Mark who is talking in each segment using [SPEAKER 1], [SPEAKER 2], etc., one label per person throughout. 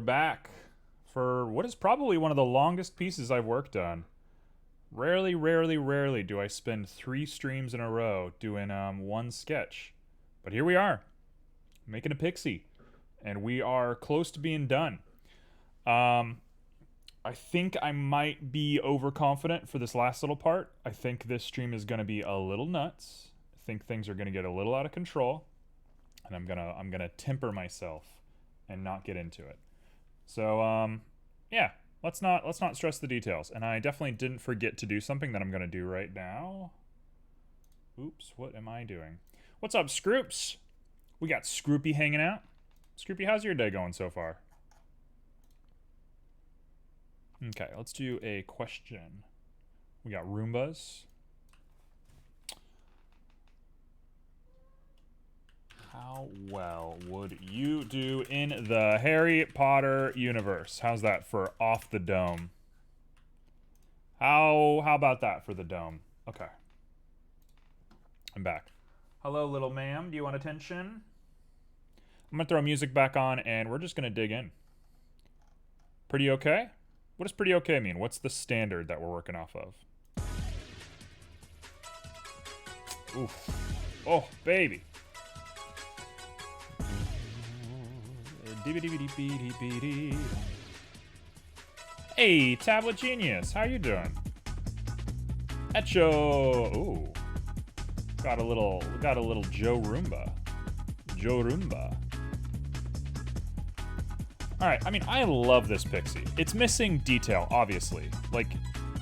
[SPEAKER 1] back for what is probably one of the longest pieces I've worked on. Rarely do I spend 3 streams in a row doing one sketch. But here we are, making a Pixie. And we are close to being done. I think I might be overconfident for this last little part. I think this stream is going to be a little nuts. I think things are going to get a little out of control. And I'm gonna temper myself and not get into it. So yeah, let's not stress the details. And I definitely didn't forget to do something that I'm gonna do right now. Oops, what am I doing? What's up, Scroops? We got Scroopy hanging out. Scroopy, how's your day going so far? Okay, let's do a question. We got Roombas. How well would you do in the Harry Potter universe? How's that for off the dome? How about that for the dome? Okay. I'm back. Hello, little ma'am. Do you want attention? I'm gonna throw music back on and we're just gonna dig in. Pretty okay? What does pretty okay mean? What's the standard that we're working off of? Oof. Oh, baby. Hey, Tablet Genius, how you doing? Echo. Ooh. Got a little Joe Roomba. Joe Roomba. Alright, I mean, I love this Pixie. It's missing detail, obviously. Like,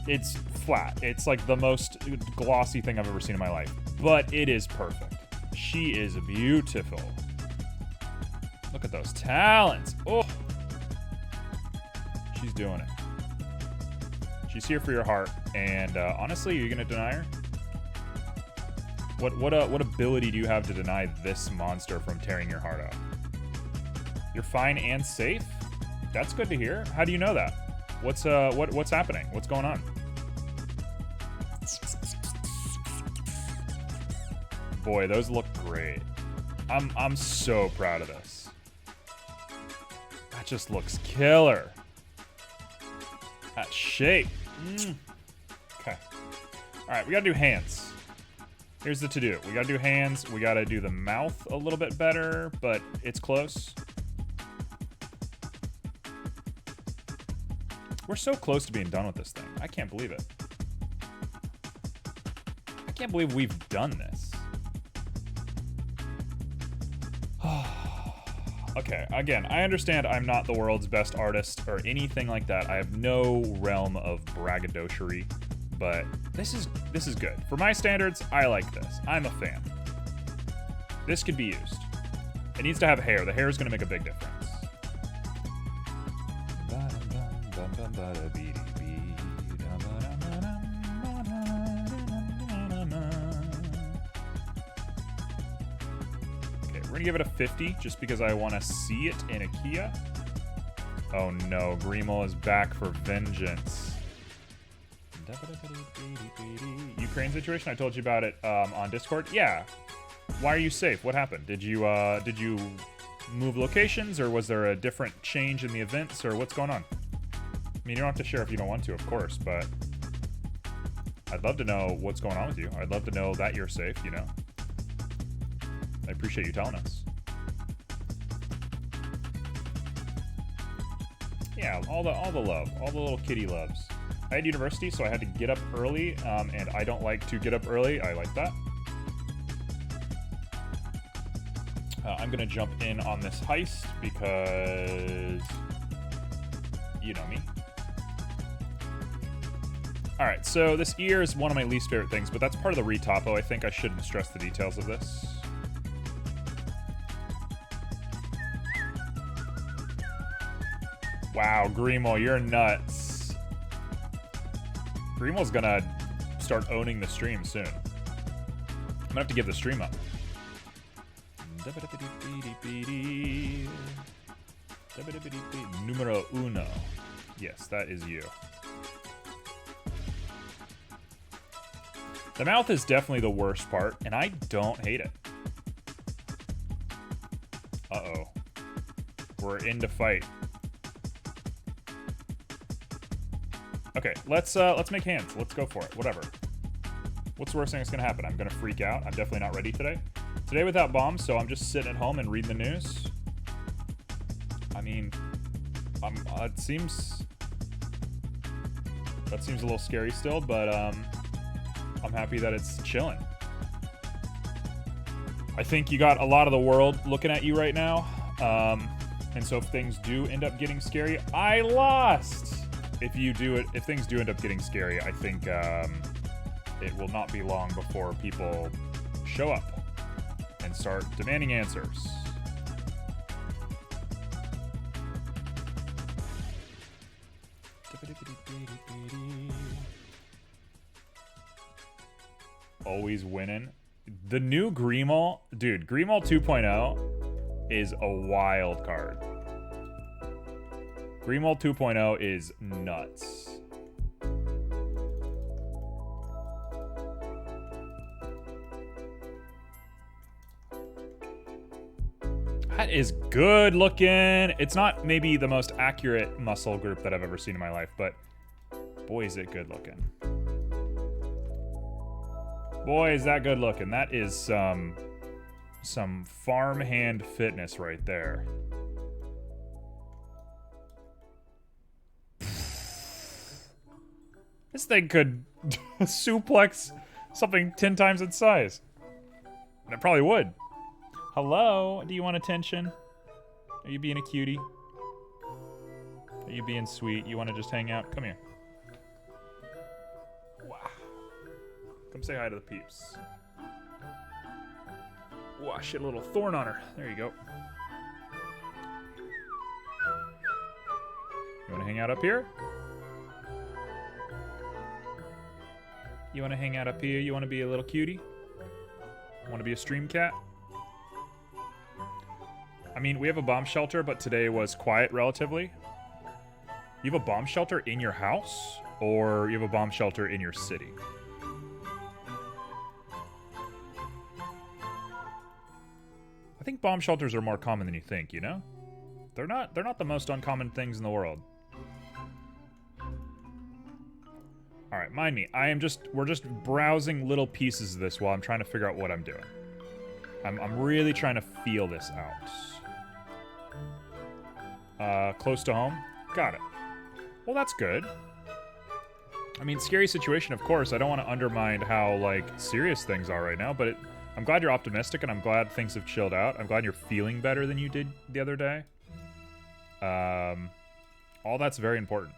[SPEAKER 1] it's flat. It's like the most glossy thing I've ever seen in my life. But it is perfect. She is beautiful. Look at those talents. Oh. She's doing it. She's here for your heart. And honestly, are you going to deny her? What ability do you have to deny this monster from tearing your heart out? You're fine and safe? That's good to hear. How do you know that? What's happening? What's going on? Boy, those look great. I'm so proud of this. That just looks killer. That shape. Okay. All right, we gotta do hands. Here's the to-do. We gotta do hands. We gotta do the mouth a little bit better, but it's close. We're so close to being done with this thing. I can't believe it. I can't believe we've done this. Okay, again, I understand I'm not the world's best artist or anything like that. I have no realm of braggadociory, but this is good. For my standards, I like this. I'm a fan. This could be used. It needs to have hair. The hair is going to make a big difference. We're gonna give it a 50 just because I want to see it in a Kia. Oh no, Grimo is back for vengeance. Ukraine situation, I told you about it on Discord. Yeah. Why are you safe? What happened? Did you move locations, or was there a different change in the events, or what's going on? I mean, you don't have to share if you don't want to, of course, but I'd love to know what's going on with you. I'd love to know that you're safe, you know. I appreciate you telling us. Yeah, all the love, all the little kitty loves. I had university, so I had to get up early, and I don't like to get up early. I like that. I'm gonna jump in on this heist because you know me. All right, so this ear is one of my least favorite things, but that's part of the retopo. I think I shouldn't stress the details of this. Wow, Grimo, you're nuts. Grimo's gonna start owning the stream soon. I'm gonna have to give the stream up. Numero uno. Yes, that is you. The mouth is definitely the worst part, and I don't hate it. Uh-oh. We're in to fight. Okay, let's make hands. Let's go for it. Whatever. What's the worst thing that's gonna happen? I'm gonna freak out. I'm definitely not ready today. Today without bombs, so I'm just sitting at home and reading the news. I mean, that seems a little scary still, but I'm happy that it's chilling. I think you got a lot of the world looking at you right now, and so if things do end up getting scary, I lost. If things do end up getting scary, I think it will not be long before people show up and start demanding answers. Always winning. The new Greemall, dude, Greemall 2.0 is a wild card. Greemall 2.0 is nuts. That is good looking. It's not maybe the most accurate muscle group that I've ever seen in my life, but boy, is it good looking. Boy, is that good looking. That is some farmhand fitness right there. This thing could suplex something 10 times its size. And it probably would. Hello? Do you want attention? Are you being a cutie? Are you being sweet? You want to just hang out? Come here. Wow. Come say hi to the peeps. Wow, shit, a little thorn on her. There you go. You want to hang out up here? You want to hang out up here? You want to be a little cutie? Want to be a stream cat? I mean, we have a bomb shelter, but today was quiet relatively. You have a bomb shelter in your house? Or you have a bomb shelter in your city? I think bomb shelters are more common than you think, you know? They're not the most uncommon things in the world. Alright, mind me. We're just browsing little pieces of this while I'm trying to figure out what I'm doing. I'm really trying to feel this out. Close to home? Got it. Well, that's good. I mean, scary situation, of course. I don't want to undermine how, like, serious things are right now, but I'm glad you're optimistic, and I'm glad things have chilled out. I'm glad you're feeling better than you did the other day. All that's very important.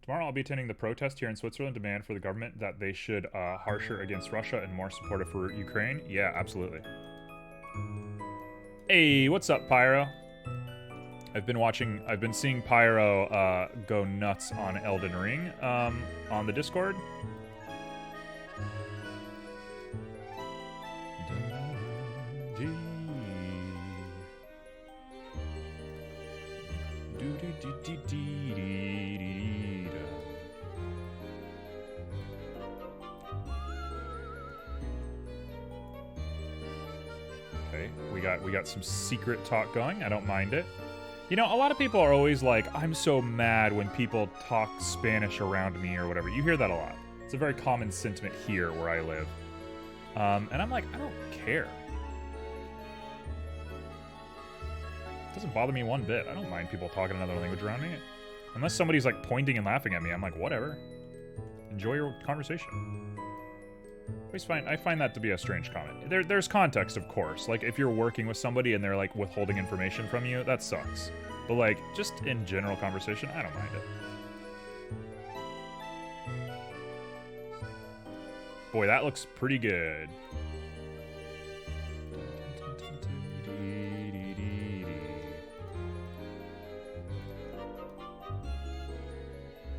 [SPEAKER 1] Tomorrow I'll be attending the protest here in Switzerland, demand for the government that they should harsher against Russia and more supportive for Ukraine. Yeah, absolutely. Hey, what's up, Pyro? I've been seeing Pyro go nuts on Elden Ring on the Discord. Okay, we got some secret talk going. I don't mind it. You know, a lot of people are always like, I'm so mad when people talk Spanish around me or whatever. You hear that a lot. It's a very common sentiment here where I live. And I'm like, I don't care. It doesn't bother me one bit. I don't mind people talking another language around me. Unless somebody's like pointing and laughing at me, I'm like, whatever. Enjoy your conversation. I find that to be a strange comment. There's context, of course. Like, if you're working with somebody and they're, like, withholding information from you, that sucks. But, like, just in general conversation, I don't mind it. Boy, that looks pretty good.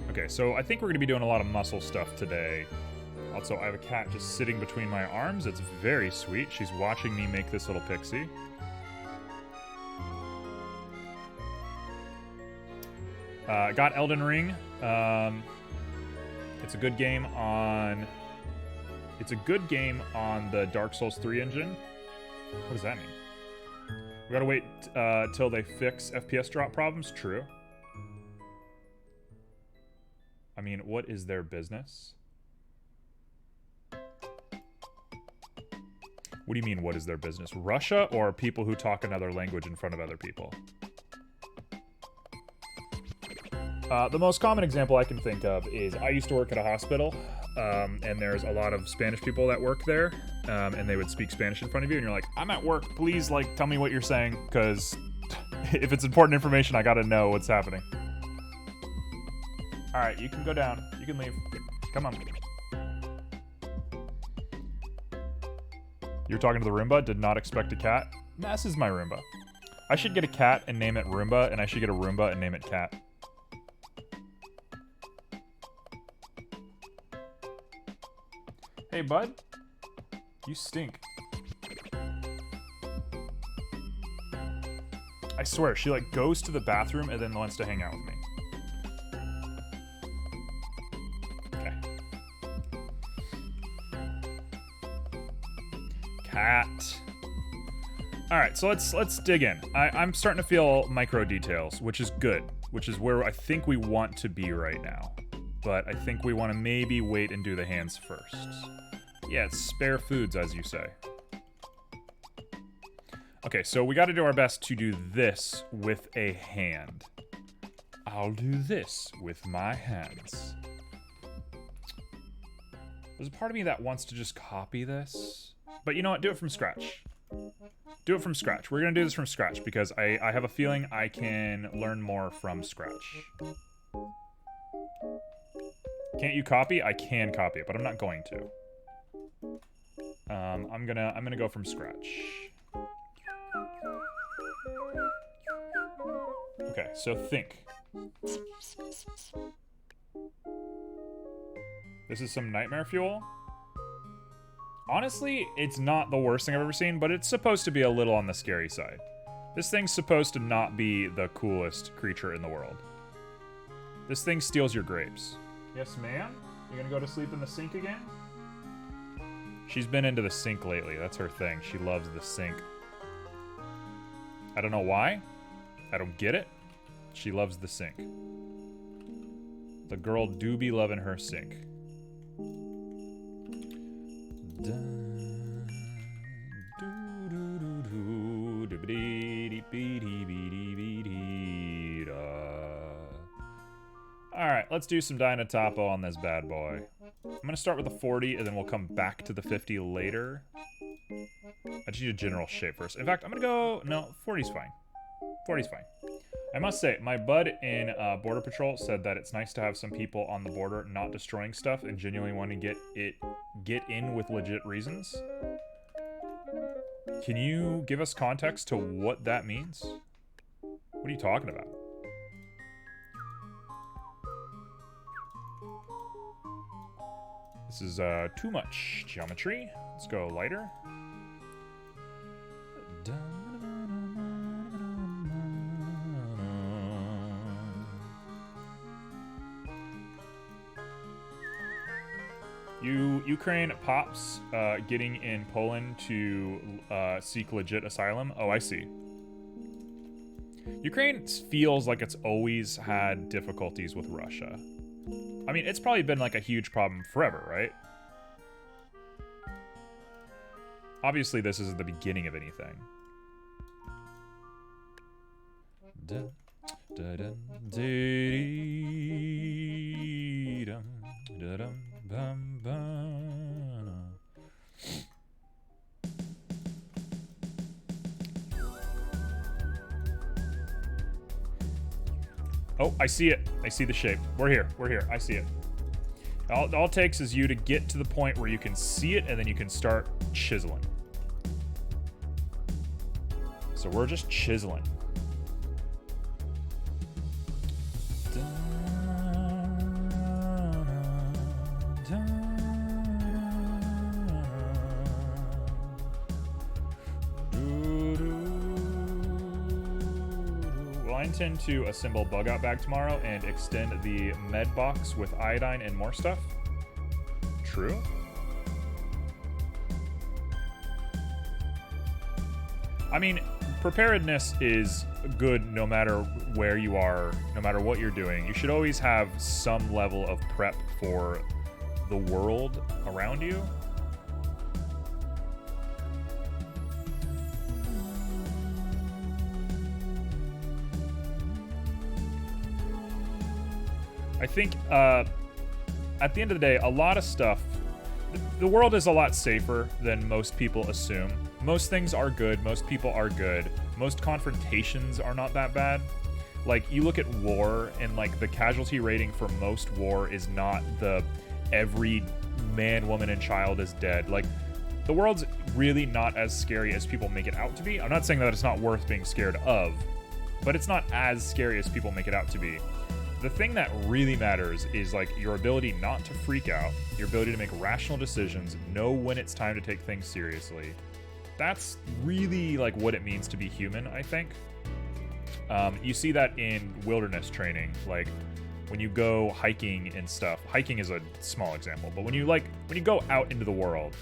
[SPEAKER 1] Okay, so I think we're going to be doing a lot of muscle stuff today. Also, I have a cat just sitting between my arms. It's very sweet. She's watching me make this little pixie. Got Elden Ring. It's a good game on... It's a good game on the Dark Souls 3 engine. What does that mean? We gotta wait till they fix FPS drop problems? True. I mean, what is their business? What do you mean, what is their business? Russia or people who talk another language in front of other people? The most common example I can think of is I used to work at a hospital, and there's a lot of Spanish people that work there, and they would speak Spanish in front of you, and you're like, I'm at work, please, like, tell me what you're saying, because if it's important information, I gotta know what's happening. Alright, you can go down. You can leave. Come on. You're talking to the Roomba? Did not expect a cat? This is my Roomba. I should get a cat and name it Roomba, and I should get a Roomba and name it Cat. Hey, bud. You stink. I swear, she like goes to the bathroom and then wants to hang out with me. Okay. Cat. All right, so let's dig in. I'm starting to feel micro details, which is good, which is where I think we want to be right now. But I think we want to maybe wait and do the hands first. Yeah, it's spare foods, as you say. Okay, so we got to do our best to do this with a hand. I'll do this with my hands. There's a part of me that wants to just copy this. But you know what? Do it from scratch. Do it from scratch. We're going to do this from scratch because I have a feeling I can learn more from scratch. Can't you copy? I can copy it, but I'm not going to. I'm gonna go from scratch. Okay, so think. This is some nightmare fuel. Honestly, it's not the worst thing I've ever seen, but it's supposed to be a little on the scary side. This thing's supposed to not be the coolest creature in the world. This thing steals your grapes. Yes, ma'am? You gonna go to sleep in the sink again? She's been into the sink lately. That's her thing. She loves the sink. I don't know why. I don't get it. She loves the sink. The girl do be loving her sink. Alright, let's do some Dyna Topo on this bad boy. I'm gonna start with a 40, and then we'll come back to the 50 later. I just need a general shape first. In fact, I'm gonna go... No, 40's fine. 40's fine. I must say, my bud in Border Patrol said that it's nice to have some people on the border not destroying stuff and genuinely wanting to get in with legit reasons. Can you give us context to what that means? What are you talking about? This is too much geometry. Let's go lighter. Ukraine pops getting in Poland to seek legit asylum. Oh, I see. Ukraine feels like it's always had difficulties with Russia. I mean, it's probably been like a huge problem forever, right? Obviously, this isn't the beginning of anything. Oh, I see it. I see the shape. We're here. We're here. I see it. All it takes is you to get to the point where you can see it, and then you can start chiseling. So we're just chiseling. I intend to assemble Bug Out Bag tomorrow and extend the med box with iodine and more stuff. True. I mean, preparedness is good no matter where you are, no matter what you're doing. You should always have some level of prep for the world around you. I think at the end of the day, a lot of stuff, the world is a lot safer than most people assume. Most things are good. Most people are good. Most confrontations are not that bad. Like, you look at war, and like the casualty rating for most war is not the every man, woman, and child is dead. Like, the world's really not as scary as people make it out to be. I'm not saying that it's not worth being scared of, but it's not as scary as people make it out to be. The thing that really matters is like your ability not to freak out, your ability to make rational decisions, know when it's time to take things seriously. That's really like what it means to be human, I think. You see that in wilderness training, like when you go hiking and stuff. Hiking is a small example, but when you go out into the world,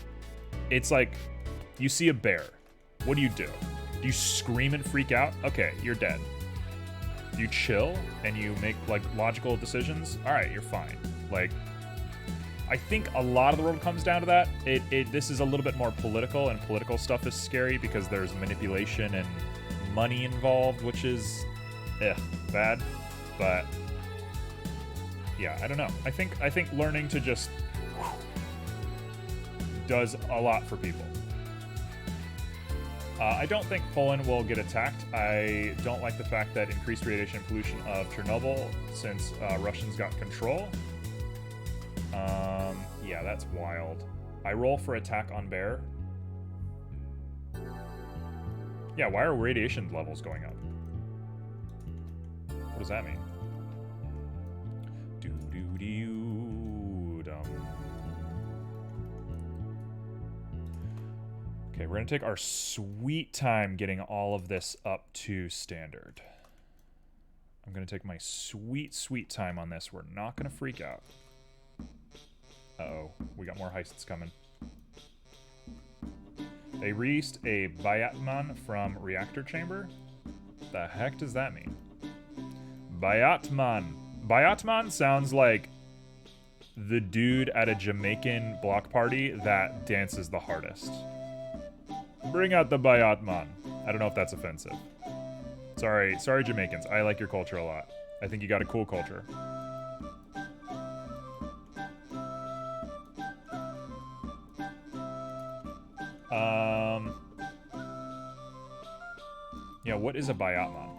[SPEAKER 1] it's like you see a bear. What do? Do you scream and freak out? Okay, you're dead. You chill and you make like logical decisions. All right, you're fine. Like, I think a lot of the world comes down to that. This is a little bit more political, and political stuff is scary because there's manipulation and money involved, which is bad. But yeah, I don't know. I think learning to just does a lot for people. I don't think Poland will get attacked. I don't like the fact that increased radiation pollution of Chernobyl since Russians got control. Yeah, that's wild. I roll for attack on bear. Yeah, why are radiation levels going up? What does that mean? Okay, we're gonna take our sweet time getting all of this up to standard. I'm gonna take my sweet time on this. We're not gonna freak out. Uh-oh, we got more heists coming. They released a Bayatman from reactor chamber? The heck does that mean? Bayatman. Bayatman sounds like the dude at a Jamaican block party that dances the hardest. Bring out the Bayatman. I don't know if that's offensive. Sorry Jamaicans. I like your culture a lot. I think you got a cool culture. Yeah, what is a Bayatman?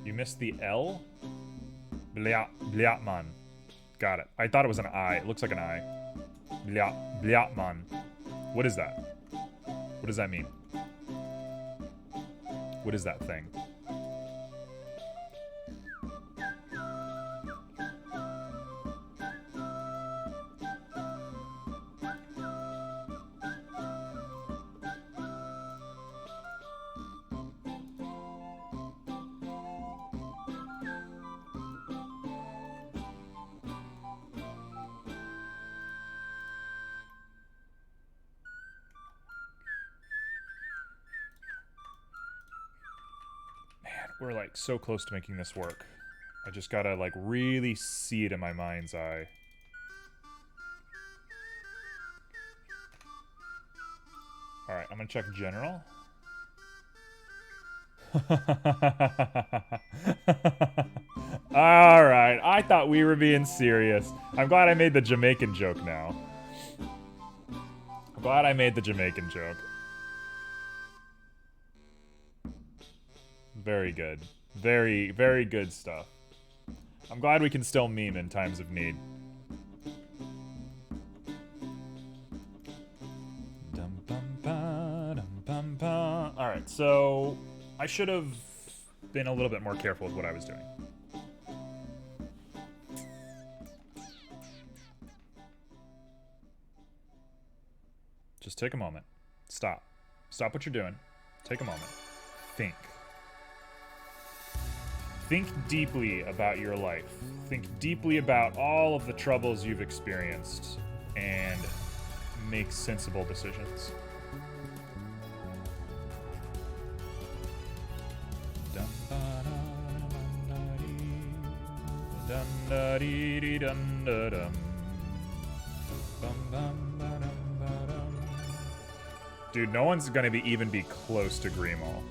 [SPEAKER 1] You missed the L? Bliatman. Got it. I thought it was an I. It looks like an I. Bliatman. What is that? What does that mean? What is that thing? We're like so close to making this work. I just gotta like really see it in my mind's eye. Alright, I'm gonna check general. Alright, I thought we were being serious. I'm glad I made the Jamaican joke now. I'm glad I made the Jamaican joke. Very good. Very, very good stuff. I'm glad we can still meme in times of need. Alright, so I should have been a little bit more careful with what I was doing. Just take a moment. Stop. Stop what you're doing. Take a moment. Think. Think deeply about your life. Think deeply about all of the troubles you've experienced and make sensible decisions. Dude, no one's gonna even be close to Greenwall.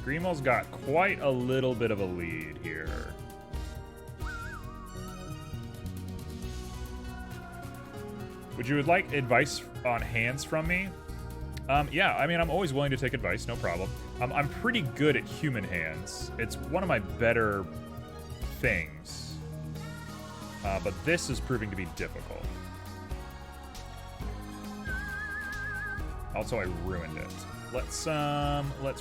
[SPEAKER 1] Greenwall's got quite a little bit of a lead here. Would you like advice on hands from me? Yeah, I mean, I'm always willing to take advice, no problem. I'm pretty good at human hands. It's one of my better things. But this is proving to be difficult. Also, I ruined it. Let's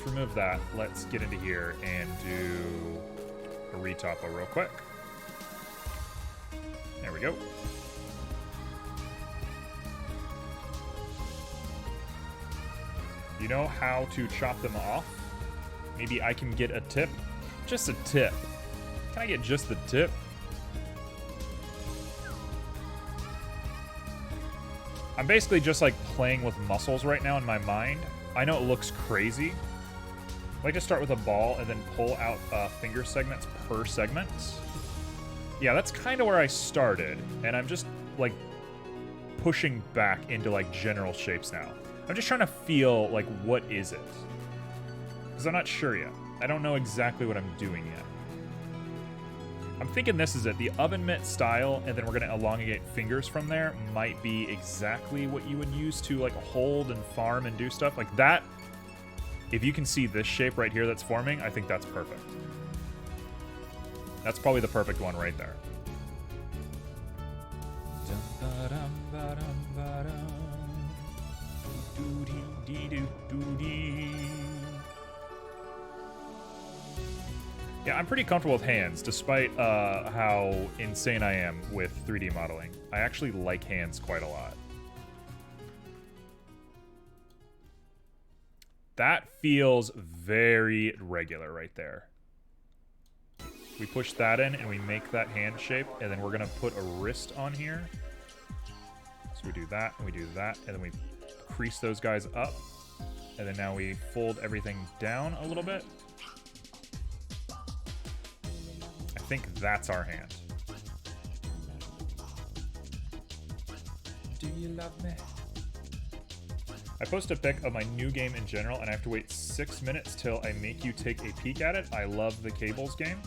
[SPEAKER 1] remove that. Let's get into here and do a retopo real quick. There we go. You know how to chop them off? Maybe I can get a tip? Just a tip. Can I get just the tip? I'm basically just like playing with muscles right now in my mind. I know it looks crazy. I like to start with a ball and then pull out finger segments per segment. Yeah, that's kind of where I started. And I'm just like pushing back into like general shapes now. I'm just trying to feel like what is it? Because I'm not sure yet. I don't know exactly what I'm doing yet. I'm thinking this is it. The oven mitt style, and then we're going to elongate fingers from there, might be exactly what you would use to like hold and farm and do stuff like that. If you can see this shape right here that's forming, I think that's perfect. That's probably the perfect one right there. Yeah, I'm pretty comfortable with hands, despite how insane I am with 3D modeling. I actually like hands quite a lot. That feels very regular right there. We push that in and we make that hand shape, and then we're gonna put a wrist on here. So we do that, and we do that, and then we crease those guys up. And then now we fold everything down a little bit. I think that's our hand. Do you love me? I post a pic of my new game in general, and I have to wait 6 minutes till I make you take a peek at it. I love the Cables game.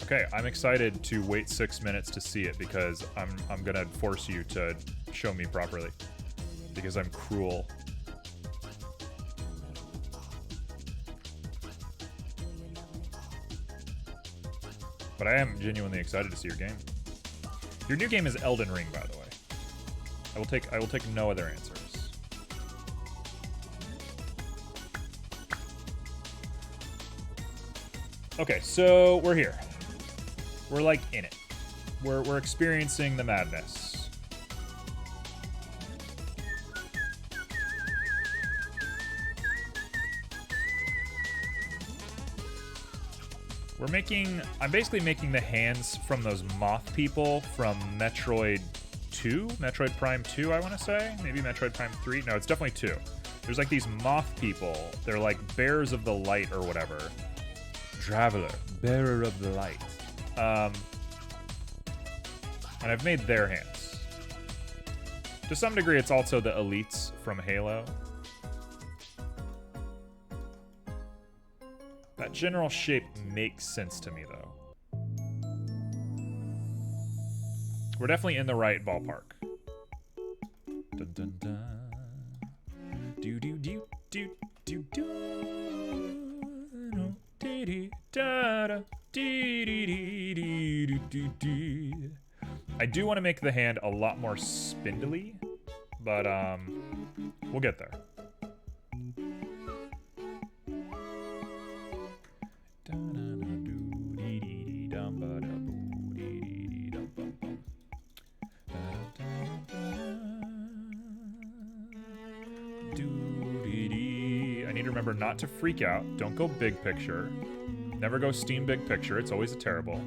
[SPEAKER 1] Okay, I'm excited to wait 6 minutes to see it because I'm gonna force you to show me properly. Because I'm cruel. But I am genuinely excited to see your game. Your new game is Elden Ring, by the way. I will take no other answers. Okay, so we're here. We're like in it. We're experiencing the madness. I'm basically making the hands from those moth people from Metroid 2? Metroid Prime 2, I want to say? Maybe Metroid Prime 3? No, it's definitely 2. There's like these moth people. They're like bearers of the light or whatever. Traveler, bearer of the light. And I've made their hands. To some degree, it's also the elites from Halo. That general shape makes sense to me, though. We're definitely in the right ballpark. Dun dun dun. Do do do do do do. Dee dee da da. Dee dee dee dee dee dee. I do want to make the hand a lot more spindly, but we'll get there. remember not to freak out. Don't go big picture. Never go Steam big picture. It's always a terrible.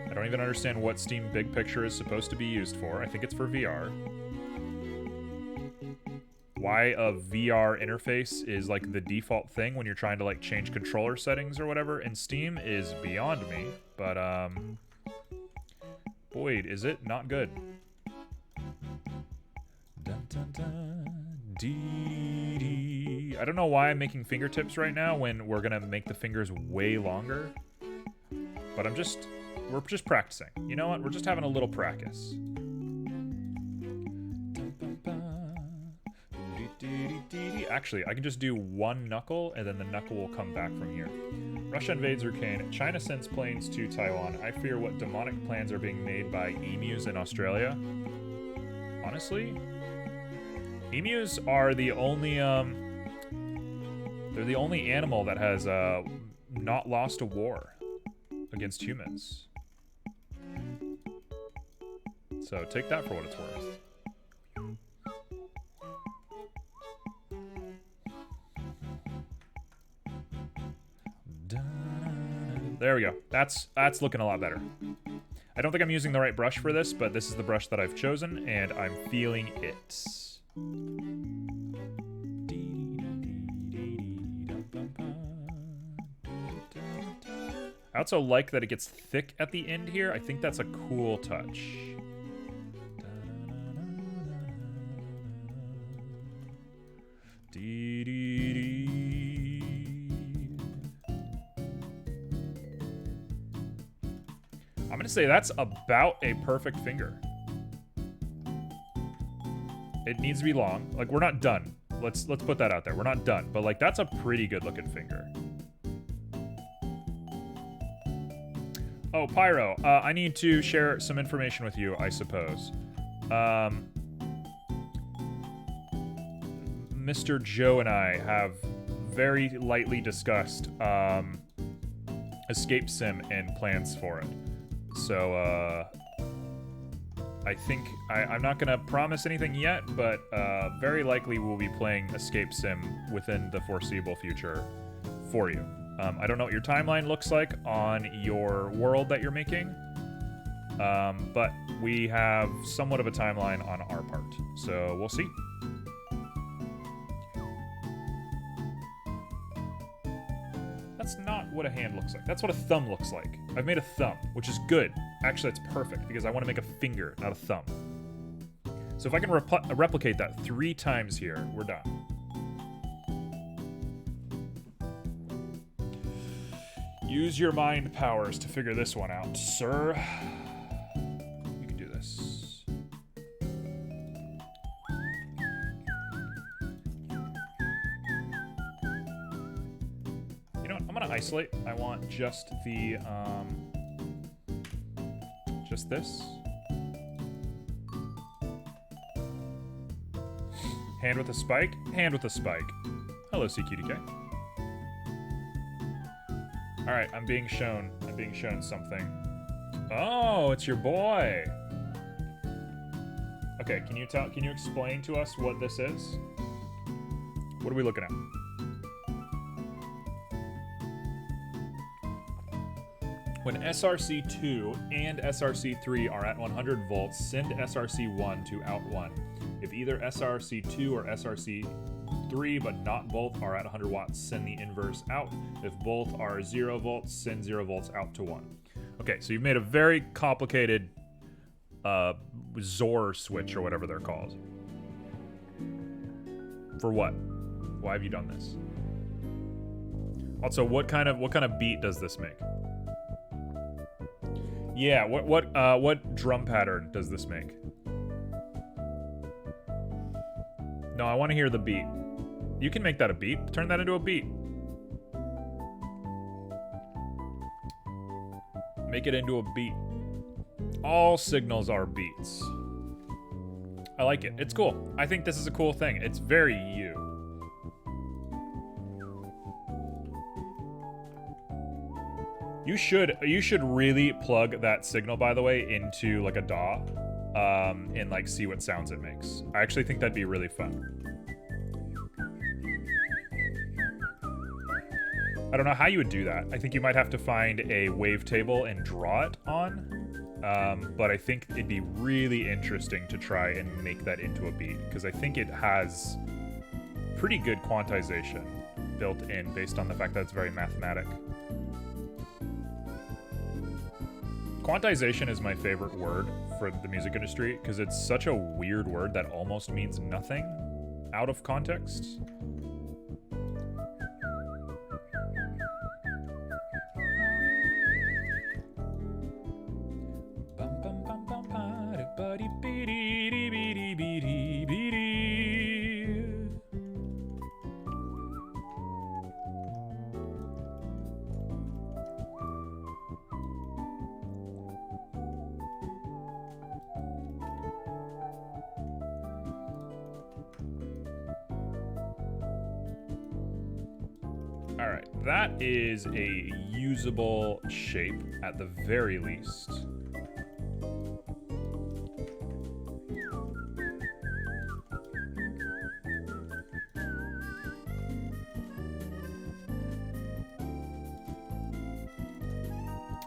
[SPEAKER 1] I don't even understand what Steam big picture is supposed to be used for. I think it's for VR. Why a VR interface is like the default thing when you're trying to like change controller settings or whatever in Steam is beyond me. But Boyd, is it not good? Dun, dun, dun, dee, dee. I don't know why I'm making fingertips right now when we're gonna make the fingers way longer. But we're just practicing. You know what? We're just having a little practice. Actually, I can just do one knuckle, and then the knuckle will come back from here. Russia invades Ukraine. China sends planes to Taiwan. I fear what demonic plans are being made by emus in Australia. Honestly, emus are the only, they're the only animal that has, not lost a war against humans. So take that for what it's worth. There we go. That's looking a lot better. I don't think I'm using the right brush for this, but this is the brush that I've chosen, and I'm feeling it. I also like that it gets thick at the end here. I think that's a cool touch. I'm gonna say that's about a perfect finger. It needs to be long. Like, we're not done. Let's put that out there. We're not done, but like that's a pretty good looking finger. Oh, Pyro, I need to share some information with you, I suppose. Mr. Joe and I have very lightly discussed Escape Sim and plans for it. So, I think, I'm not gonna promise anything yet, but very likely we'll be playing Escape Sim within the foreseeable future for you. I don't know what your timeline looks like on your world that you're making, but we have somewhat of a timeline on our part, so we'll see. That's not what a hand looks like. That's what a thumb looks like. I've made a thumb, which is good. Actually, it's perfect, because I want to make a finger, not a thumb. So if I can replicate that 3 times here, we're done. Use your mind powers to figure this one out, sir. You can do this. You know what? I'm gonna isolate. I want just the, just this. Hand with a spike. Hand with a spike. Hello, CQDK. All right, I'm being shown something. Oh, it's your boy. Okay, can you explain to us what this is? What are we looking at? When SRC2 and SRC3 are at 100 volts, send SRC1 to out 1. If either SRC2 or SRC3, but not both, are at 100 watts, send the inverse out. If both are 0 volts, send 0 volts out to 1. Okay, so you've made a very complicated Zor switch or whatever they're called. For what? Why have you done this? Also, what kind of beat does this make? Yeah, what drum pattern does this make? No, I want to hear the beat. You can make that a beat. Turn that into a beat. Make it into a beat. All signals are beats. I like it. It's cool. I think this is a cool thing. It's very you. You should really plug that signal, by the way, into like a DAW, and like see what sounds it makes. I actually think that'd be really fun. I don't know how you would do that. I think you might have to find a wavetable and draw it on. But I think it'd be really interesting to try and make that into a beat, because I think it has pretty good quantization built in based on the fact that it's very mathematic. Quantization is my favorite word for the music industry because it's such a weird word that almost means nothing out of context. Alright, that is a usable shape at the very least.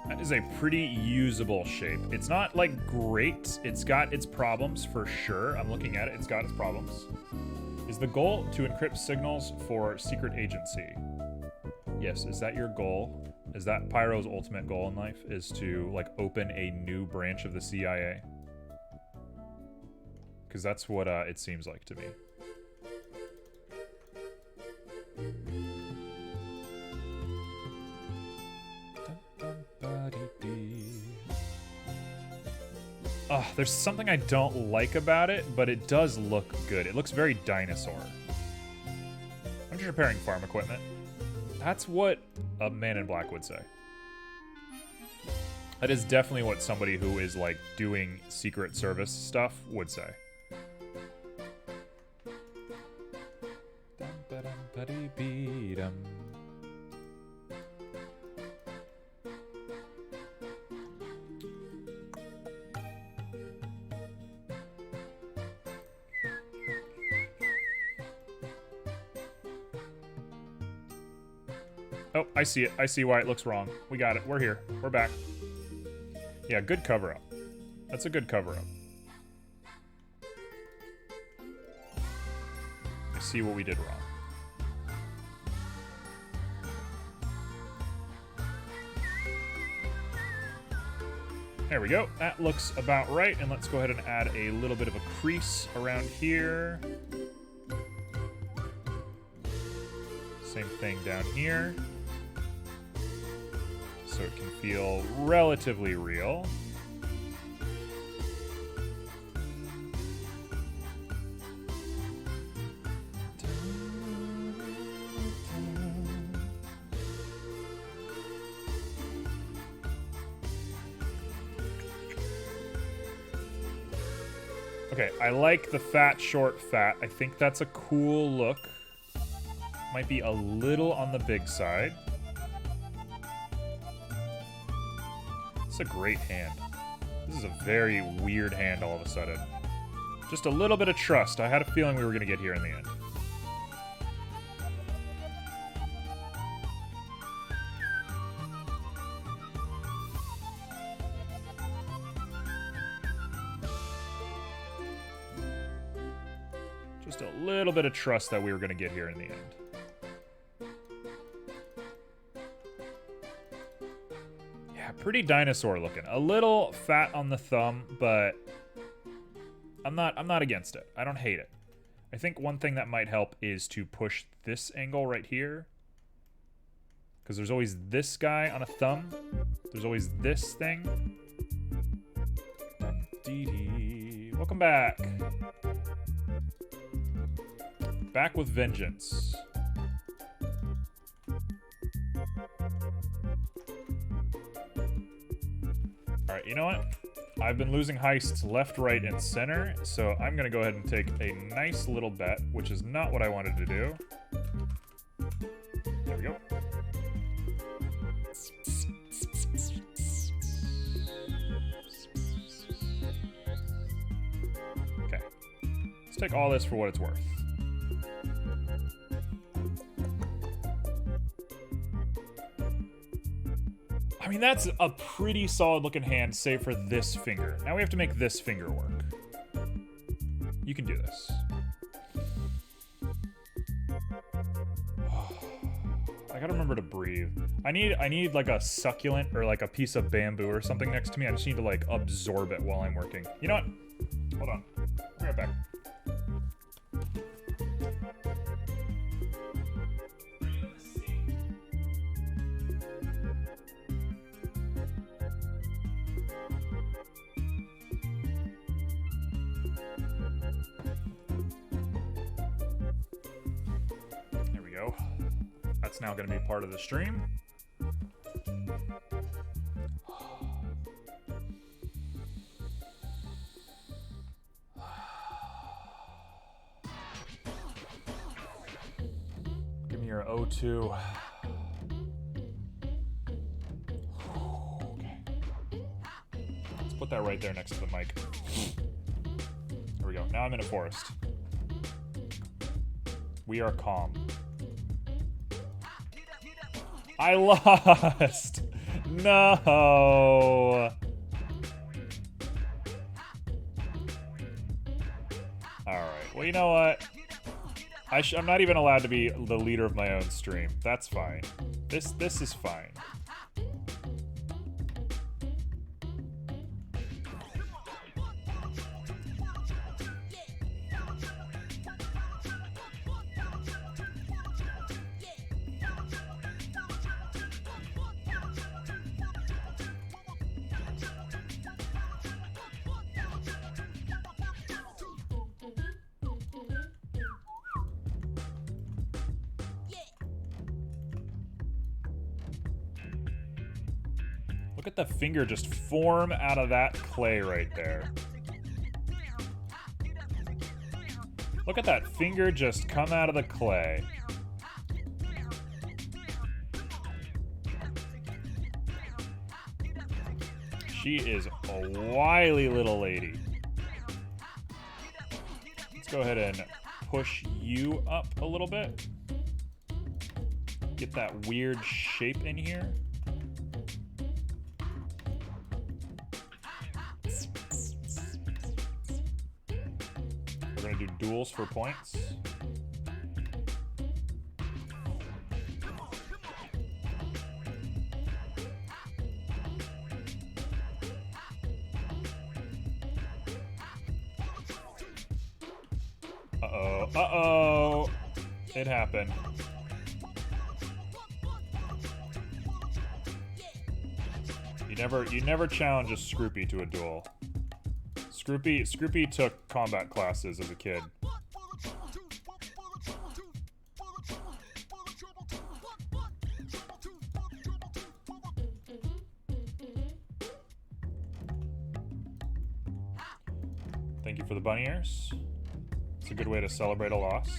[SPEAKER 1] That is a pretty usable shape. It's not, like, great. It's got its problems, for sure. I'm looking at it. It's got its problems. Is the goal to encrypt signals for secret agency? Yes, is that your goal? Is that Pyro's ultimate goal in life? Is to, like, open a new branch of the CIA? Because that's what it seems like to me. There's something I don't like about it, but it does look good. It looks very dinosaur. I'm just repairing farm equipment. That's what a man in black would say. That is definitely what somebody who is, like, doing Secret Service stuff would say. Oh, I see it. I see why it looks wrong. We got it. We're here. We're back. Yeah, good cover-up. That's a good cover-up. I see what we did wrong. There we go. That looks about right. And let's go ahead and add a little bit of a crease around here. Same thing down here. So it can feel relatively real. Okay, I like the fat, short, fat. I think that's a cool look. Might be a little on the big side. It's a great hand. This is a very weird hand all of a sudden. Just a little bit of trust. I had a feeling we were going to get here in the end. Just a little bit of trust that we were going to get here in the end. Pretty dinosaur looking. A little fat on the thumb, but I'm not against it. I don't hate it. I think one thing that might help is to push this angle right here. Because there's always this guy on a thumb. There's always this thing. Welcome back. Back with vengeance. Alright, you know what? I've been losing heists left, right, and center, so I'm going to go ahead and take a nice little bet, which is not what I wanted to do. There we go. Okay. Let's take all this for what it's worth. mean, that's a pretty solid looking hand, save for this finger. Now we have to make this finger work. You can do this. I gotta remember to breathe. I need like a succulent or like a piece of bamboo or something next to me. I just need to like absorb it while I'm working. You know what? Hold on. I'll be right back. There we go. That's now going to be part of the stream. Give me your O2. Okay. Let's put that right there next to the mic. There we go. Now I'm in a forest. We are calm. I lost! No! Alright, well, you know what? I'm not even allowed to be the leader of my own stream. That's fine. This is fine. Look at the finger just form out of that clay right there. Look at that finger just come out of the clay. She is a wily little lady. Let's go ahead and push you up a little bit. Get that weird shape in here. We're gonna do duels for points. Uh-oh, uh-oh! It happened. You never challenge a Scroopy to a duel. Scroopy took combat classes as a kid. Thank you for the bunny ears. It's a good way to celebrate a loss.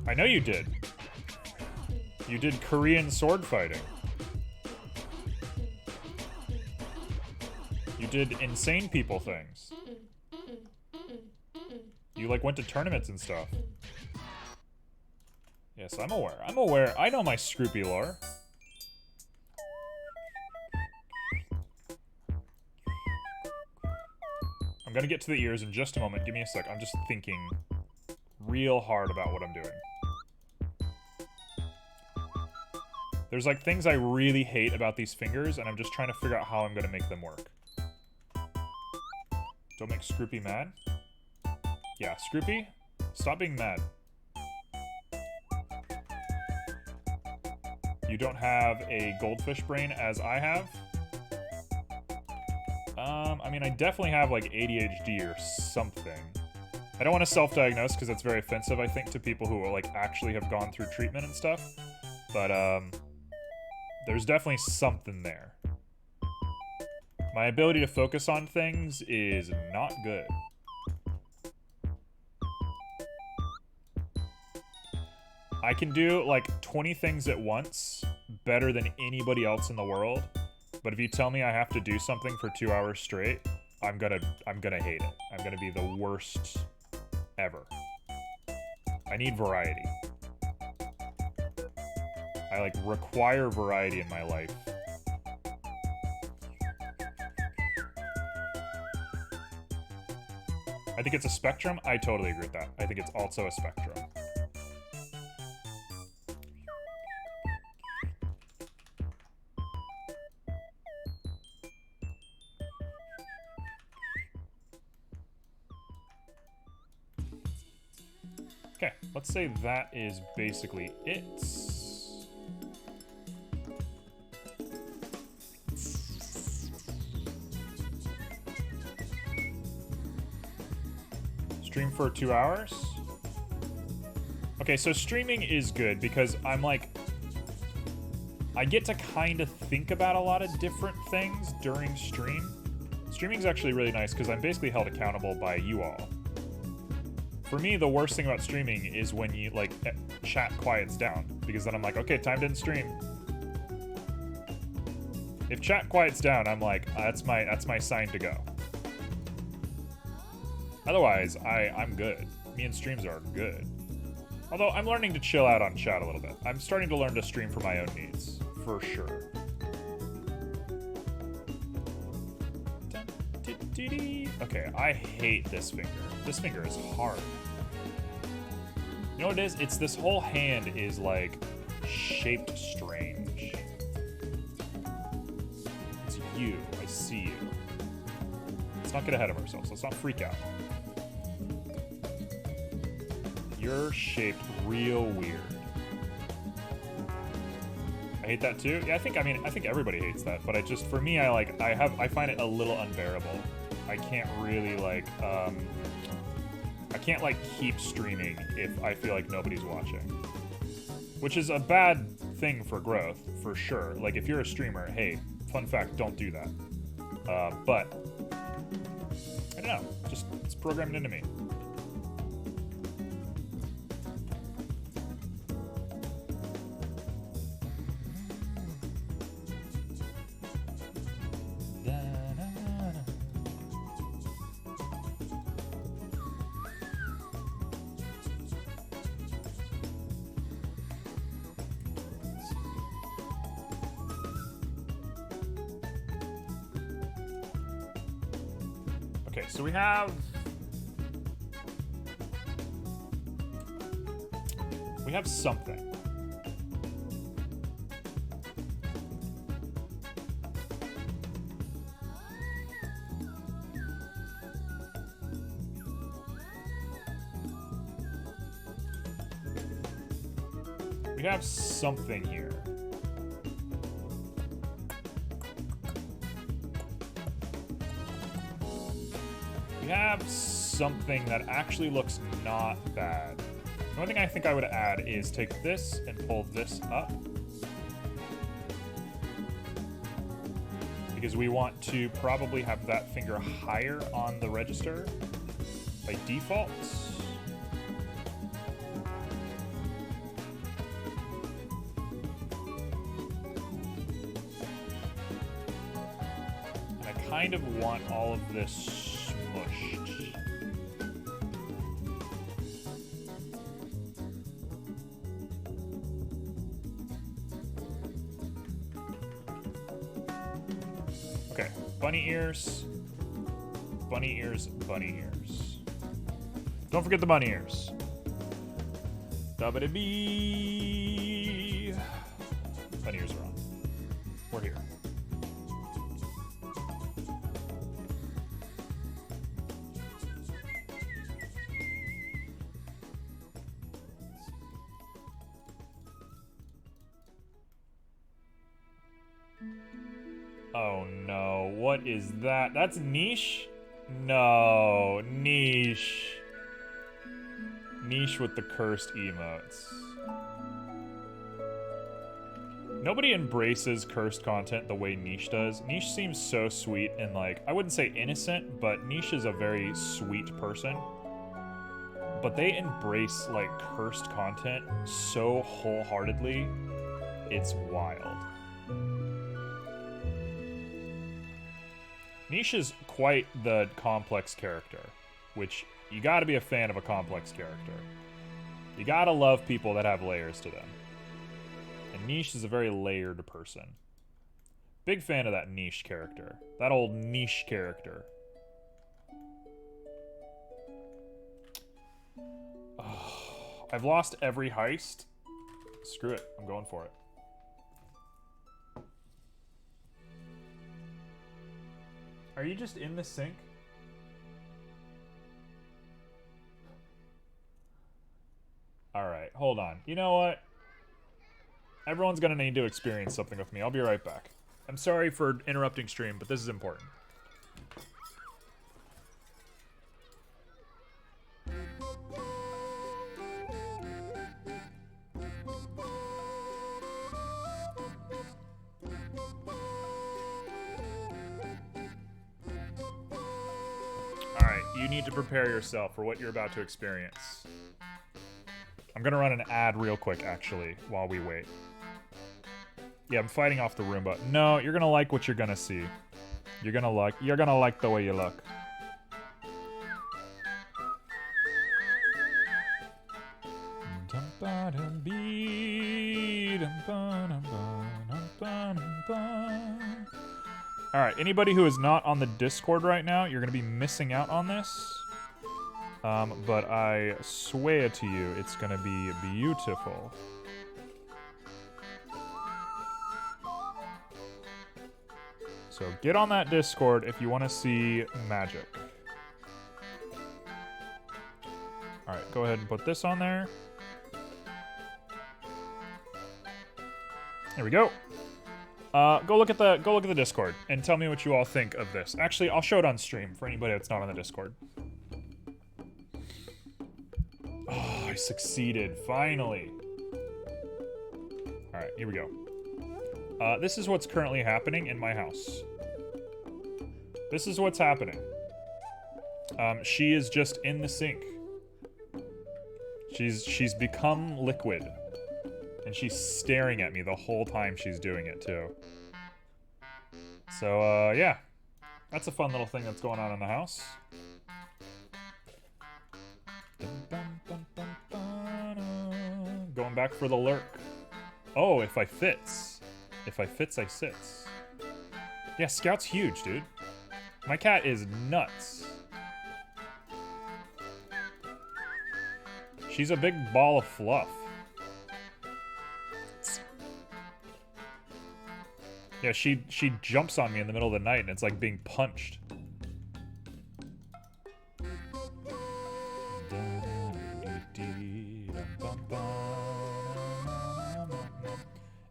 [SPEAKER 1] I know you did. You did Korean sword fighting. You did insane people things. You like went to tournaments and stuff. Yes, I'm aware. I'm aware. I know my Scroopy lore. I'm gonna get to the ears in just a moment. Give me a sec. I'm just thinking real hard about what I'm doing. There's like things I really hate about these fingers, and I'm just trying to figure out how I'm gonna make them work. Don't make Scroopy mad. Yeah, Scroopy, stop being mad. You don't have a goldfish brain as I have. I mean, I definitely have like ADHD or something. I don't want to self-diagnose because it's very offensive, I think, to people who like actually have gone through treatment and stuff. But there's definitely something there. My ability to focus on things is not good. I can do like 20 things at once better than anybody else in the world. But if you tell me I have to do something for 2 hours straight, I'm gonna hate it. I'm gonna be the worst ever. I need variety. I, like, require variety in my life. I think it's a spectrum. I totally agree with that. I think it's also a spectrum. Okay, let's say that is basically it. Stream for 2 hours? Okay, so streaming is good because I'm like, I get to kind of think about a lot of different things during stream. Streaming's actually really nice because I'm basically held accountable by you all. For me, the worst thing about streaming is when you, like, chat quiets down, because then I'm like, okay, time to end stream. If chat quiets down, I'm like, that's my sign to go. Otherwise, I'm good. Me and streams are good. Although, I'm learning to chill out on chat a little bit. I'm starting to learn to stream for my own needs, for sure. Okay, I hate this finger. This finger is hard. You know what it is? It's this whole hand is, like, shaped strange. It's you. I see you. Let's not get ahead of ourselves. Let's not freak out. You're shaped real weird. I hate that too. Yeah, I think everybody hates that, but for me, I find it a little unbearable. I can't really, like, I can't, like, keep streaming if I feel like nobody's watching. Which is a bad thing for growth, for sure. Like, if you're a streamer, hey, fun fact, don't do that. But, I don't know, just, it's programmed into me. Okay, so we have something. We have something here. We have something that actually looks not bad. The only thing I think I would add is take this and pull this up. Because we want to probably have that finger higher on the register by default. And I kind of want all of this smushed. Okay, bunny ears, bunny ears, bunny ears. Don't forget the bunny ears. Da-ba-da-bee. Bunny ears are on. We're here. Oh no, what is that? That's niche? No, niche. Niche with the cursed emotes. Nobody embraces cursed content the way Niche does. Niche seems so sweet and, like, I wouldn't say innocent, but Niche is a very sweet person. But they embrace, like, cursed content so wholeheartedly, it's wild. Niche is quite the complex character, which you gotta be a fan of a complex character. You gotta love people that have layers to them. And Niche is a very layered person. Big fan of that Niche character. That old Niche character. Oh, I've lost every heist. Screw it. I'm going for it. Are you just in the sink? Alright, hold on. You know what? Everyone's gonna need to experience something with me. I'll be right back. I'm sorry for interrupting stream, but this is important. Alright, you need to prepare yourself for what you're about to experience. I'm gonna run an ad real quick, actually, while we wait. Yeah, I'm fighting off the Roomba. No, you're gonna like what you're gonna see. You're gonna like the way you look. Alright, anybody who is not on the Discord right now, you're gonna be missing out on this. But I swear to you, it's gonna be beautiful. So get on that Discord if you want to see magic. Alright, go ahead and put this on there. There we go. Go look at the Discord and tell me what you all think of this. Actually, I'll show it on stream for anybody that's not on the Discord. Oh, I succeeded, finally. Alright, here we go. This is what's currently happening in my house. This is what's happening. She is just in the sink. She's become liquid. And she's staring at me the whole time she's doing it, too. So, yeah. That's a fun little thing that's going on in the house. Going back for the lurk. Oh, if I fits. If I fits, I sits. Yeah, Scout's huge, dude. My cat is nuts. She's a big ball of fluff. Yeah, she jumps on me in the middle of the night and it's like being punched.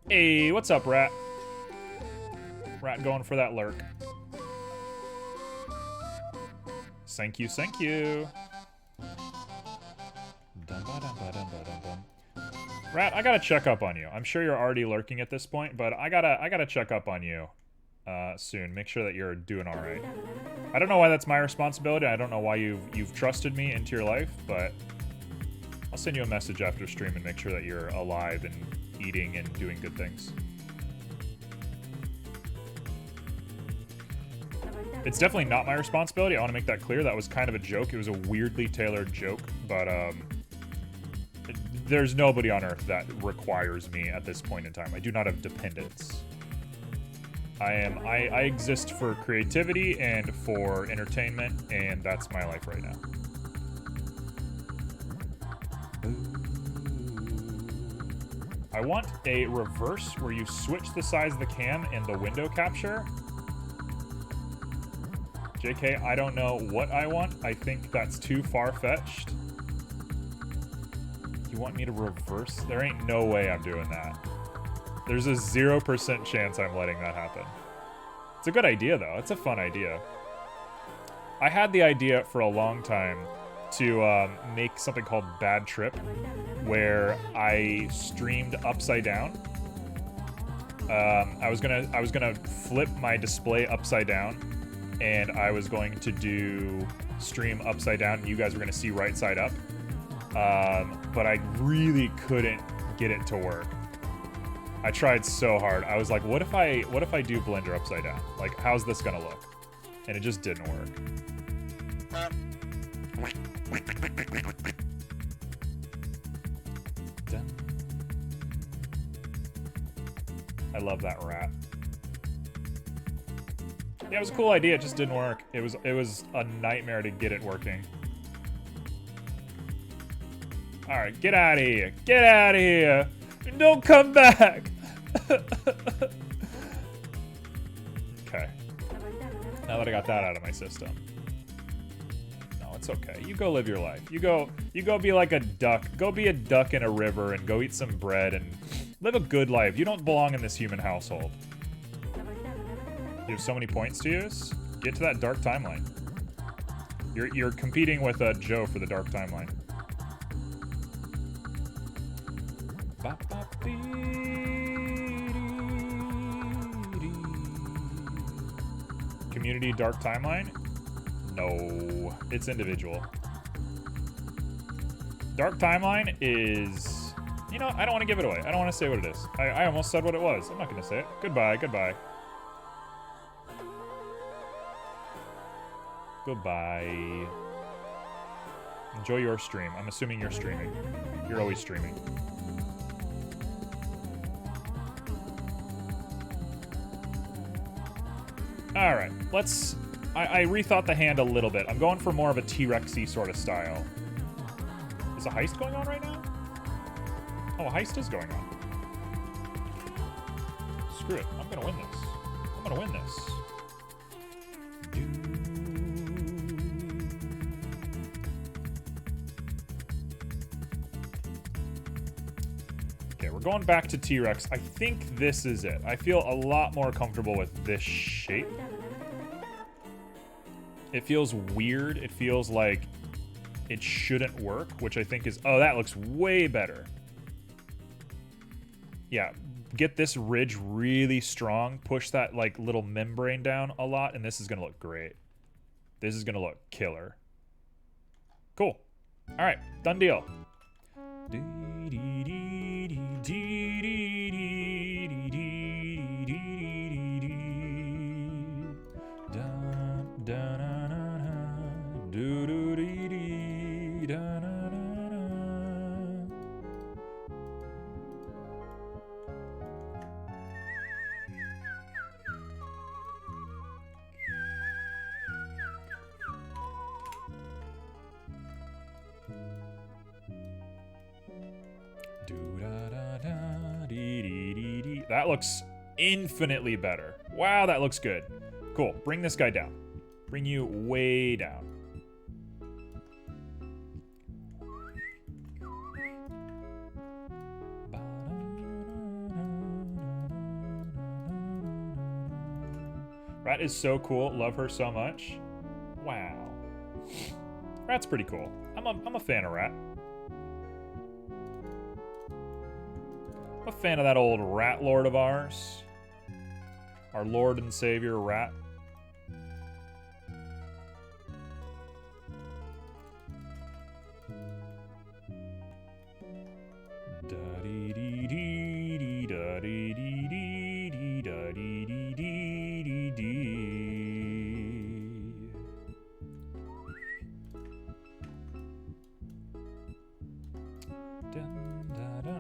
[SPEAKER 1] Hey, what's up, Rat? Rat going for that lurk. Thank you, thank you. Rat, I gotta check up on you. I'm sure you're already lurking at this point, but I gotta check up on you soon. Make sure that you're doing all right. I don't know why that's my responsibility. I don't know why you've trusted me into your life, but I'll send you a message after stream and make sure that you're alive and eating and doing good things. It's definitely not my responsibility. I want to make that clear. That was kind of a joke. It was a weirdly tailored joke, but there's nobody on Earth that requires me at this point in time. I do not have dependents. I exist for creativity and for entertainment, and that's my life right now. I want a reverse where you switch the size of the cam and the window capture. JK, I don't know what I want. I think that's too far-fetched. You want me to reverse? There ain't no way I'm doing that. There's a 0% chance I'm letting that happen. It's a good idea, though. It's a fun idea. I had the idea for a long time to make something called Bad Trip, where I streamed upside down. I was gonna flip my display upside down, and I was going to do stream upside down, and you guys were gonna see right side up. But I really couldn't get it to work. I tried so hard. I was like, what if I do Blender upside down? Like, how's this gonna look? And it just didn't work. Dun. I love that rat. Yeah, it was a cool idea. It just didn't work. It was a nightmare to get it working. All right, get out of here. Get out of here. Don't come back. Okay. Now that I got that out of my system. No, it's okay. You go live your life. You go be like a duck. Go be a duck in a river and go eat some bread and live a good life. You don't belong in this human household. You have so many points to use. Get to that dark timeline. You're competing with Joe for the dark timeline. Community dark timeline? No, it's individual. Dark timeline is... You know, I don't want to give it away. I don't want to say what it is. I almost said what it was. I'm not going to say it. Goodbye, goodbye. Goodbye. Enjoy your stream. I'm assuming you're streaming. You're always streaming. Alright, let's... I rethought the hand a little bit. I'm going for more of a T-Rex-y sort of style. Is a heist going on right now? Oh, a heist is going on. Screw it. I'm gonna win this. I'm gonna win this. Okay, we're going back to T-Rex. I think this is it. I feel a lot more comfortable with this shape. It feels weird. It feels like it shouldn't work, which I think is... Oh, that looks way better. Yeah, get this ridge really strong. Push that, like, little membrane down a lot, and this is going to look great. This is going to look killer. Cool. All right, done deal. That looks infinitely better. Wow, that looks good. Cool. Bring this guy down. Bring you way down. Rat is so cool. Love her so much. Wow. Rat's pretty cool. I'm a fan of Rat. I'm a fan of that old rat lord of ours. Our Lord and Savior, Rat.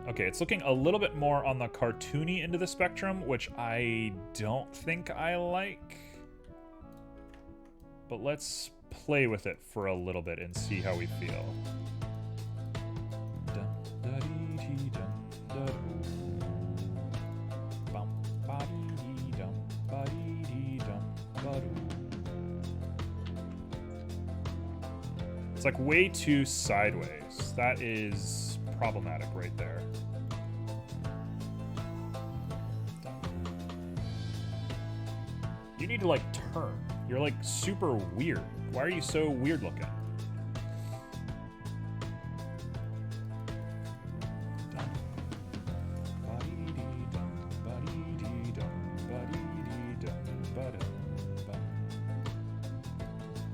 [SPEAKER 1] Okay, it's looking a little bit more on the cartoony end of the spectrum, which I don't think I like. But let's play with it for a little bit and see how we feel. It's like way too sideways. That is problematic right there. You need to, like, turn. You're, like, super weird. Why are you so weird looking?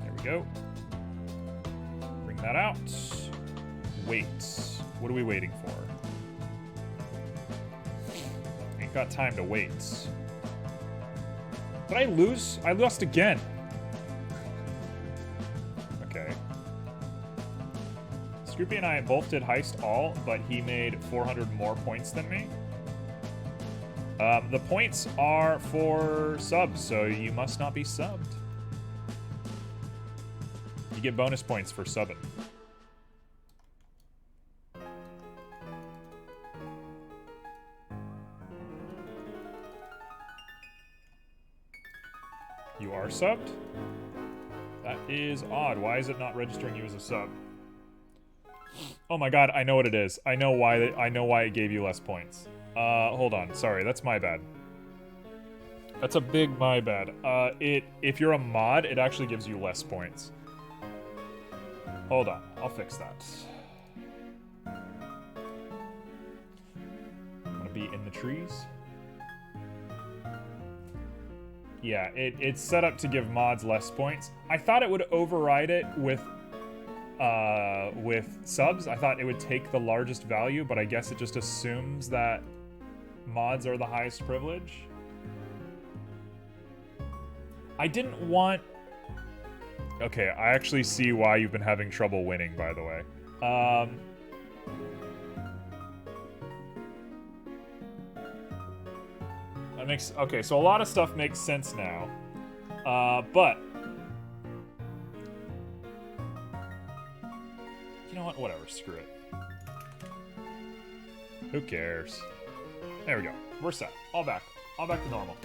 [SPEAKER 1] There we go. Bring that out. Wait. What are we waiting for? Ain't got time to wait. Did I lose? I lost again. Scoopy and I both did Heist All, but he made 400 more points than me. The points are for subs, so you must not be subbed. You get bonus points for subbing. You are subbed? That is odd. Why is it not registering you as a sub? Oh my god, I know what it is. I know why it gave you less points. Hold on. Sorry, that's my bad. That's a big my bad. If you're a mod, it actually gives you less points. Hold on. I'll fix that. I'm gonna be in the trees. Yeah, it's set up to give mods less points. I thought it would override it with subs. I thought it would take the largest value, but I guess it just assumes that mods are the highest privilege. I didn't want... Okay, I actually see why you've been having trouble winning, by the way. That makes... Okay, so a lot of stuff makes sense now. But... You know what? Whatever, screw it. Who cares? There we go. We're set. All back. All back to normal.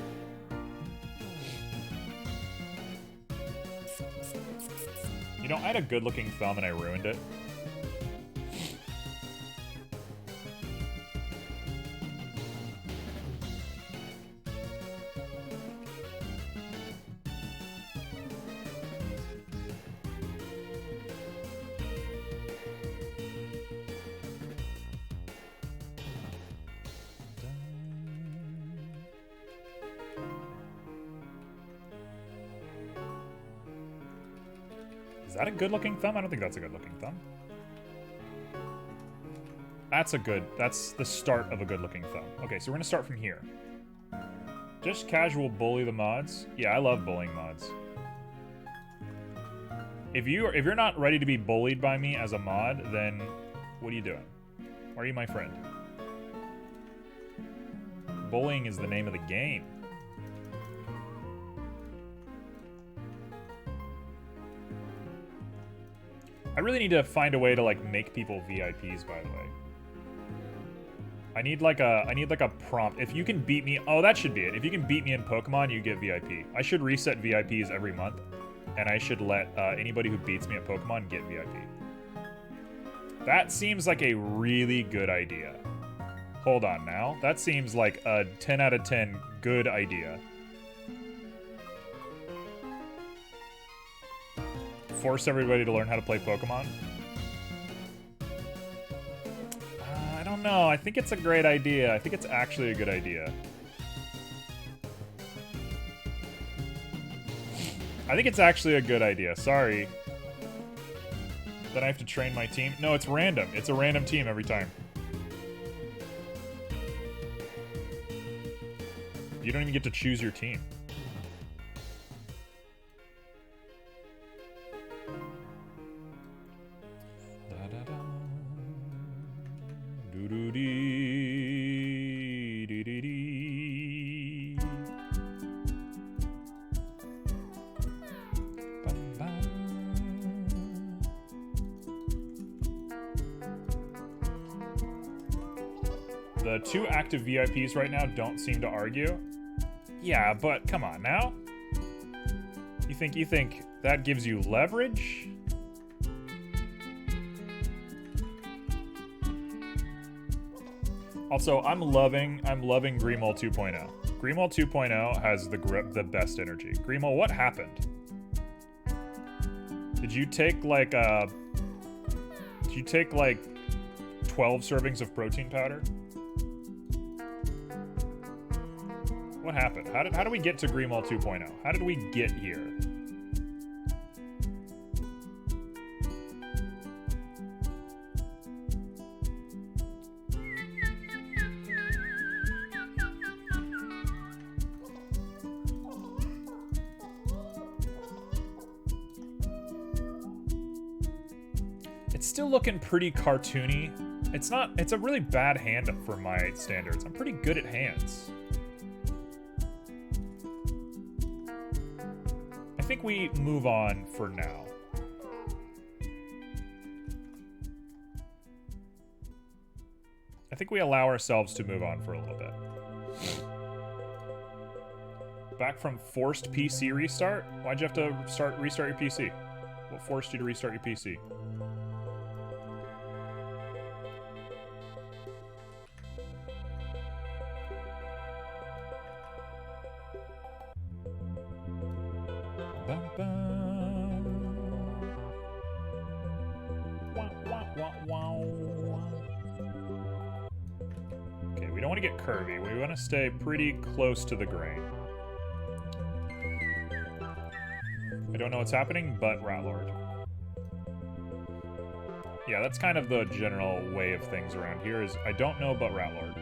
[SPEAKER 1] You know, I had a good-looking thumb and I ruined it. Is that a good-looking thumb? I don't think that's a good-looking thumb. That's the start of a good-looking thumb. Okay, so we're gonna start from here. Just casual bully the mods. Yeah, I love bullying mods. If you're not ready to be bullied by me as a mod, then what are you doing? Why are you my friend? Bullying is the name of the game. I really need to find a way to like make people VIPs, by the way. I need like a prompt. If you can beat me, oh, that should be it. If you can beat me in Pokemon, you get VIP. I should reset VIPs every month, and I should let anybody who beats me at Pokemon get VIP. That seems like a really good idea. Hold on now. That seems like a 10 out of 10 good idea. Force everybody to learn how to play Pokemon? I don't know. I think it's a great idea. I think it's actually a good idea. I think it's actually a good idea. Sorry. Then I have to train my team. No, it's random. It's a random team every time. You don't even get to choose your team. The two active VIPs right now don't seem to argue. Yeah, but come on now. You think that gives you leverage? Also, I'm loving Greemole 2.0. Greemole 2.0 has the best energy. Greemole, what happened? Did you take like 12 servings of protein powder? What happened? How do we get to Greemole 2.0? How did we get here? It It's still looking pretty cartoony. It's not, it's a really bad hand for my standards. I'm pretty good at hands. I think we move on for now. I think we allow ourselves to move on for a little bit. Back from forced PC restart? Why'd you have to restart your PC? What forced you to restart your PC? Okay, we don't want to get curvy. We want to stay pretty close to the grain. I don't know what's happening, but Ratlord. Yeah, that's kind of the general way of things around here is I don't know, but Ratlord.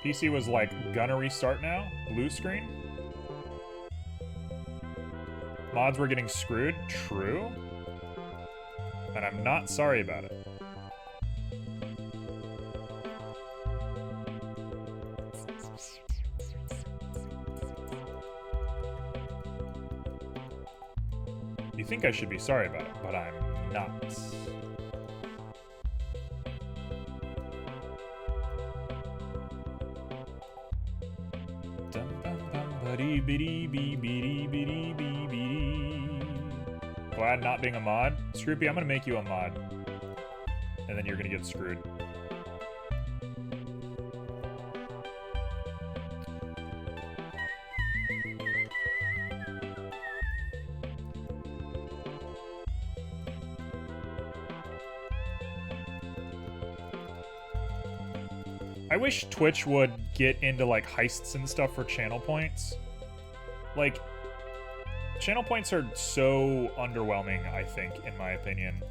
[SPEAKER 1] PC was like, gonna restart now? Blue screen? Mods were getting screwed? True. And I'm not sorry about it. You think I should be sorry about it, but I'm not. Glad not being a mod. Scroopy, I'm gonna make you a mod. And then you're gonna get screwed. I wish Twitch would get into like heists and stuff for channel points. Like, channel points are so underwhelming, I think, in my opinion.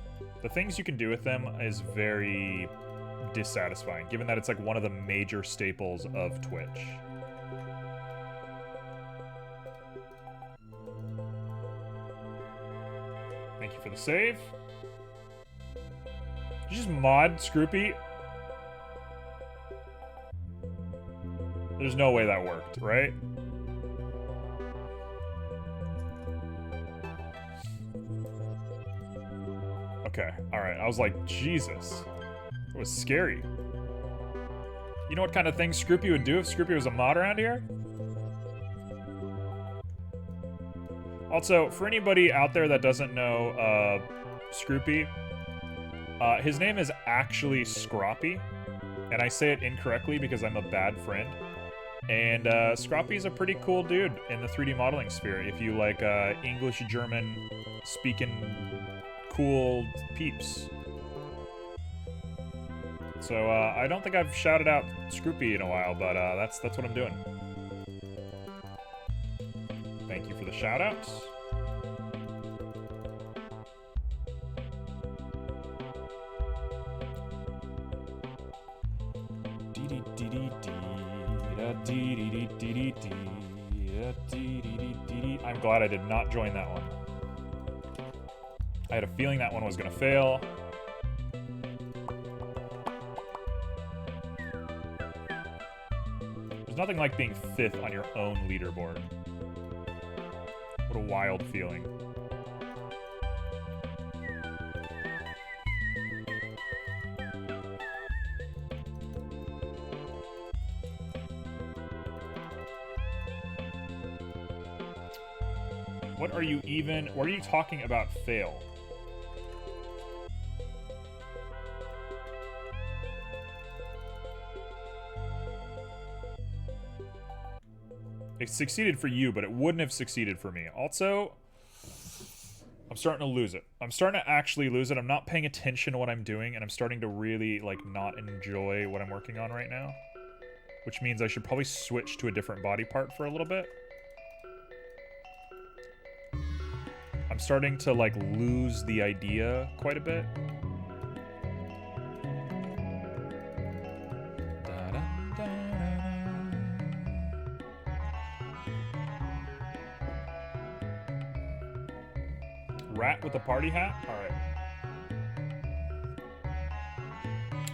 [SPEAKER 1] The things you can do with them is very dissatisfying, given that it's like one of the major staples of Twitch. Thank you for the save. Did you just mod Scroopy? There's no way that worked, right? Okay, alright. I was like, Jesus. It was scary. You know what kind of thing Scroopy would do if Scroopy was a mod around here? Also, for anybody out there that doesn't know Scroopy, his name is actually Scroppy, and I say it incorrectly because I'm a bad friend. And Scroppy's a pretty cool dude in the 3D modeling sphere if you like English, German speaking cool peeps. So I don't think I've shouted out Scroopy in a while, but that's what I'm doing. Thank you for the shout-outs. I'm glad I did not join that one. I had a feeling that one was gonna fail. There's nothing like being 5th on your own leaderboard. What a wild feeling. What are you talking about fail? It succeeded for you, but it wouldn't have succeeded for me. Also, I'm starting to lose it. I'm starting to actually lose it. I'm not paying attention to what I'm doing, and I'm starting to really, like, not enjoy what I'm working on right now. Which means I should probably switch to a different body part for a little bit. I'm starting to, like, lose the idea quite a bit. Rat with a party hat? Alright.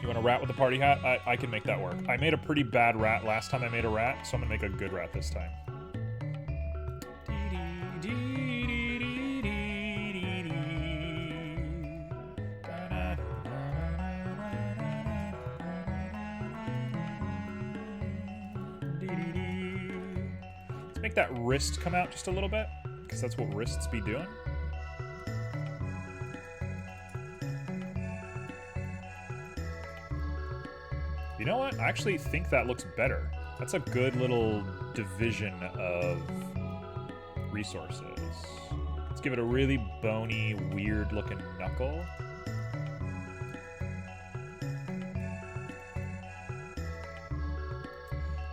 [SPEAKER 1] You want a rat with a party hat? I can make that work. I made a pretty bad rat last time I made a rat, so I'm gonna make a good rat this time. Let's make that wrist come out just a little bit, because that's what wrists be doing. You know what? I actually think that looks better. That's a good little division of resources. Let's give it a really bony, weird-looking knuckle.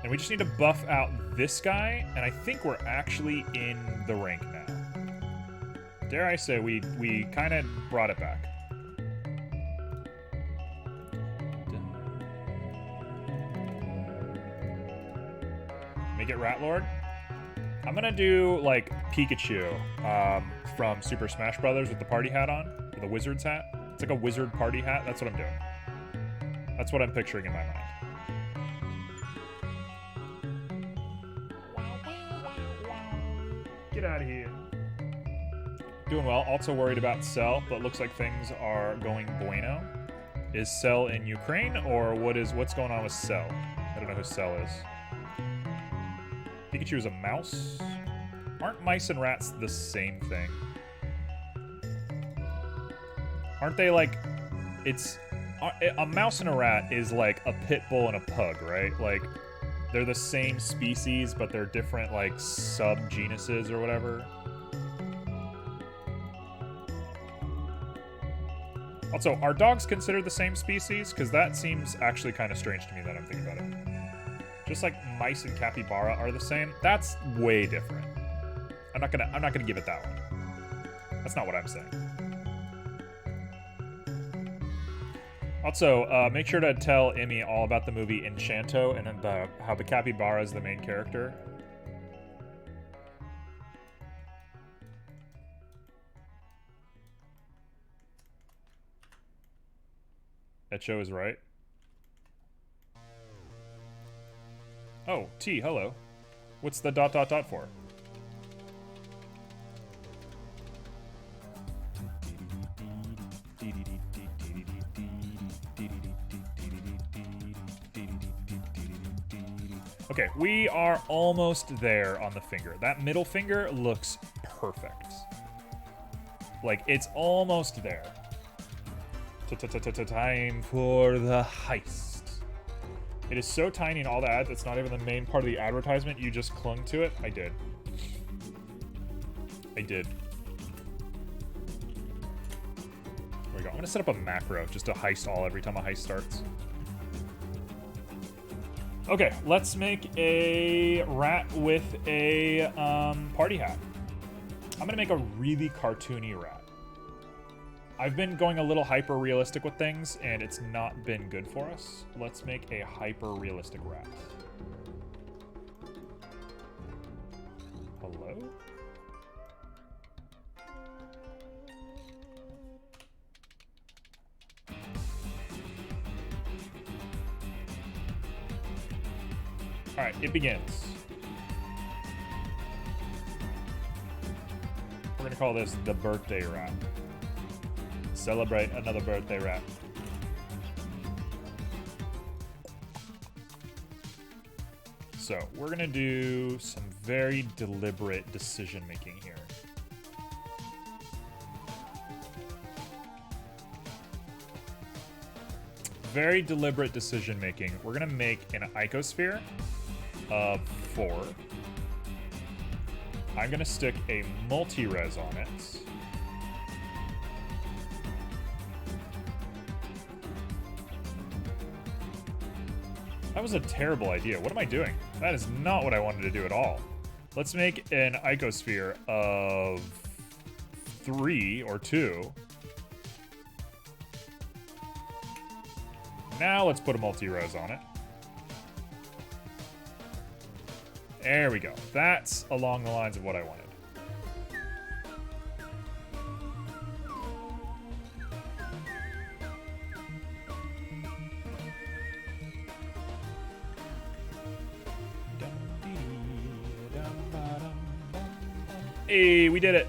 [SPEAKER 1] And we just need to buff out this guy, and I think we're actually in the rank now. Dare I say, we kind of brought it back. Make it Rat Lord. I'm gonna do like Pikachu from Super Smash Brothers with the party hat on, with the wizard's hat. It's like a wizard party hat. That's what I'm doing. That's what I'm picturing in my mind. Get out of here. Doing well. Also worried about Cell, but looks like things are going bueno. Is Cell in Ukraine, or what's going on with Cell? I don't know who Cell is. Pikachu is a mouse. Aren't mice and rats the same thing? Aren't they like... It's... A mouse and a rat is like a pit bull and a pug, right? Like, they're the same species, but they're different, like, subgenuses or whatever. Also, are dogs considered the same species? Because that seems actually kind of strange to me that I'm thinking about it. Just like mice and capybara are the same. That's way different. I'm not gonna give it that one. That's not what I'm saying. Also, make sure to tell Emmy all about the movie Enchanto and then how the capybara is the main character. Echo is right. Oh, T, hello. What's the ... for? Okay, we are almost there on the finger. That middle finger looks perfect. Like, it's almost there. Time for the heist. It is so tiny in all the ads, it's not even the main part of the advertisement. You just clung to it. I did. There we go. I'm gonna set up a macro just to heist all every time a heist starts. Okay, let's make a rat with a party hat. I'm gonna make a really cartoony rat. I've been going a little hyper-realistic with things, and it's not been good for us. Let's make a hyper-realistic rat. Hello? Alright, it begins. We're gonna call this the birthday rat. Celebrate another birthday rat. So, we're gonna do some very deliberate decision making here. Very deliberate decision making. We're gonna make an icosphere of 4. I'm gonna stick a multi-res on it. That was a terrible idea. What am I doing? That is not what I wanted to do at all. Let's make an icosphere of 3 or 2. Now let's put a multi-res on it. There we go. That's along the lines of what I wanted. Hey, we did it.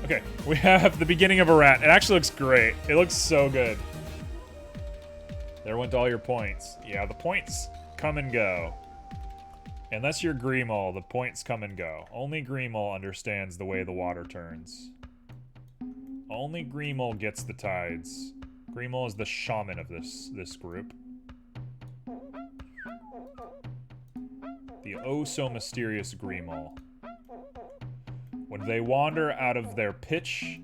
[SPEAKER 1] Okay, we have the beginning of a rat. It actually looks great. It looks so good. There went all your points. Yeah, the points come and go. Unless you're Greemol, the points come and go. Only Greemol understands the way the water turns. Only Greemol gets the tides. Greemol is the shaman of this group. The oh-so-mysterious Greemol. When they wander out of their pitch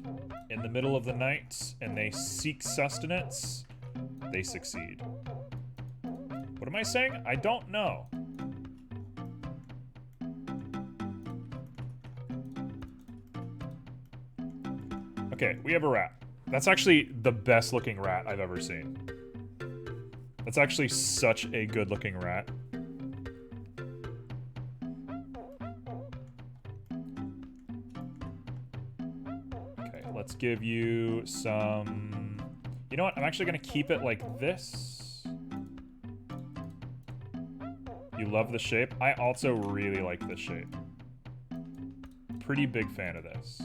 [SPEAKER 1] in the middle of the night and they seek sustenance, they succeed. What am I saying? I don't know. Okay, we have a rat. That's actually the best looking rat I've ever seen. That's actually such a good looking rat. Let's give you some... You know what? I'm actually going to keep it like this. You love the shape? I also really like this shape. Pretty big fan of this.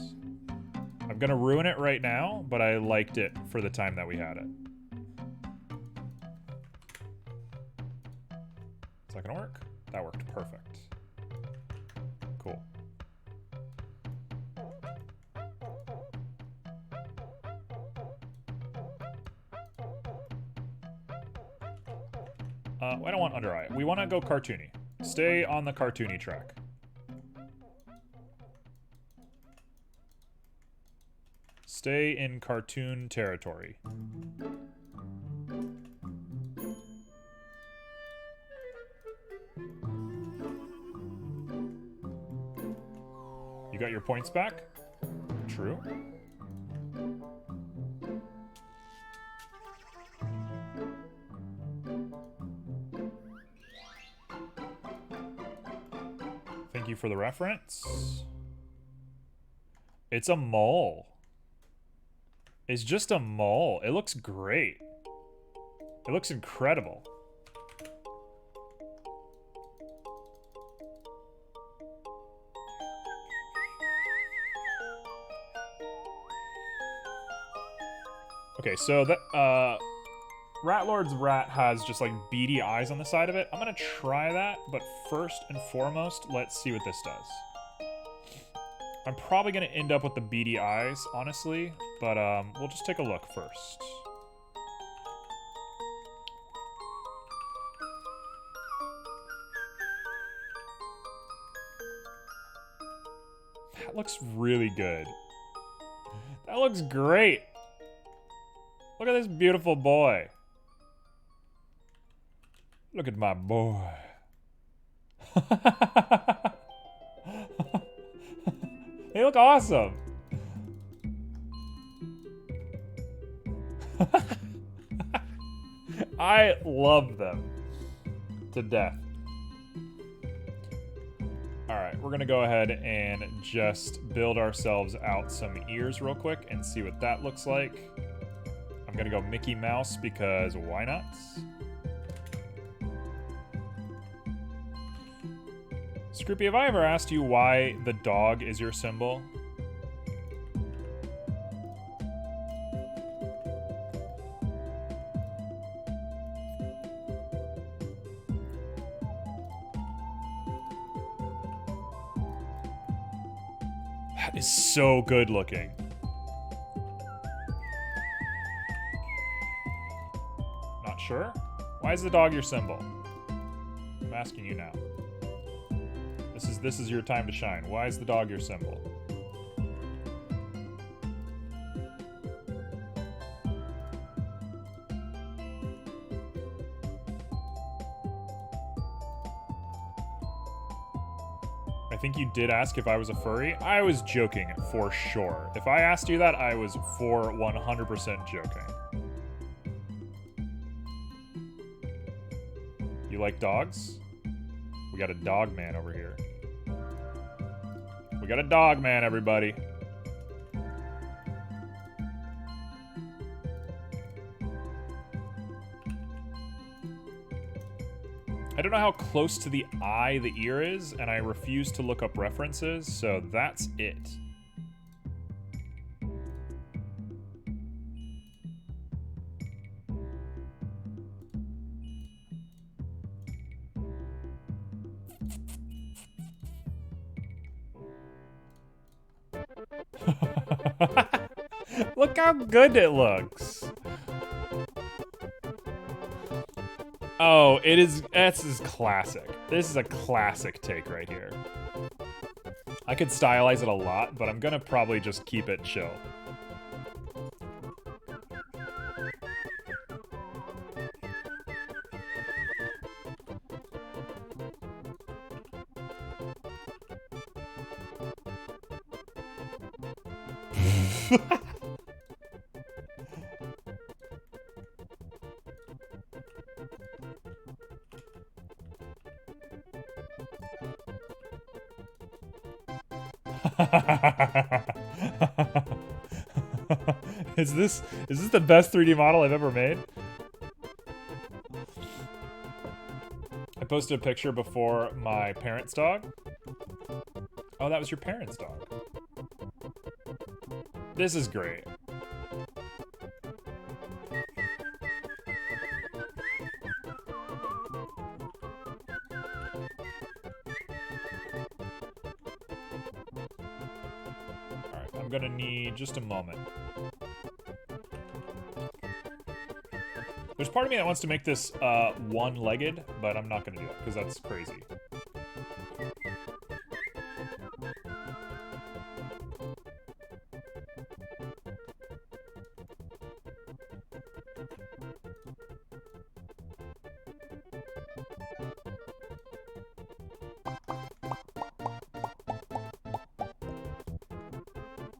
[SPEAKER 1] I'm going to ruin it right now, but I liked it for the time that we had it. Is that going to work? That worked perfect. Cool. I don't want under eye. We want to go cartoony. Stay on the cartoony track. Stay in cartoon territory. You got your points back? True. Thank you for the reference. It's a mole. It's just a mole. It looks great. It looks incredible. Okay, so that Ratlord's rat has just like beady eyes on the side of it. I'm gonna try that, but first and foremost, let's see what this does. I'm probably gonna end up with the beady eyes, honestly, but we'll just take a look first. That looks really good. That looks great. Look at this beautiful boy. Look at my boy. They look awesome. I love them to death. Alright, we're gonna go ahead and just build ourselves out some ears real quick and see what that looks like. I'm gonna go Mickey Mouse because why not? Scroopy, have I ever asked you why the dog is your symbol? That is so good looking. Not sure? Why is the dog your symbol? I'm asking you now. This is your time to shine. Why is the dog your symbol? I think you did ask if I was a furry. I was joking, for sure. If I asked you that, I was for 100% joking. You like dogs? We got a dog man over here. We got a dog man, everybody. I don't know how close to the eye the ear is, and I refuse to look up references, so that's it. Look how good it looks. Oh, it is. This is classic. This is a classic take right here. I could stylize it a lot, but I'm gonna probably just keep it chill. Is this the best 3D model I've ever made? I posted a picture before my parents' dog. Oh, that was your parents' dog. This is great. Alright, I'm gonna need just a moment. There's part of me that wants to make this one-legged, but I'm not gonna do it, because that's crazy.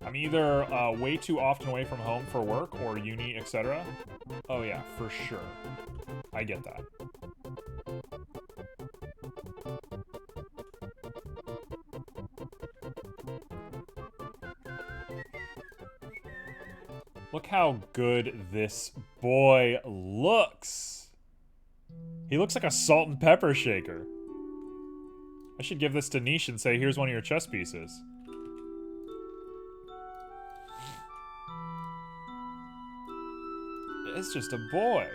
[SPEAKER 1] I'm either way too often away from home for work or uni, etc. Oh yeah, for sure. I get that. Look how good this boy looks. He looks like a salt and pepper shaker. I should give this to Niche and say, here's one of your chess pieces. It's just a boy.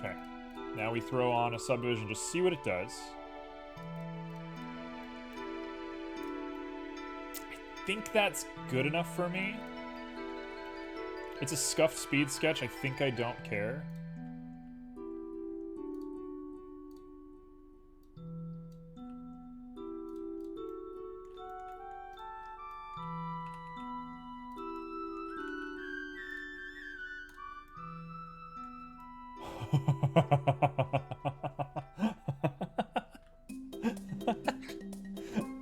[SPEAKER 1] Okay, now we throw on a subdivision, just see what it does. I think that's good enough for me. It's a scuffed speed sketch, I think I don't care.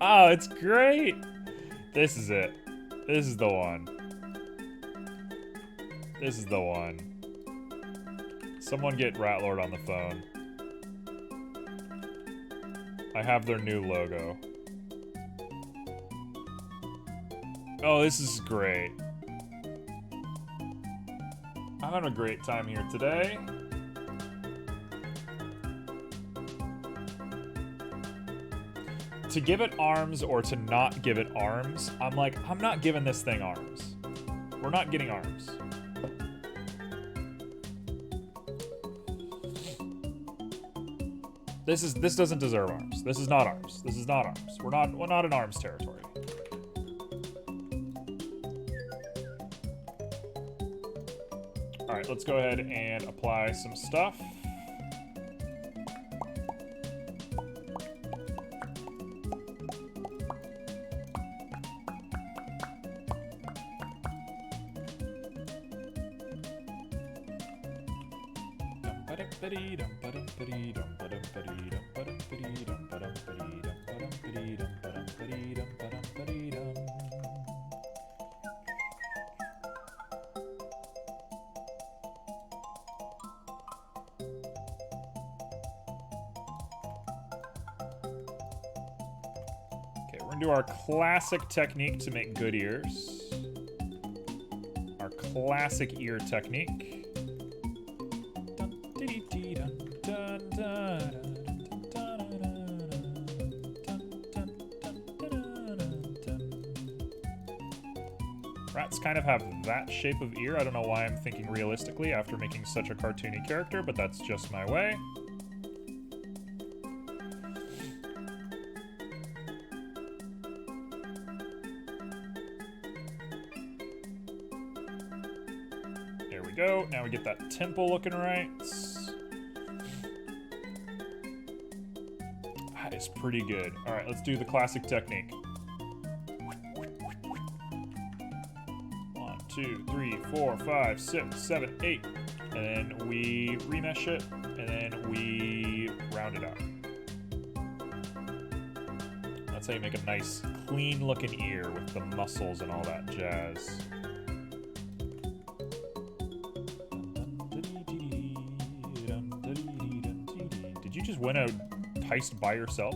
[SPEAKER 1] Oh, it's great! This is it. This is the one. This is the one. Someone get Ratlord on the phone. I have their new logo. Oh, this is great. I'm having a great time here today. To give it arms or to not give it arms, I'm like, I'm not giving this thing arms. We're not getting arms. This doesn't deserve arms. This is not arms. This is not arms. We're not in arms territory. All right, let's go ahead and apply some stuff. Okay, we're gonna do our classic technique to make good ears. Our classic ear technique. Rats kind of have that shape of ear. I don't know why I'm thinking realistically after making such a cartoony character, but that's just my way. There we go. Now we get that temple looking right. That is pretty good. All right, let's do the classic technique. 1, 2, 3, 4, 5, 6, 7, 8. And then we remesh it, and then we round it out. That's how you make a nice, clean-looking ear with the muscles and all that jazz. Did you just win a heist by yourself?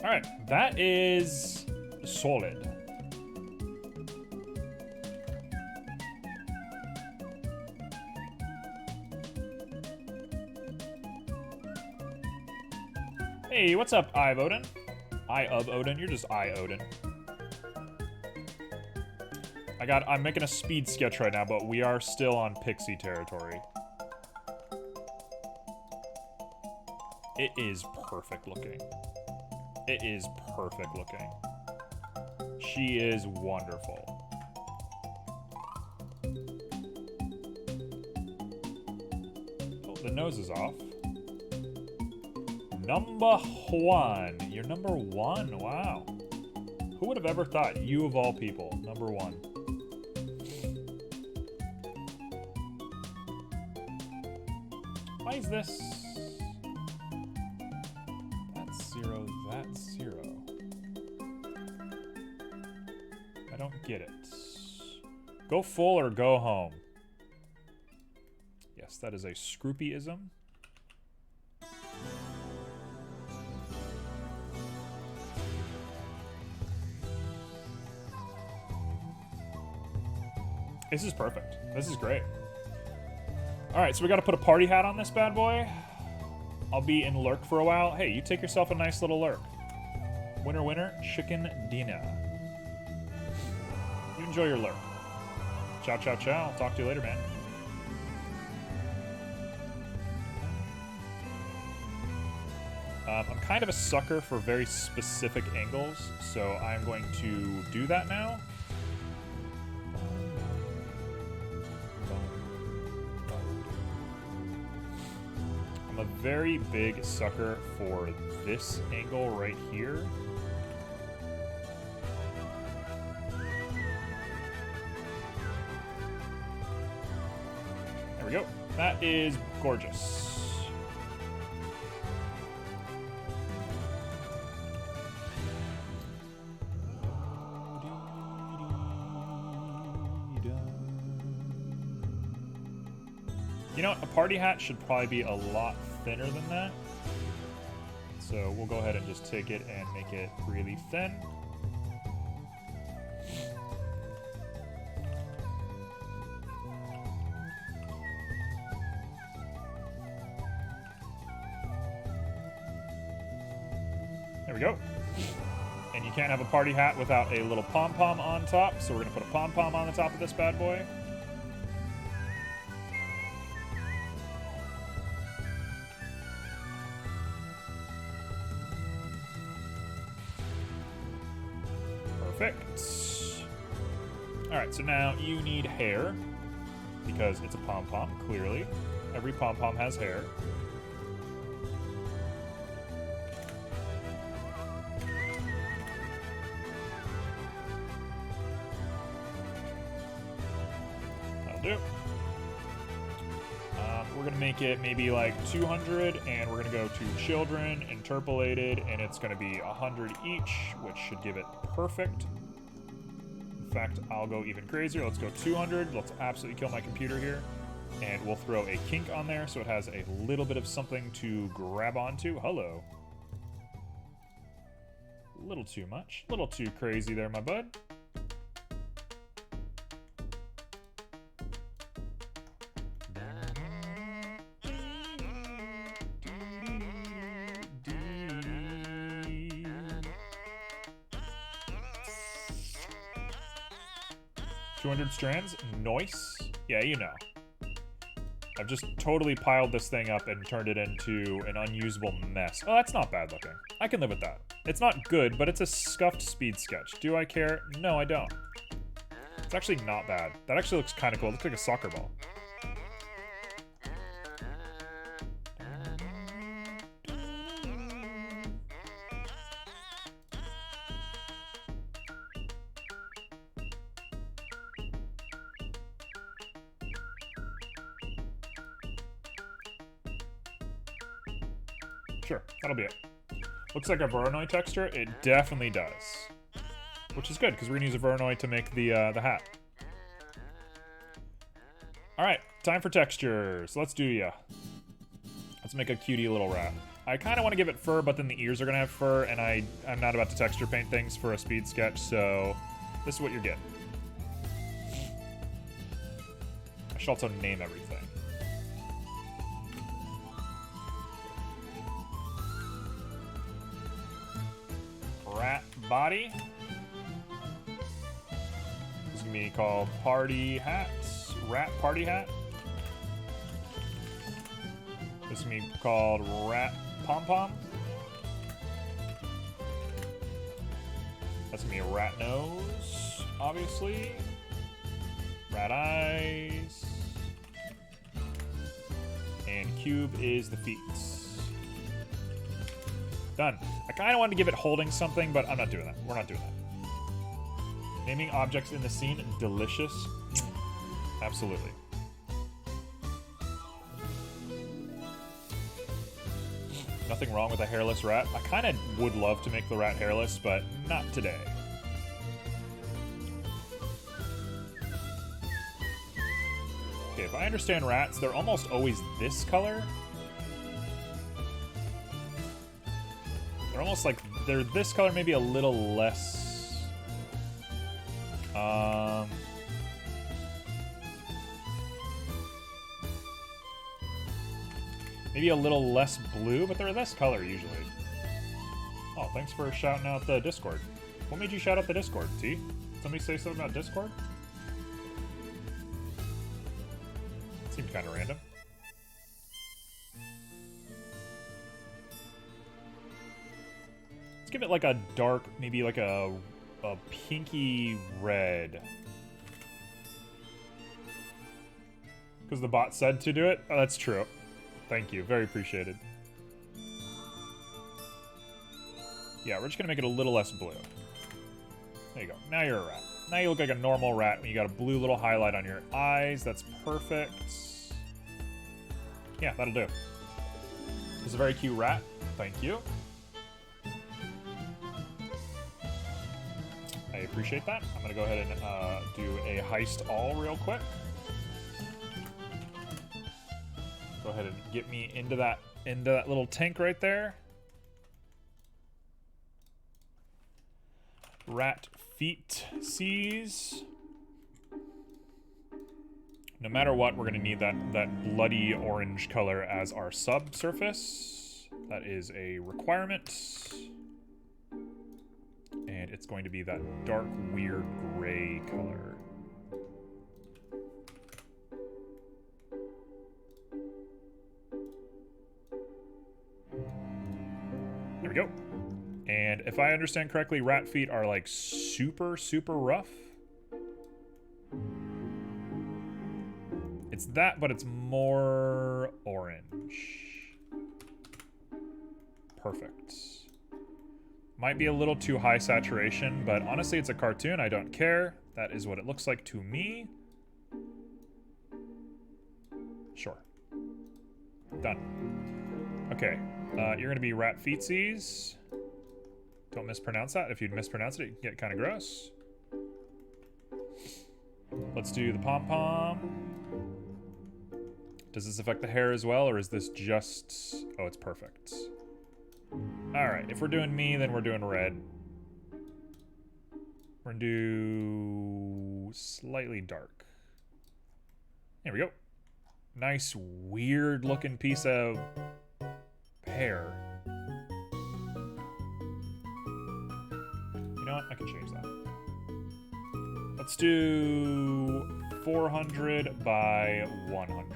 [SPEAKER 1] All right, that is solid. Hey, what's up, Eye of Odin? Eye of Odin? You're just Eye Odin. I'm making a speed sketch right now, but we are still on Pixie territory. It is perfect looking. It is perfect looking. She is wonderful. Oh, the nose is off. Number 1. You're number 1. Wow. Who would have ever thought? You of all people. Number 1. Why is this? That's 0. That's 0. I don't get it. Go full or go home. Yes, that is a Scroopy-ism. This is perfect. This is great. All right, so we got to put a party hat on this bad boy. I'll be in lurk for a while. Hey, you take yourself a nice little lurk. Winner, winner, chicken dinner. You enjoy your lurk. Ciao, ciao, ciao. I'll talk to you later, man. I'm kind of a sucker for very specific angles, so I'm going to do that now. I'm a very big sucker for this angle right here. There we go. That is gorgeous. You know what? A party hat should probably be a lot thinner than that. So we'll go ahead and just take it and make it really thin. There we go. And You can't have a party hat without a little pom-pom on top, so we're gonna put a pom-pom on the top of this bad boy. Perfect. Alright, so now you need hair, because it's a pom-pom, clearly. Every pom-pom has hair. That'll do. We're gonna make it maybe like 200, and we're gonna go to children, interpolated, and it's gonna be 100 each, which should give it perfect. In fact, I'll go even crazier. Let's go 200. Let's absolutely kill my computer here. And we'll throw a kink on there so it has a little bit of something to grab onto. Hello. A little too much. A little too crazy there, my bud. Strands, nice. Yeah, you know. I've just totally piled this thing up and turned it into an unusable mess. Oh, that's not bad looking. I can live with that. It's not good, but it's a scuffed speed sketch. Do I care? No, I don't. It's actually not bad. That actually looks kind of cool. It looks like a soccer ball. Sure, that'll be it. Looks like a Voronoi texture. It definitely does. Which is good, because we're going to use a Voronoi to make the hat. Alright, time for textures. Let's do ya. Let's make a cutie little rat. I kind of want to give it fur, but then the ears are going to have fur, and I'm not about to texture paint things for a speed sketch, so this is what you're getting. I should also name everything. Rat body. This is gonna be called party hats. Rat party hat. This is gonna be called rat pom pom. That's gonna be a rat nose, obviously. Rat eyes. And cube is the feet. Done. I kind of wanted to give it holding something, but I'm not doing that. We're not doing that. Naming objects in the scene, delicious. Absolutely. Nothing wrong with a hairless rat. I kind of would love to make the rat hairless, but not today. Okay, if I understand rats, they're almost always this color. They're almost like, they're this color, maybe a little less. Maybe a little less blue, but they're this color usually. Oh, thanks for shouting out the Discord. What made you shout out the Discord, T? Somebody say something about Discord? Seemed kind of random. Let's give it like a dark, maybe like a pinky red. Because the bot said to do it? Oh, that's true. Thank you. Very appreciated. Yeah, we're just going to make it a little less blue. There you go. Now you're a rat. Now you look like a normal rat when you got a blue little highlight on your eyes. That's perfect. Yeah, that'll do. It's a very cute rat. Thank you. I appreciate that. I'm going to go ahead and do a heist all real quick. Go ahead and get me into that little tank right there. Rat feet sees. No matter what, we're going to need that bloody orange color as our subsurface. That is a requirement. And And it's going to be that dark, weird gray color. There we go. And if I understand correctly, rat feet are like super, super rough. It's that, but it's more orange. Perfect. Might be a little too high saturation, but honestly, it's a cartoon. I don't care. That is what it looks like to me. Sure. Done. Okay. You're going to be rat feetsies. Don't mispronounce that. If you'd mispronounce it, it can get kind of gross. Let's do the pom-pom. Does this affect the hair as well, or is this just... Oh, it's perfect. Alright, if we're doing me, then we're doing red. We're gonna do... slightly dark. There we go. Nice, weird-looking piece of hair. You know what? I can change that. Let's do 400 by 100.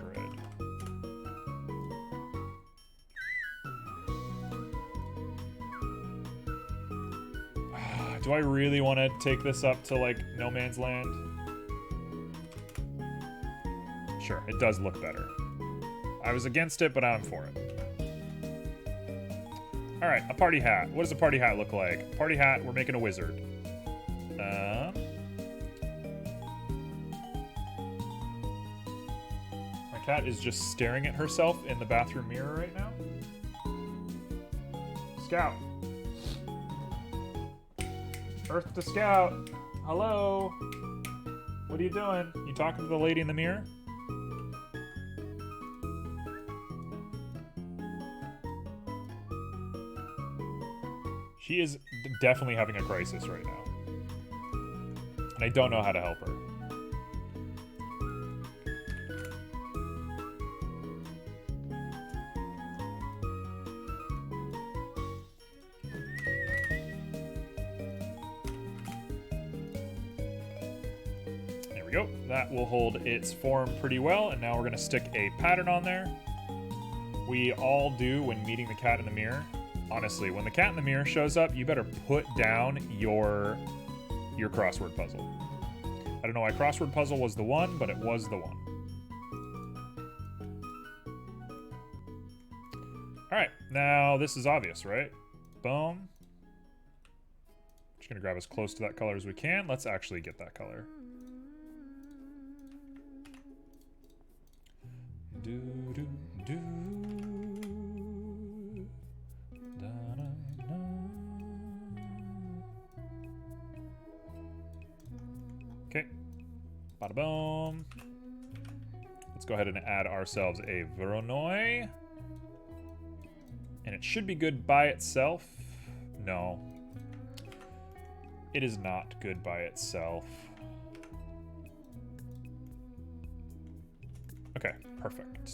[SPEAKER 1] Do I really want to take this up to, like, no man's land? Sure, it does look better. I was against it, but I'm for it. Alright, a party hat. What does a party hat look like? Party hat, we're making a wizard. My cat is just staring at herself in the bathroom mirror right now. Scout. Earth to Scout. Hello. What are you doing? You talking to the lady in the mirror? She is definitely having a crisis right now. And I don't know how to help her. There we go. That will hold its form pretty well. And now we're going to stick a pattern on there. We all do when meeting the cat in the mirror. Honestly, when the cat in the mirror shows up, you better put down your crossword puzzle. I don't know why crossword puzzle was the one, but it was the one. Alright, now this is obvious, right? Boom. Just gonna grab as close to that color as we can. Let's actually get that color. Do, do, do. Okay, bada boom. Let's go ahead and add ourselves a Voronoi. And it should be good by itself. No. It is not good by itself. Okay, perfect.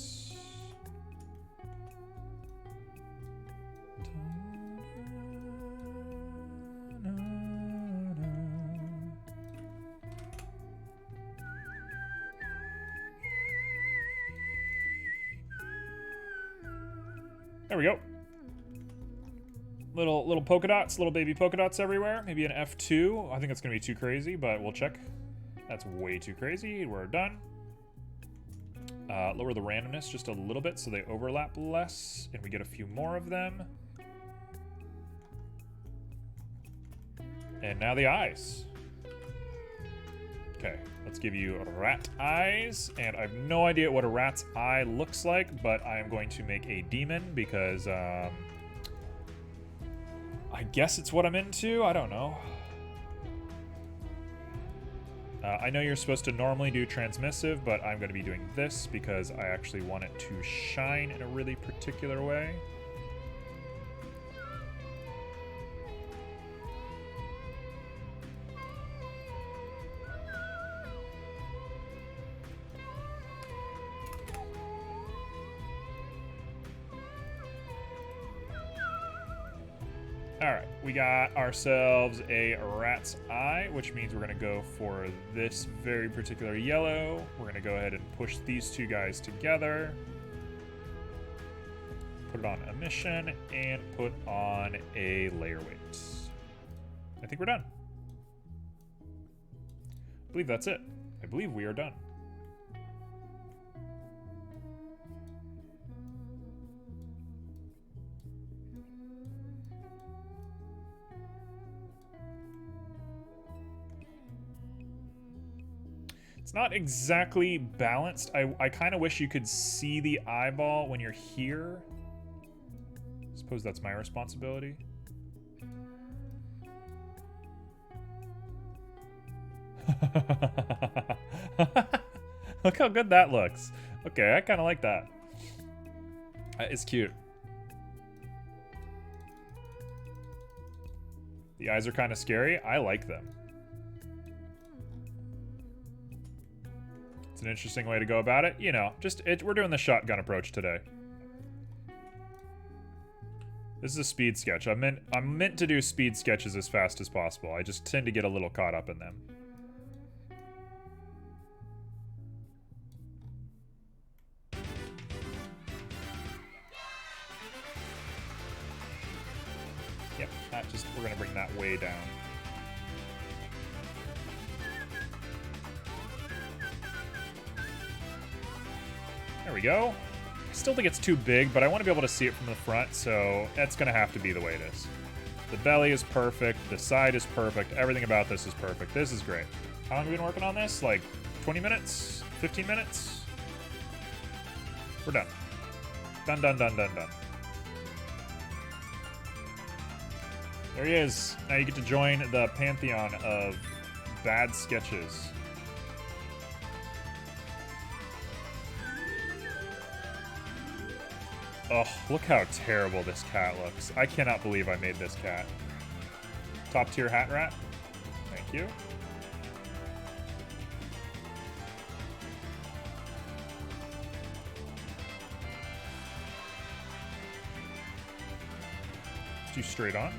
[SPEAKER 1] There we go. Little polka dots, little baby polka dots everywhere. Maybe an F2. I think that's gonna be too crazy, but we'll check. That's way too crazy. We're done. Lower the randomness just a little bit so they overlap less, and we get a few more of them. And now the eyes. Okay, let's give you rat eyes, and I have no idea what a rat's eye looks like, but I am going to make a demon because I guess it's what I'm into. I don't know. I know you're supposed to normally do transmissive, but I'm going to be doing this because I actually want it to shine in a really particular way. All right, we got ourselves a rat's eye, which means we're gonna go for this very particular yellow. We're gonna go ahead and push these two guys together. Put it on a mission and put on a layer weight. I think we're done. I believe that's it. I believe we are done. It's not exactly balanced. I kind of wish you could see the eyeball when you're here. I suppose that's my responsibility. Look how good that looks. Okay, I kind of like that. It's cute. The eyes are kind of scary. I like them. It's an interesting way to go about it. You know, we're doing the shotgun approach today. This is a speed sketch. I'm meant to do speed sketches as fast as possible. I just tend to get a little caught up in them. Yep, we're gonna bring that way down. There we go. I still think it's too big, but I want to be able to see it from the front, so that's going to have to be the way it is. The belly is perfect. The side is perfect. Everything about this is perfect. This is great. How long have we been working on this? Like 20 minutes? 15 minutes? We're done. Done, done, done, done, done. There he is. Now you get to join the pantheon of bad sketches. Oh, look how terrible this cat looks. I cannot believe I made this cat. Top tier hat rat. Thank you. Do straight on.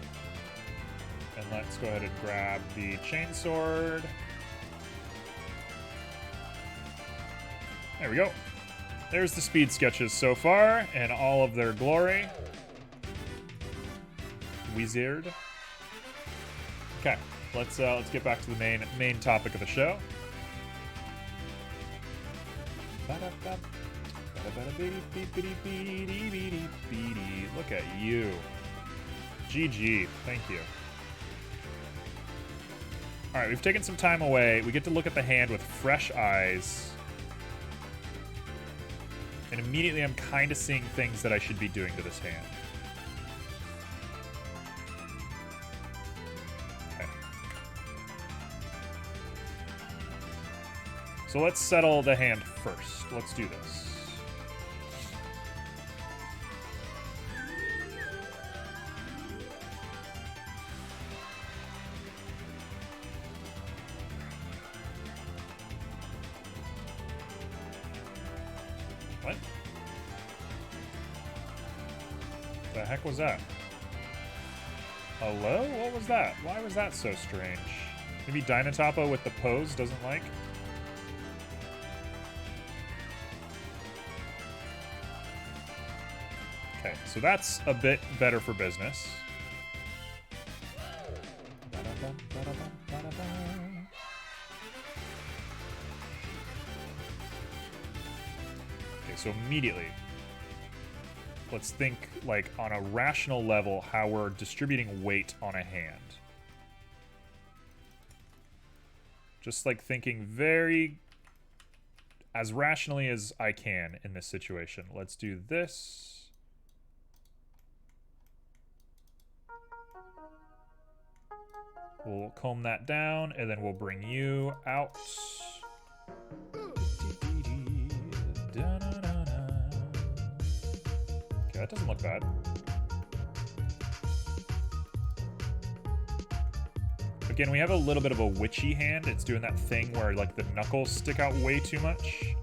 [SPEAKER 1] And let's go ahead and grab the chainsword. There we go. There's the speed sketches so far, and all of their glory. Wizard. Okay, let's get back to the main topic of the show. Look at you. GG. Thank you. All right, we've taken some time away. We get to look at the hand with fresh eyes. And immediately I'm kind of seeing things that I should be doing to this hand. Okay. So let's settle the hand first. Let's do this. What? The heck was that? Hello? What was that? Why was that so strange? Maybe Dynatopo with the pose doesn't like? Okay, so that's a bit better for business. So immediately, let's think like on a rational level how we're distributing weight on a hand. Just like thinking very as rationally as I can in this situation. Let's do this. We'll comb that down and then we'll bring you out. That doesn't look bad. Again, we have a little bit of a witchy hand. It's doing that thing where like the knuckles stick out way too much.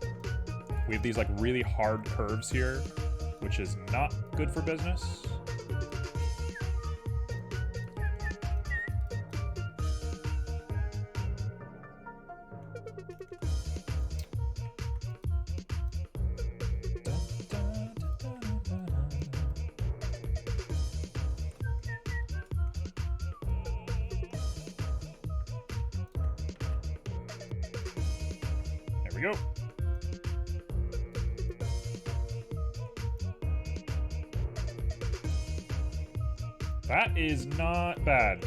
[SPEAKER 1] We have these like really hard curves here, which is not good for business. we go. That is not bad.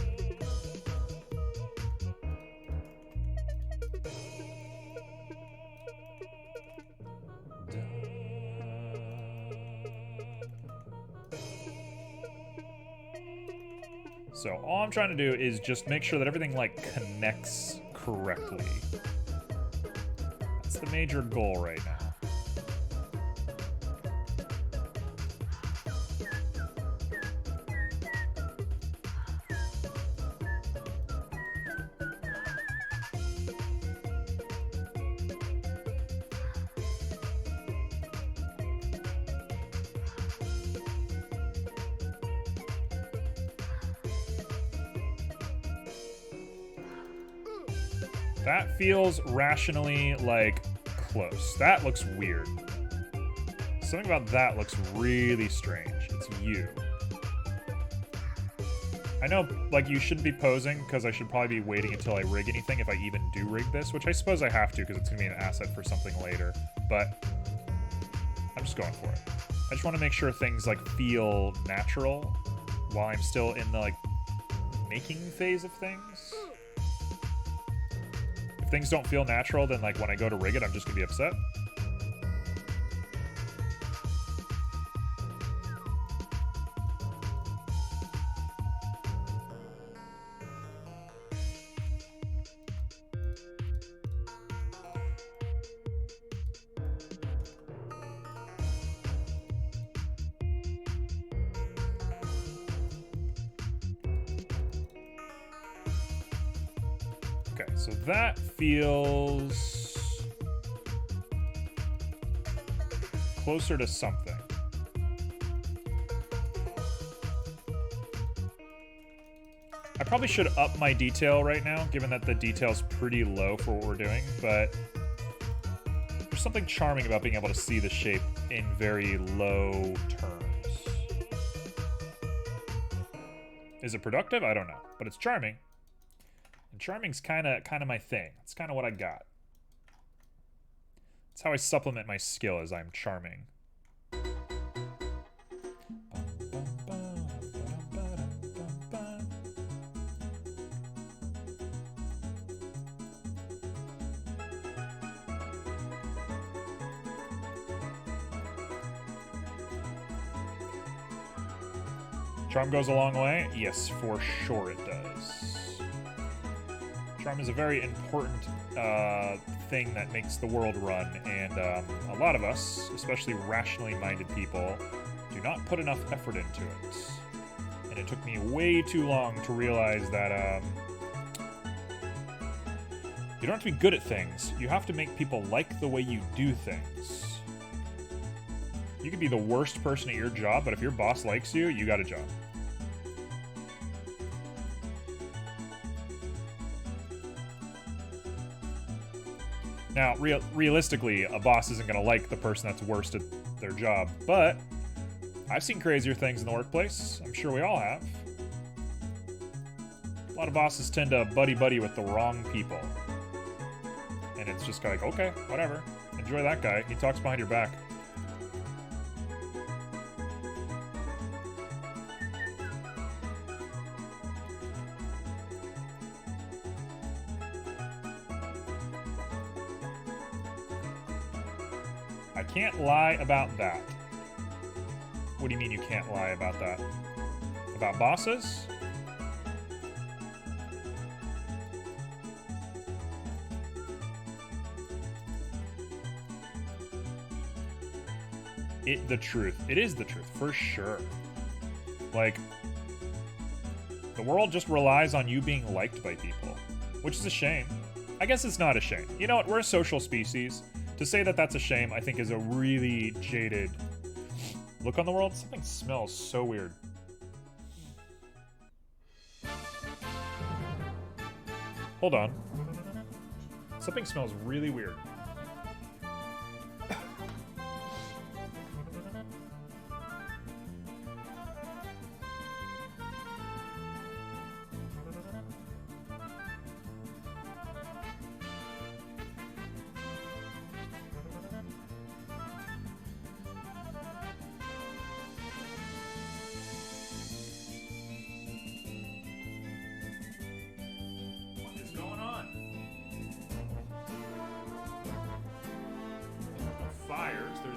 [SPEAKER 1] So all I'm trying to do is just make sure that everything like connects correctly. That's the major goal right now. That feels rationally, like, close. That looks weird. Something about that looks really strange. It's you. I know, like, you shouldn't be posing, because I should probably be waiting until I rig anything, if I even do rig this, which I suppose I have to, because it's going to be an asset for something later. But I'm just going for it. I just want to make sure things, like, feel natural while I'm still in the, like, making phase of things. If things don't feel natural, then like when I go to rig it, I'm just gonna be upset. Okay, so that feels closer to something. I probably should up my detail right now, given that the detail's pretty low for what we're doing, but there's something charming about being able to see the shape in very low terms. Is it productive? I don't know, but it's charming. And charming's kind of my thing. It's kind of what I got. That's how I supplement my skill, as I'm charming. Charm goes a long way? Yes, for sure it does. Charm is a very important thing that makes the world run, and a lot of us, especially rationally minded people, do not put enough effort into it. And it took me way too long to realize that you don't have to be good at things. You have to make people like the way you do things. You could be the worst person at your job, but if your boss likes you, you got a job. Now, realistically, a boss isn't going to like the person that's worst at their job, but I've seen crazier things in the workplace. I'm sure we all have. A lot of bosses tend to buddy-buddy with the wrong people. And it's just like, okay, whatever. Enjoy that guy. He talks behind your back. I can't lie about that. What do you mean you can't lie about that? About bosses? The truth. It is the truth, for sure. Like, the world just relies on you being liked by people, which is a shame. I guess it's not a shame. You know what? We're a social species. To say that that's a shame, I think, is a really jaded look on the world. Something smells so weird. Hold on. Something smells really weird.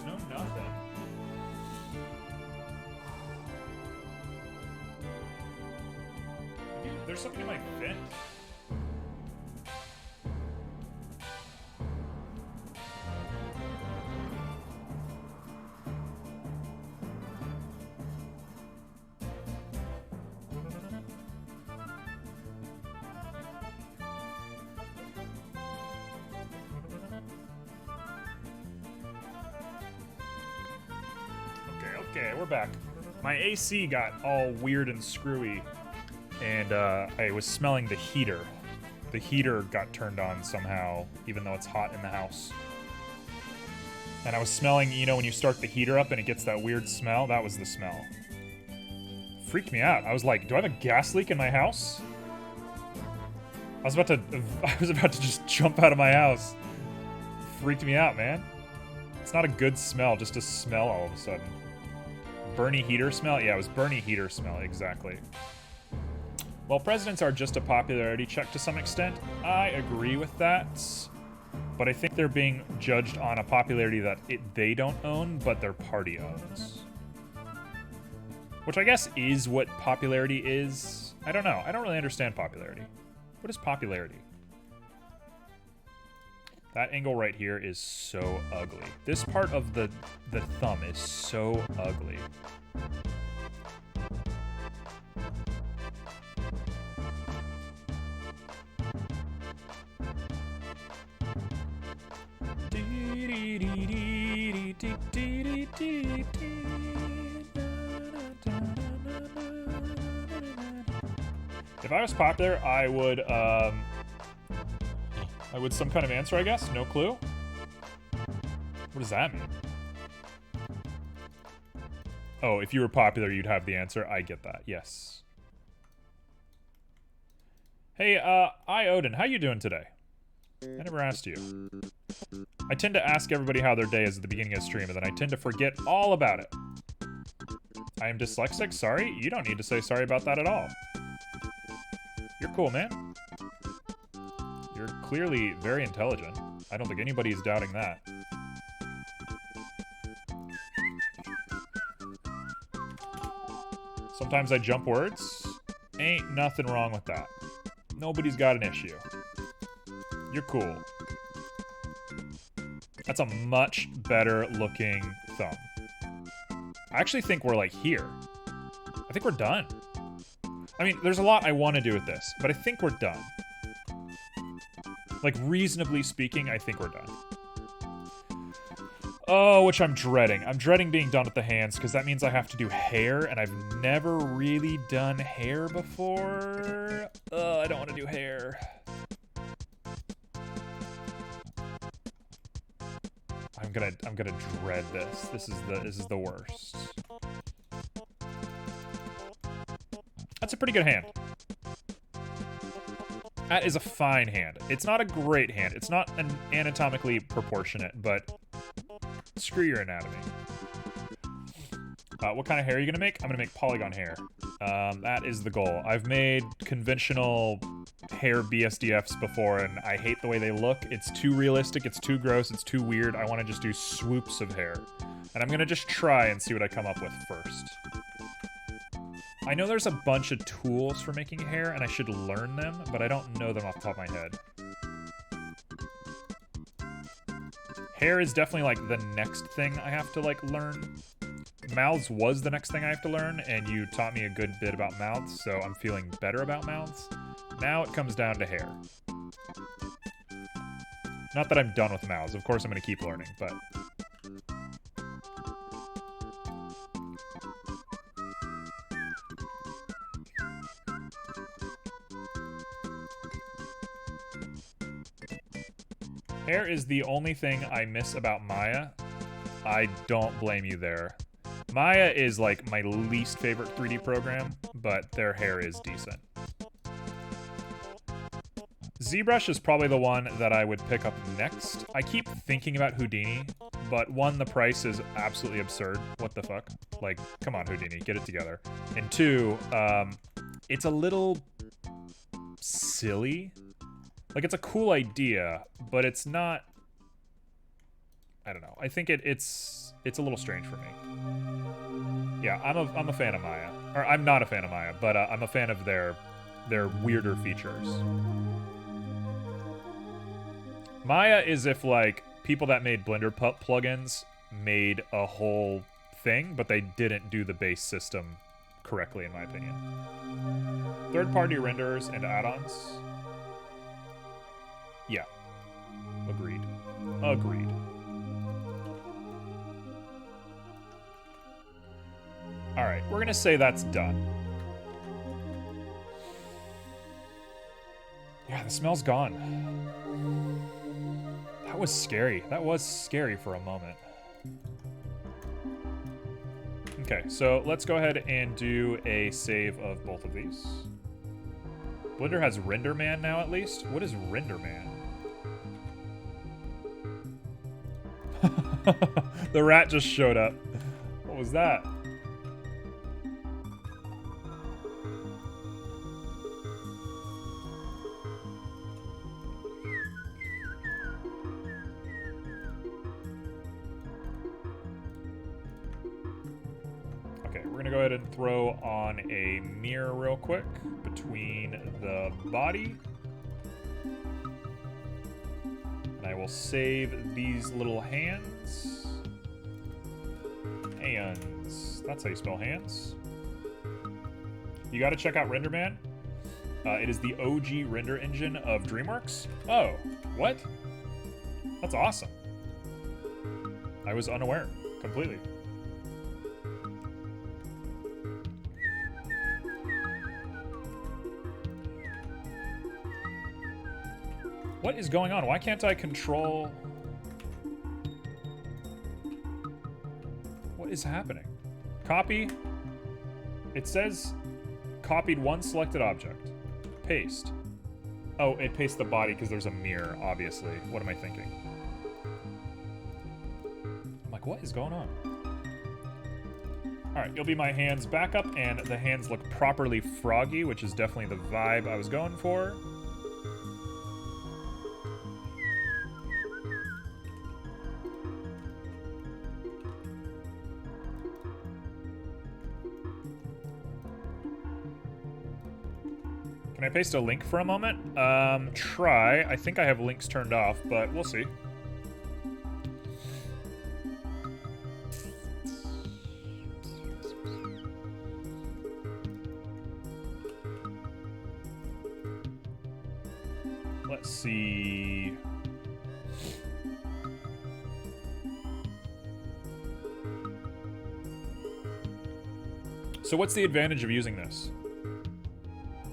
[SPEAKER 1] There's no nothing. There's something in my vent. Okay, we're back. My AC got all weird and screwy, and I was smelling the heater. The heater got turned on somehow, even though it's hot in the house. And I was smelling, you know, when you start the heater up and it gets that weird smell? That was the smell. Freaked me out. I was like, do I have a gas leak in my house? I was about to just jump out of my house. Freaked me out, man. It's not a good smell, just a smell all of a sudden. Bernie heater smell? Yeah, it was Bernie heater smell, exactly. Well, presidents are just a popularity check to some extent. I agree with that. But I think they're being judged on a popularity that they don't own, but their party owns. Which I guess is what popularity is. I don't know. I don't really understand popularity. What is popularity? That angle right here is so ugly. This part of the thumb is so ugly. If I was popular, I would some kind of answer, I guess. No clue. What does that mean? Oh, if you were popular, you'd have the answer. I get that. Yes. Hey, Odin, how you doing today? I never asked you. I tend to ask everybody how their day is at the beginning of the stream, and then I tend to forget all about it. I am dyslexic? Sorry? You don't need to say sorry about that at all. You're cool, man. You're clearly very intelligent. I don't think anybody's doubting that. Sometimes I jump words. Ain't nothing wrong with that. Nobody's got an issue. You're cool. That's a much better looking thumb. I actually think we're like here. I think we're done. I mean, there's a lot I want to do with this, but I think we're done. Like, reasonably speaking, I think we're done. Oh, which I'm dreading. I'm dreading being done with the hands, because that means I have to do hair, and I've never really done hair before. I don't want to do hair. I'm gonna dread this. This is the worst. That's a pretty good hand. That is a fine hand. It's not a great hand. It's not an anatomically proportionate, but screw your anatomy. What kind of hair are you gonna make? I'm gonna make polygon hair. That is the goal. I've made conventional hair BSDFs before, and I hate the way they look. It's too realistic, it's too gross, it's too weird. I want to just do swoops of hair. And I'm gonna just try and see what I come up with first. I know there's a bunch of tools for making hair, and I should learn them, but I don't know them off the top of my head. Hair is definitely, like, the next thing I have to, like, learn. Mouths was the next thing I have to learn, and you taught me a good bit about mouths, so I'm feeling better about mouths. Now it comes down to hair. Not that I'm done with mouths. Of course I'm going to keep learning, but... Hair is the only thing I miss about Maya. I don't blame you there. Maya is like my least favorite 3D program, but their hair is decent. ZBrush is probably the one that I would pick up next. I keep thinking about Houdini, but one, the price is absolutely absurd. What the fuck? Like, come on, Houdini, get it together. And two, it's a little silly. Like, it's a cool idea, but it's not I don't know. I think it's a little strange for me. Yeah, I'm a fan of Maya. Or I'm not a fan of Maya, but I'm a fan of their weirder features. Maya is if, like, people that made Blender plugins made a whole thing, but they didn't do the base system correctly, in my opinion. Third-party renderers and add-ons. Yeah. Agreed. Agreed. Alright, we're gonna say that's done. Yeah, the smell's gone. That was scary. That was scary for a moment. Okay, so let's go ahead and do a save of both of these. Blender has RenderMan now, at least. What is RenderMan? The rat just showed up. What was that? Okay, we're gonna go ahead and throw on a mirror real quick between the body. And I will save these little hands. Hands. That's how you spell hands. You gotta check out RenderMan. It is the OG render engine of DreamWorks. Oh, what? That's awesome. I was unaware completely. What is going on? Why can't I control... What is happening? Copy. It says copied one selected object. Paste. Oh, it pastes the body because there's a mirror, obviously. What am I thinking? I'm like, what is going on? Alright, you'll be my hands backup, and the hands look properly froggy, which is definitely the vibe I was going for. Can I paste a link for a moment? Try. I think I have links turned off, but we'll see. Let's see. So what's the advantage of using this?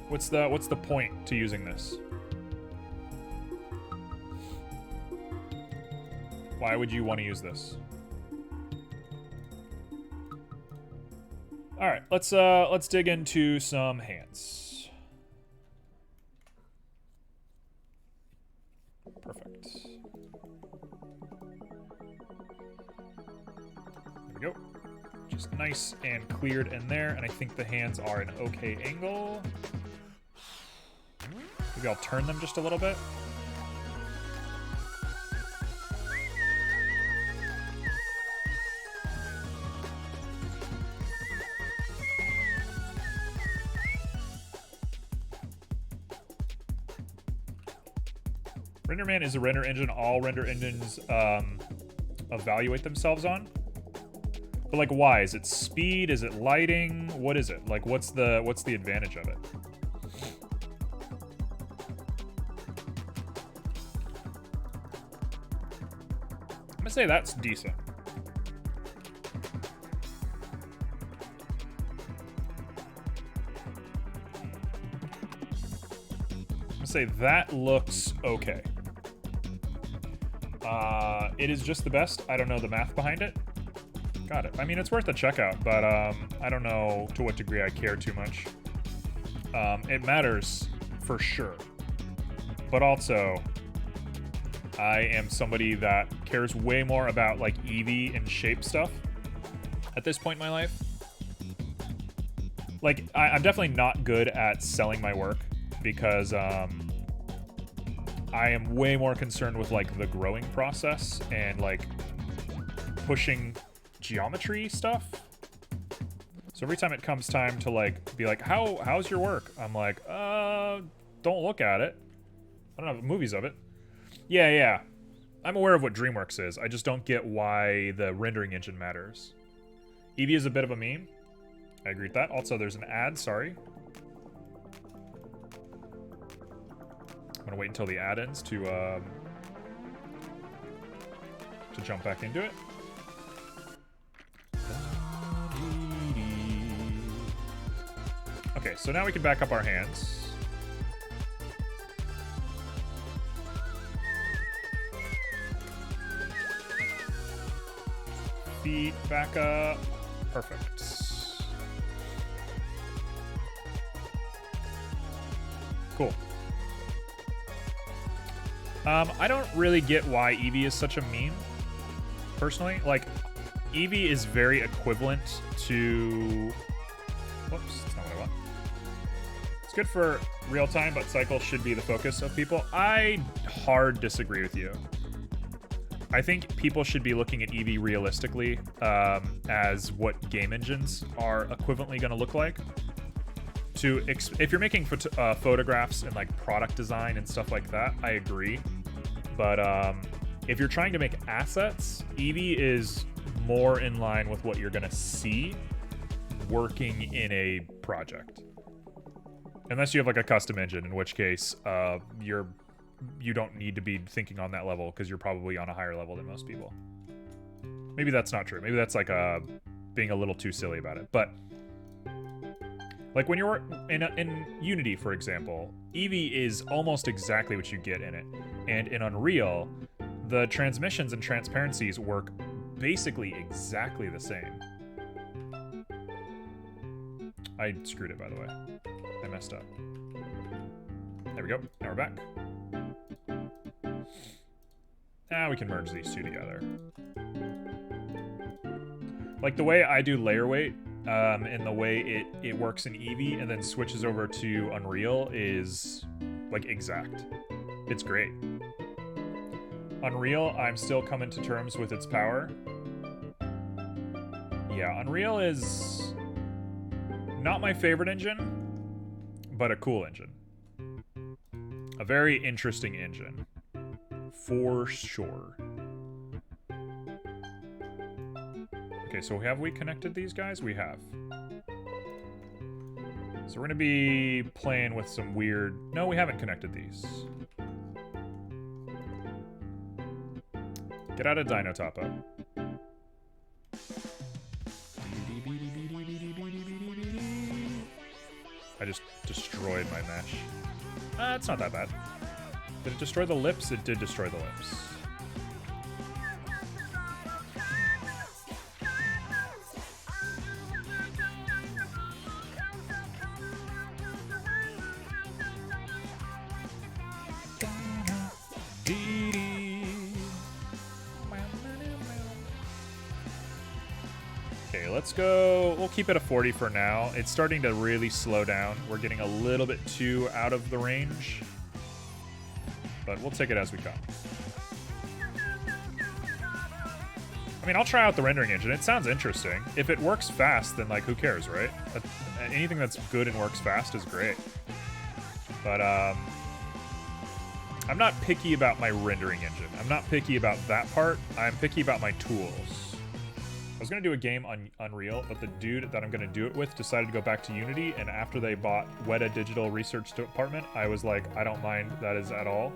[SPEAKER 1] What's the point to using this? Why would you want to use this? All right, let's dig into some hands. Perfect. There we go. Just nice and cleared in there, and I think the hands are an okay angle. Maybe I'll turn them just a little bit. RenderMan is a render engine all render engines evaluate themselves on. But like, why? Is it speed? Is it lighting? What is it? Like, what's the advantage of it? I'm gonna say that's decent. I'm gonna say that looks okay. It is just the best. I don't know the math behind it. Got it. I mean, it's worth a checkout, but I don't know to what degree I care too much. It matters for sure. But also, I am somebody that cares way more about like EV and shape stuff at this point in my life. Like, I'm definitely not good at selling my work because I am way more concerned with like the growing process and like pushing geometry stuff. So every time it comes time to like be like, how's your work? I'm like, don't look at it. I don't have movies of it. Yeah. I'm aware of what DreamWorks is. I just don't get why the rendering engine matters. Eevee is a bit of a meme. I agree with that. Also, there's an ad, sorry. I'm gonna wait until the ad ends to jump back into it. Okay, so now we can back up our hands. Feet back up. Perfect. Cool. I don't really get why Eevee is such a meme, personally. Like, Eevee is very equivalent to... Whoops, that's not what I want. It's good for real time, but cycle should be the focus of people. I hard disagree with you. I think people should be looking at Eevee realistically as what game engines are equivalently going to look like. If you're making photographs and like product design and stuff like that, I agree. But if you're trying to make assets, Eevee is more in line with what you're going to see working in a project. Unless you have like a custom engine, in which case you don't need to be thinking on that level because you're probably on a higher level than most people. Maybe that's not true. Maybe that's like being a little too silly about it. But like when you're in Unity, for example, Eevee is almost exactly what you get in it. And in Unreal, the transmissions and transparencies work basically exactly the same. I screwed it, by the way. I messed up. There we go. Now we're back. Now we can merge these two together. Like the way I do layer weight, and the way it works in Eevee and then switches over to Unreal is like exact. It's great. Unreal, I'm still coming to terms with its power. Yeah, Unreal is not my favorite engine, but a cool engine. A very interesting engine. For sure. Okay, so have we connected these guys? We have. So we're going to be playing with some weird... No, we haven't connected these. Get out of Dino Topo. I just destroyed my mesh. It's not that bad. Did it destroy the lips? It did destroy the lips. Okay, let's go. We'll keep it a 40 for now. It's starting to really slow down. We're getting a little bit too out of the range. But we'll take it as we come. I mean, I'll try out the rendering engine. It sounds interesting. If it works fast, then, like, who cares, right? Anything that's good and works fast is great. But, I'm not picky about my rendering engine. I'm not picky about that part. I'm picky about my tools. I was going to do a game on Unreal, but the dude that I'm going to do it with decided to go back to Unity, and after they bought Weta Digital Research Department, I was like, I don't mind that at all.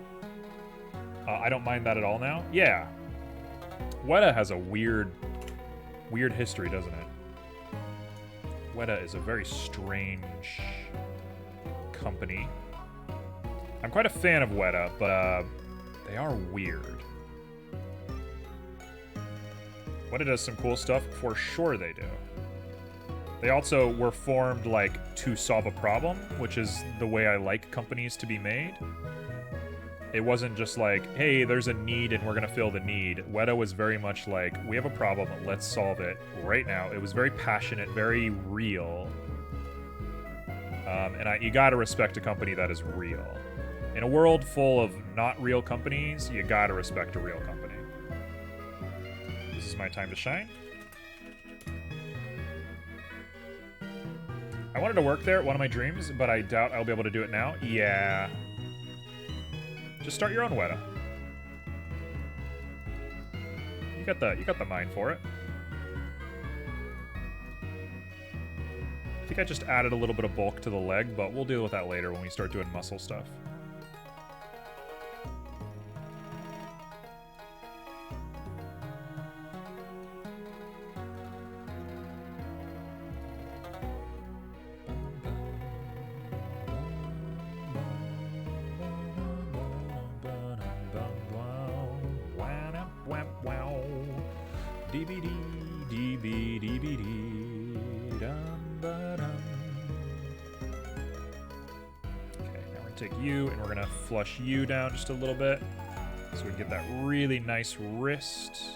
[SPEAKER 1] I don't mind that at all now. Yeah. Weta has a weird history, doesn't it? Weta is a very strange company. I'm quite a fan of Weta, but they are weird. Weta does some cool stuff, for sure they do. They also were formed, like, to solve a problem, which is the way I like companies to be made. It wasn't just like, hey, there's a need and we're going to fill the need. Weta was very much like, we have a problem, let's solve it right now. It was very passionate, very real. And you got to respect a company that is real. In a world full of not real companies, you got to respect a real company. This is is my time to shine. I wanted to work there at one of my dreams, but I doubt I'll be able to do it now. Yeah. Just start your own Weta. You got the mind for it. I think I just added a little bit of bulk to the leg, but we'll deal with that later when we start doing muscle stuff. Flush you down just a little bit so we can get that really nice wrist.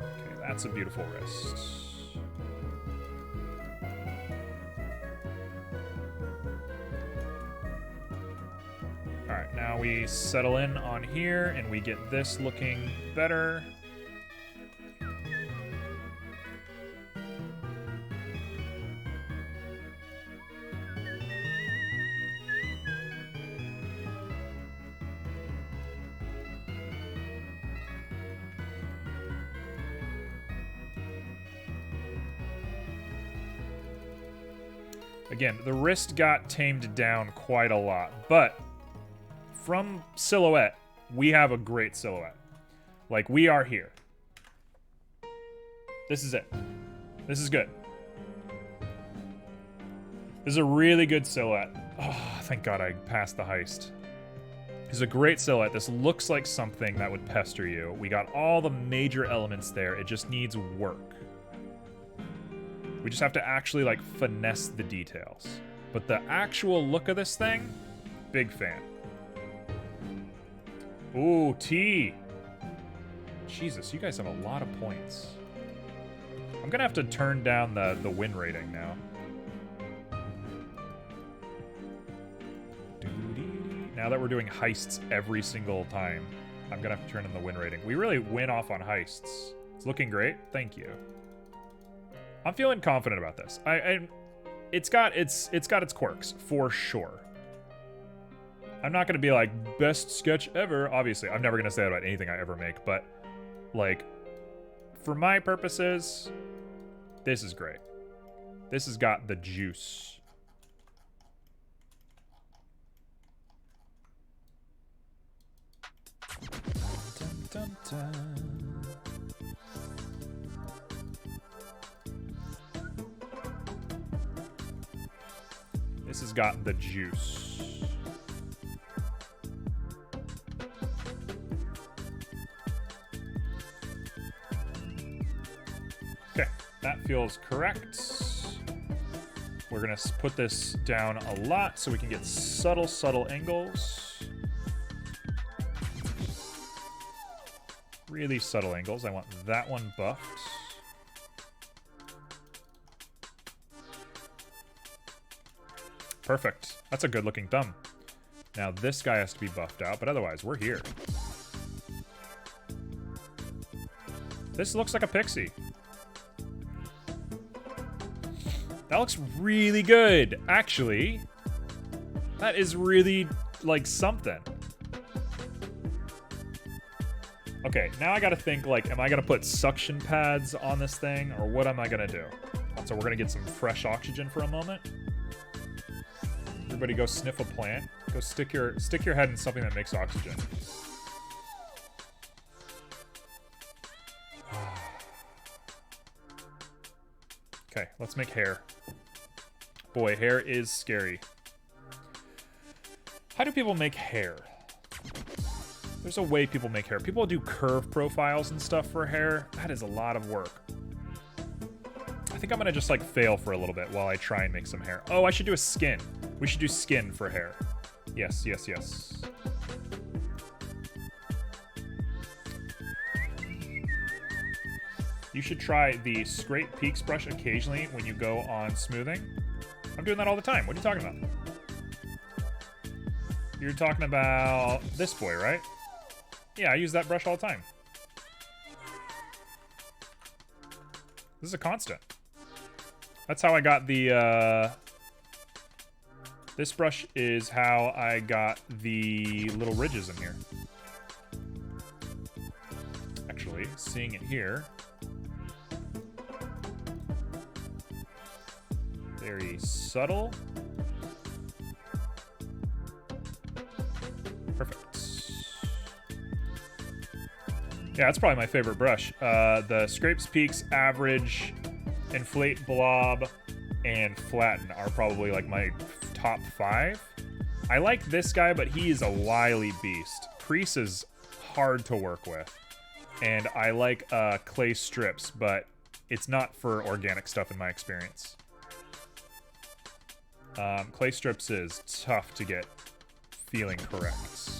[SPEAKER 1] Okay, that's a beautiful wrist. All right, now we settle in on here and we get this looking better. Again, the wrist got tamed down quite a lot, but from silhouette, we have a great silhouette. Like, we are here. This is it. This is good. This is a really good silhouette. Oh, thank God I passed the heist. This is a great silhouette. This looks like something that would pester you. We got all the major elements there. It just needs work. We just have to actually, like, finesse the details. But the actual look of this thing, big fan. Ooh, T. Jesus, you guys have a lot of points. I'm gonna have to turn down the win rating now. Now that we're doing heists every single time, I'm gonna have to turn in the win rating. We really win off on heists. It's looking great. Thank you. I'm feeling confident about this. It's got its quirks for sure. I'm not gonna be like best sketch ever. Obviously, I'm never gonna say that about anything I ever make. But like, for my purposes, this is great. This has got the juice. Dun, dun, dun. This has got the juice. Okay, that feels correct. We're gonna put this down a lot so we can get subtle angles. Really subtle angles. I want that one buffed. Perfect. That's a good looking thumb. Now this guy has to be buffed out, but otherwise we're here. This looks like a Pixie. That looks really good, actually. That is really, like, something. Okay, now I gotta think, like, am I gonna put suction pads on this thing, or what am I gonna do? So we're gonna get some fresh oxygen for a moment. Everybody go sniff a plant. Go stick your head in something that makes oxygen. Okay, let's make hair. Boy, hair is scary. How do people make hair? There's a way people make hair. People do curve profiles and stuff for hair. That is a lot of work. I think I'm gonna just, like, fail for a little bit while I try and make some hair. Oh, I should do a skin. We should do skin for hair. Yes, yes, yes. You should try the scrape peaks brush occasionally when you go on smoothing. I'm doing that all the time. What are you talking about? You're talking about this boy, right? Yeah, I use that brush all the time. This is a constant. That's how I got the, this brush is how I got the little ridges in here. Actually, seeing it here. Very subtle. Perfect. Yeah, that's probably my favorite brush. The Scrapes, Peaks, Average, Inflate, Blob, and Flatten are probably like my top 5. I like this guy, but he is a wily beast. Crease is hard to work with. And I like Clay Strips, but it's not for organic stuff in my experience. Clay Strips is tough to get feeling correct.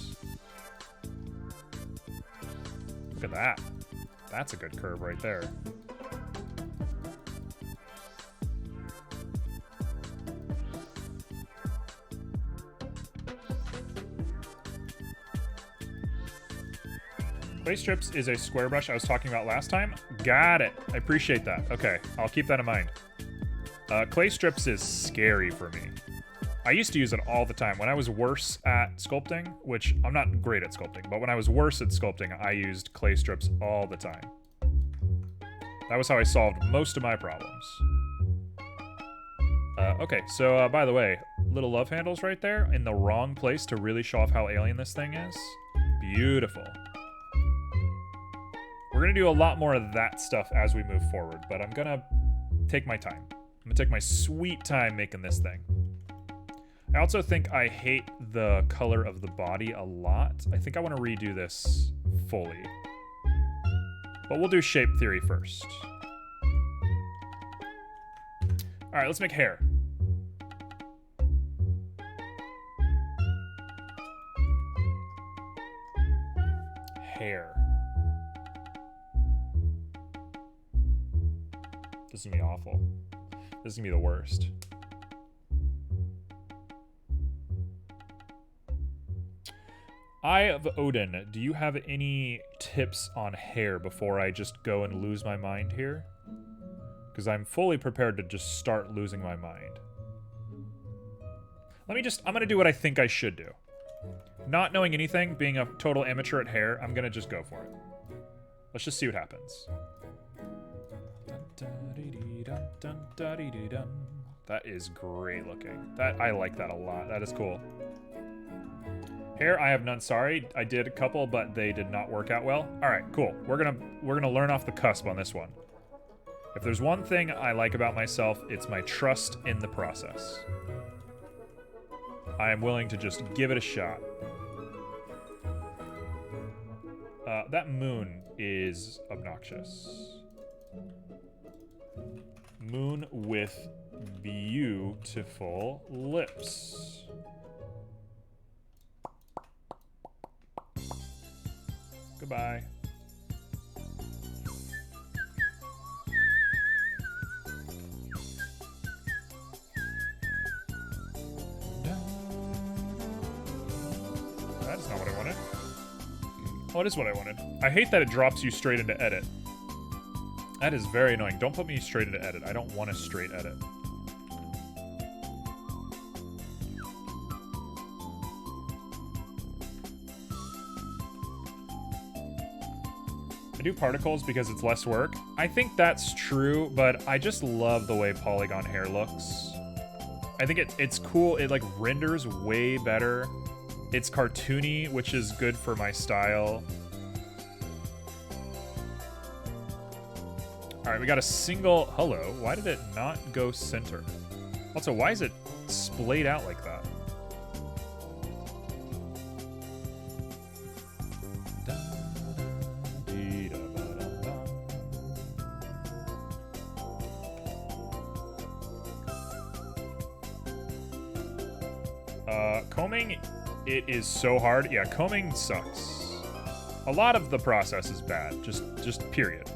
[SPEAKER 1] Look at that. That's a good curve right there. Clay Strips is a square brush I was talking about last time. Got it. I appreciate that. Okay, I'll keep that in mind. Clay Strips is scary for me. I used to use it all the time. When I was worse at sculpting, which I'm not great at sculpting, but when I was worse at sculpting, I used Clay Strips all the time. That was how I solved most of my problems. Okay, so by the way, little love handles right there in the wrong place to really show off how alien this thing is. Beautiful. We're gonna do a lot more of that stuff as we move forward, but I'm gonna take my time. I'm gonna take my sweet time making this thing. I also think I hate the color of the body a lot. I think I want to redo this fully. But we'll do shape theory first. All right, let's make hair. Hair. This is gonna be awful. This is gonna be the worst. Eye of Odin, do you have any tips on hair before I just go and lose my mind here? Because I'm fully prepared to just start losing my mind. I'm gonna do what I think I should do. Not knowing anything, being a total amateur at hair, I'm gonna just go for it. Let's just see what happens. That is great looking. I like that a lot. That is cool. Hair, I have none. Sorry, I did a couple, but they did not work out well. All right, cool. We're gonna learn off the cusp on this one. If there's one thing I like about myself, it's my trust in the process. I am willing to just give it a shot. That moon is obnoxious. Moon with beautiful lips. Goodbye. That's not what I wanted. Oh, it is what I wanted. I hate that it drops you straight into edit. That is very annoying. Don't put me straight into edit. I don't want a straight edit. I do particles because it's less work. I think that's true, but I just love the way polygon hair looks. I think it's cool. It like renders way better. It's cartoony, which is good for my style. All right, we got a single, hello. Why did it not go center? Also, why is it splayed out like that? Combing, it is so hard. Yeah, combing sucks. A lot of the process is bad, just period.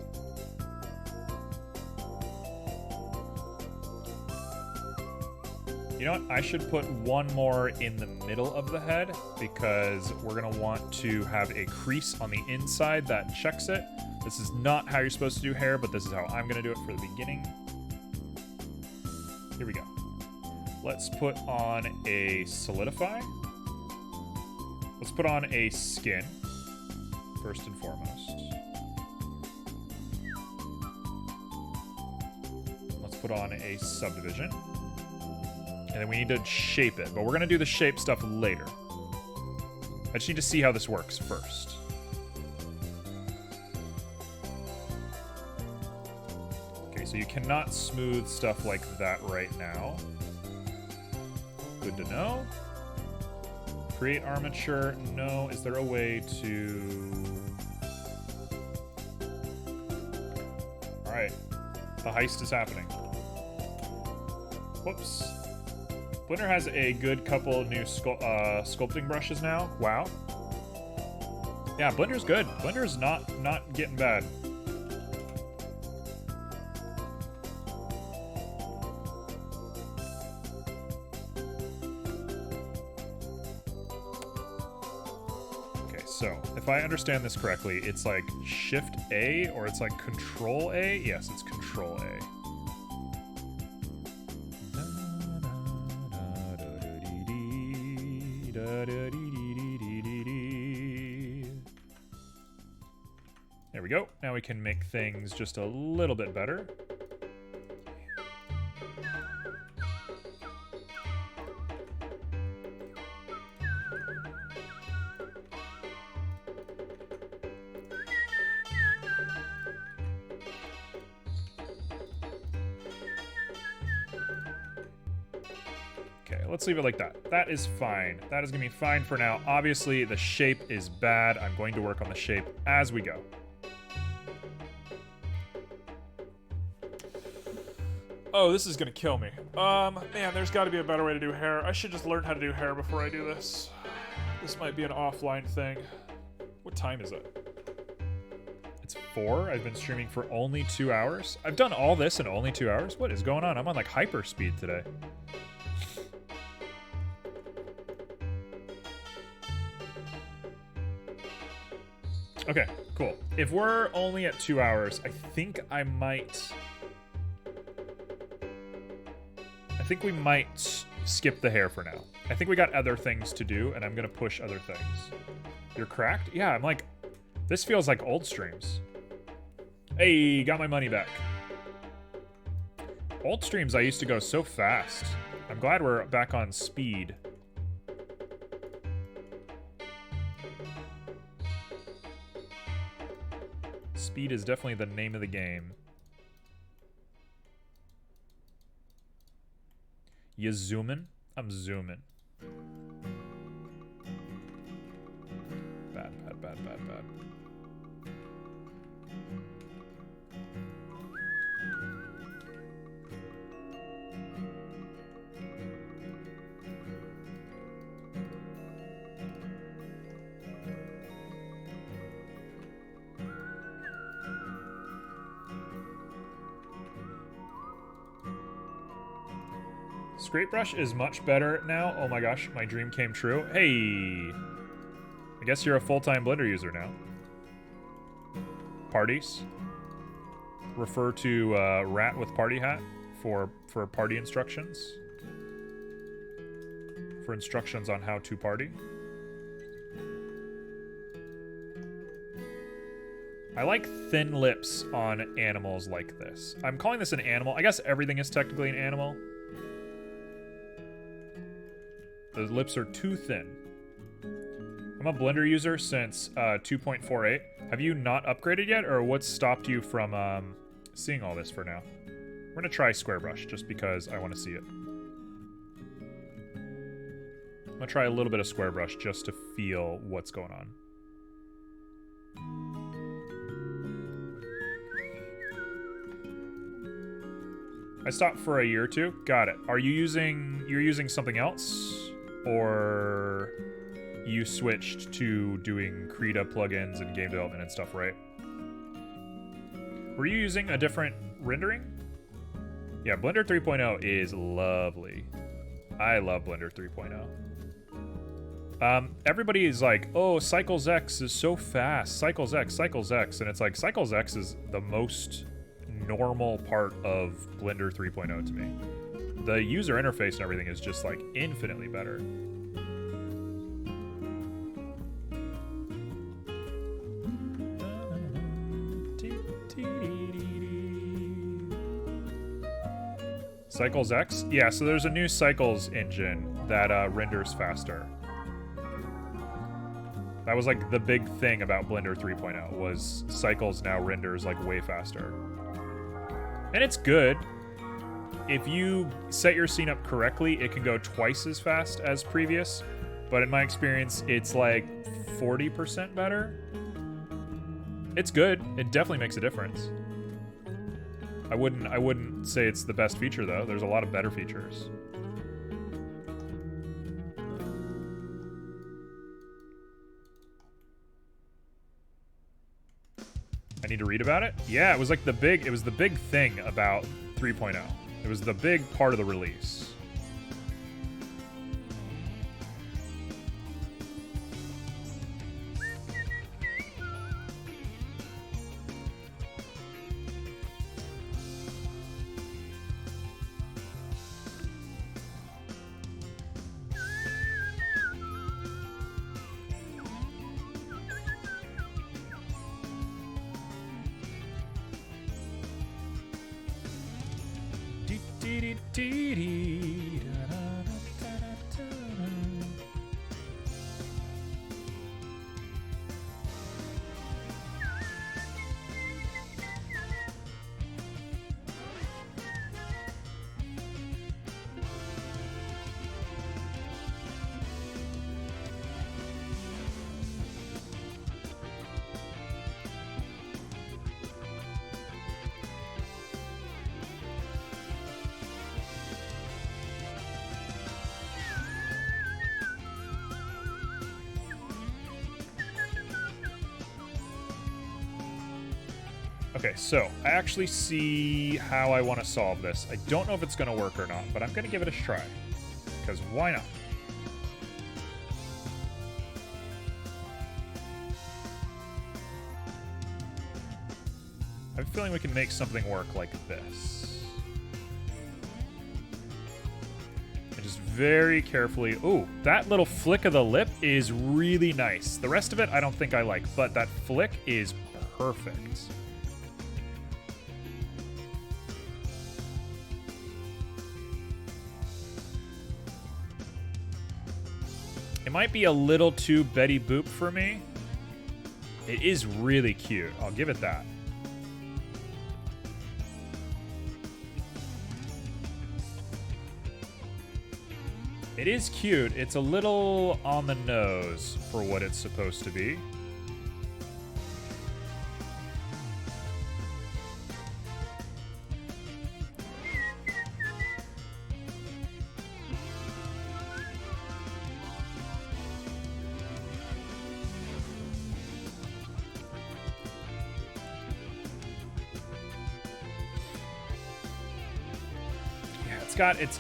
[SPEAKER 1] You know what? I should put one more in the middle of the head because we're going to want to have a crease on the inside that checks it. This is not how you're supposed to do hair, but this is how I'm going to do it for the beginning. Here we go. Let's put on a solidify. Let's put on a skin, first and foremost. Let's put on a subdivision. And then we need to shape it, but we're going to do the shape stuff later. I just need to see how this works first. Okay, so you cannot smooth stuff like that right now. Good to know. Create armature. No. Is there a way to... Alright. The heist is happening. Whoops. Blender has a good couple new sculpting brushes now. Wow. Yeah, Blender's good. Blender's not getting bad. Okay, so if I understand this correctly, it's like Shift A or it's like Control A? Yes, it's Control A. There we go. Now we can make things just a little bit better. Okay, let's leave it like that. That is fine. That is going to be fine for now. Obviously, the shape is bad. I'm going to work on the shape as we go. Oh, this is gonna kill me. Man, there's gotta be a better way to do hair. I should just learn how to do hair before I do this. This might be an offline thing. What time is it? It's 4. I've been streaming for only 2 hours. I've done all this in only 2 hours? What is going on? I'm on like hyper speed today. Okay, cool. If we're only at 2 hours, I think I might... I think we might skip the hair for now. I think we got other things to do, and I'm gonna push other things. You're cracked? Yeah, I'm like... This feels like old streams. Hey, got my money back. Old streams, I used to go so fast. I'm glad we're back on speed. Speed is definitely the name of the game. You zooming? I'm zooming. Bad, bad, bad, bad, bad. Scrape brush is much better now. Oh my gosh, my dream came true. Hey! I guess you're a full-time Blender user now. Parties. Refer to rat with party hat for party instructions. For instructions on how to party. I like thin lips on animals like this. I'm calling this an animal. I guess everything is technically an animal. The lips are too thin. I'm a Blender user since 2.48. Have you not upgraded yet, or what's stopped you from seeing all this for now? We're gonna try Square Brush just because I want to see it. I'm gonna try a little bit of Square Brush just to feel what's going on. I stopped for a year or two. Got it. You're using something else? Or you switched to doing Krita plugins and game development and stuff, right? Were you using a different rendering? Yeah, Blender 3.0 is lovely. I love Blender 3.0. Everybody is like, oh, Cycles X is so fast. Cycles X, Cycles X. And it's like, Cycles X is the most normal part of Blender 3.0 to me. The user interface and everything is just like infinitely better. Cycles X? Yeah, so there's a new Cycles engine that renders faster. That was like the big thing about Blender 3.0 was Cycles now renders like way faster. And it's good. If you set your scene up correctly, it can go twice as fast as previous. But in my experience, it's like 40% better. It's good. It definitely makes a difference. I wouldn't say it's the best feature though. There's a lot of better features. I need to read about it? Yeah, it was like the big thing about 3.0. It was the big part of the release. Okay, so I actually see how I want to solve this. I don't know if it's going to work or not, but I'm going to give it a try. Because why not? I have a feeling we can make something work like this. And just very carefully... Ooh, that little flick of the lip is really nice. The rest of it I don't think I like, but that flick is perfect. It might be a little too Betty Boop for me. It is really cute. I'll give it that. It is cute. It's a little on the nose for what it's supposed to be.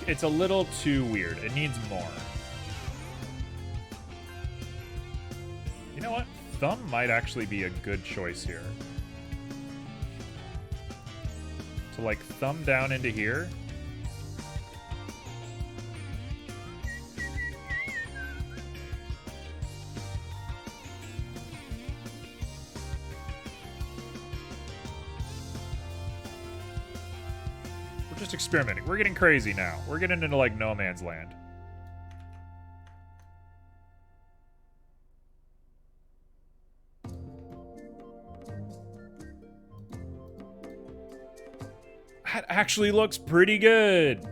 [SPEAKER 1] It's a little too weird. It needs more. You know what? Thumb might actually be a good choice here. To like thumb down into here. Just experimenting. We're getting crazy now. We're getting into like no man's land. That actually looks pretty good.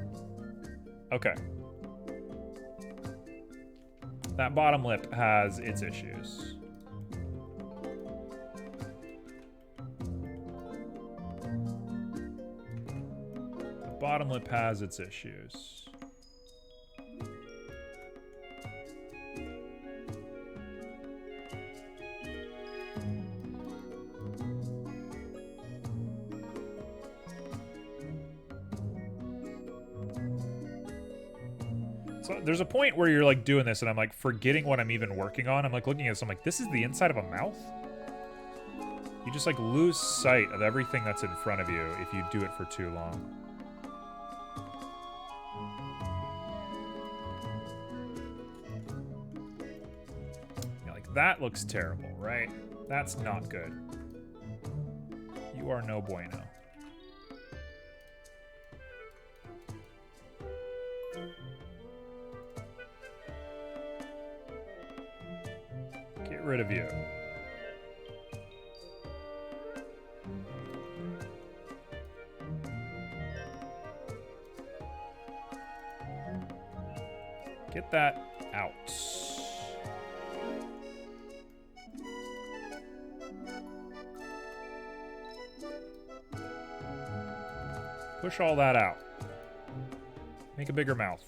[SPEAKER 1] Okay. That bottom lip has its issues. Bottom lip has its issues. So there's a point where you're like doing this and I'm like forgetting what I'm even working on. I'm like looking at this, I'm like, this is the inside of a mouth? You just like lose sight of everything that's in front of you if you do it for too long. Yeah, like that looks terrible, right? That's not good. You are no bueno. Get rid of you. Get that out. Push all that out. Make a bigger mouth.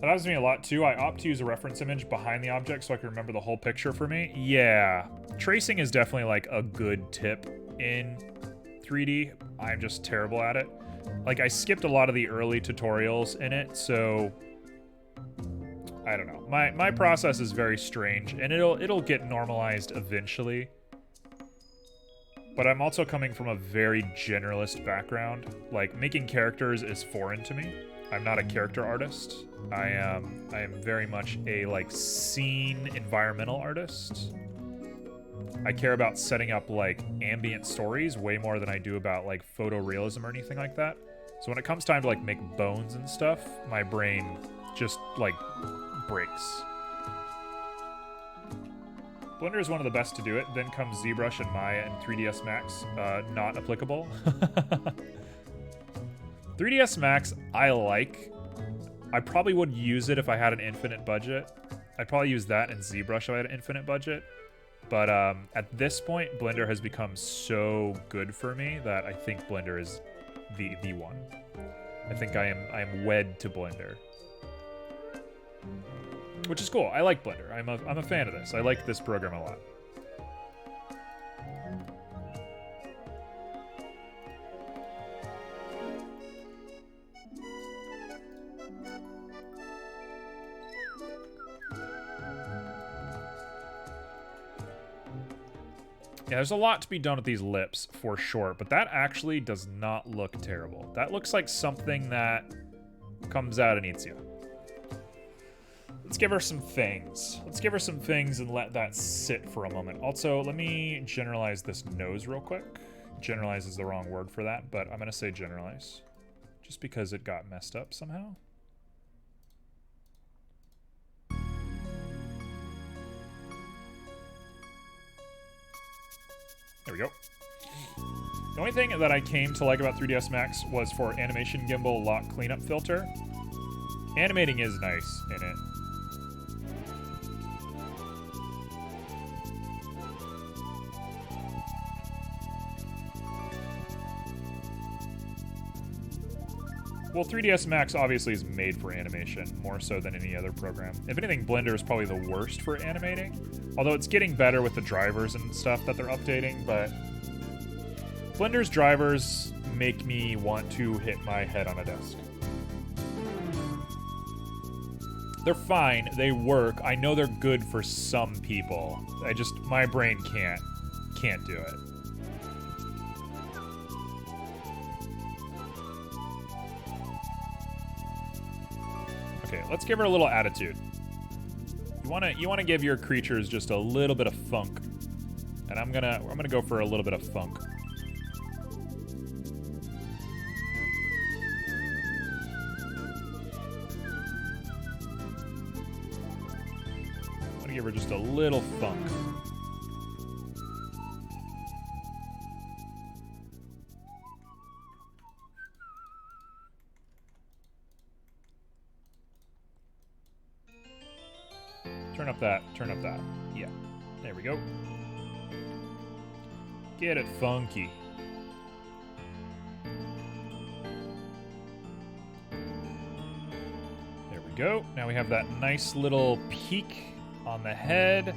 [SPEAKER 1] That happens to me a lot too. I opt to use a reference image behind the object so I can remember the whole picture for me. Yeah. Tracing is definitely like a good tip in 3D. I'm just terrible at it. Like I skipped a lot of the early tutorials in it, so I don't know. My process is very strange and it'll get normalized eventually. But I'm also coming from a very generalist background. Like making characters is foreign to me. I'm not a character artist. I am very much a like scene environmental artist. I care about setting up like ambient stories way more than I do about like photorealism or anything like that. So when it comes time to like make bones and stuff, my brain just like breaks. Blender is one of the best to do it. Then comes ZBrush and Maya and 3ds Max. Not applicable. 3ds Max, I like. I probably would use it if I had an infinite budget. I'd probably use that and ZBrush if I had an infinite budget. But at this point, Blender has become so good for me that I think Blender is the one. I think I am wed to Blender. Which is cool. I like Blender. I'm a fan of this. I like this program a lot. Yeah, there's a lot to be done with these lips, for sure, but that actually does not look terrible. That looks like something that comes out and eats you. Let's give her some fangs. Let's give her some fangs and let that sit for a moment. Also, let me generalize this nose real quick. Generalize is the wrong word for that, but I'm gonna say generalize. Just because it got messed up somehow. There we go. The only thing that I came to like about 3ds Max was for animation gimbal lock cleanup filter. Animating is nice in it. Well, 3ds Max obviously is made for animation, more so than any other program. If anything, Blender is probably the worst for animating. Although it's getting better with the drivers and stuff that they're updating, but Blender's drivers make me want to hit my head on a desk. They're fine, they work. I know they're good for some people. My brain can't do it. Okay, let's give her a little attitude. You wanna give your creatures just a little bit of funk. And I'm gonna go for a little bit of funk. I'm gonna give her just a little funk. Turn up that. Yeah. There we go. Get it funky. There we go. Now we have that nice little peak on the head.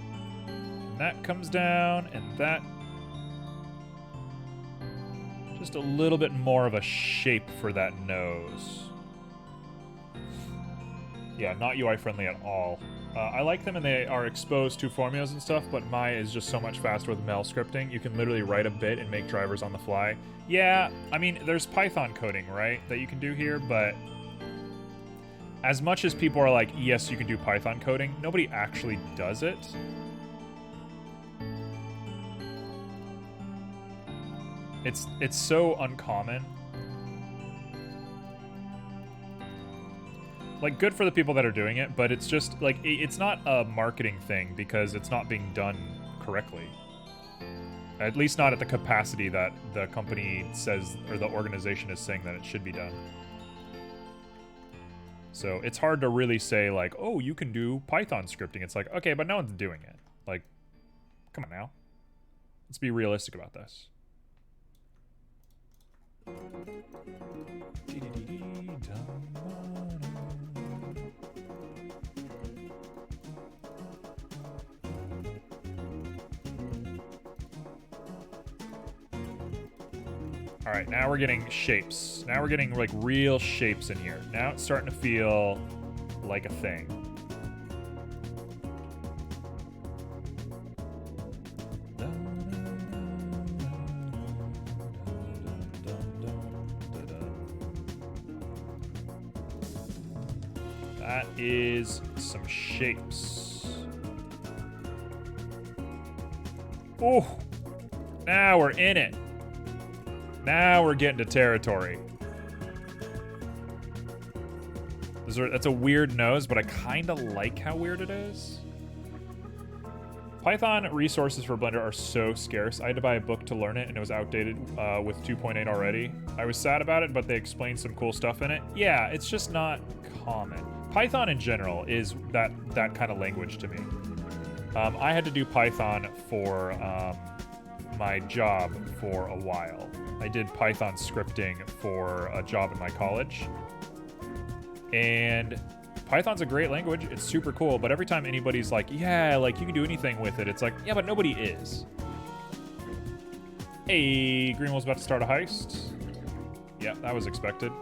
[SPEAKER 1] And that comes down, and that Just a little bit more of a shape for that nose. Yeah, not UI friendly at all. I like them and they are exposed to formulas and stuff, but Maya is just so much faster with Mel scripting. You can literally write a bit and make drivers on the fly. Yeah, I mean, there's Python coding, right, that you can do here, but as much as people are like, yes, you can do Python coding, nobody actually does it. It's so uncommon. Like, good for the people that are doing it, but it's just, like, it's not a marketing thing because it's not being done correctly. At least not at the capacity that the company says, or the organization is saying that it should be done. So it's hard to really say, like, oh, you can do Python scripting. It's like, okay, but no one's doing it. Like, come on now. Let's be realistic about this. All right, now we're getting shapes. Now we're getting like real shapes in here. Now it's starting to feel like a thing. That is some shapes. Oh, now we're in it. Now we're getting to territory. That's a weird nose, but I kind of like how weird it is. Python resources for Blender are so scarce. I had to buy a book to learn it, and it was outdated with 2.8 already. I was sad about it, but they explained some cool stuff in it. Yeah, it's just not common. Python in general is that kind of language to me. I had to do Python for my job for a while. I did Python scripting for a job in my college. And Python's a great language. It's super cool, but every time anybody's like, yeah, like you can do anything with it, it's like, yeah, but nobody is. Hey, Greenwell's about to start a heist. Yeah, that was expected.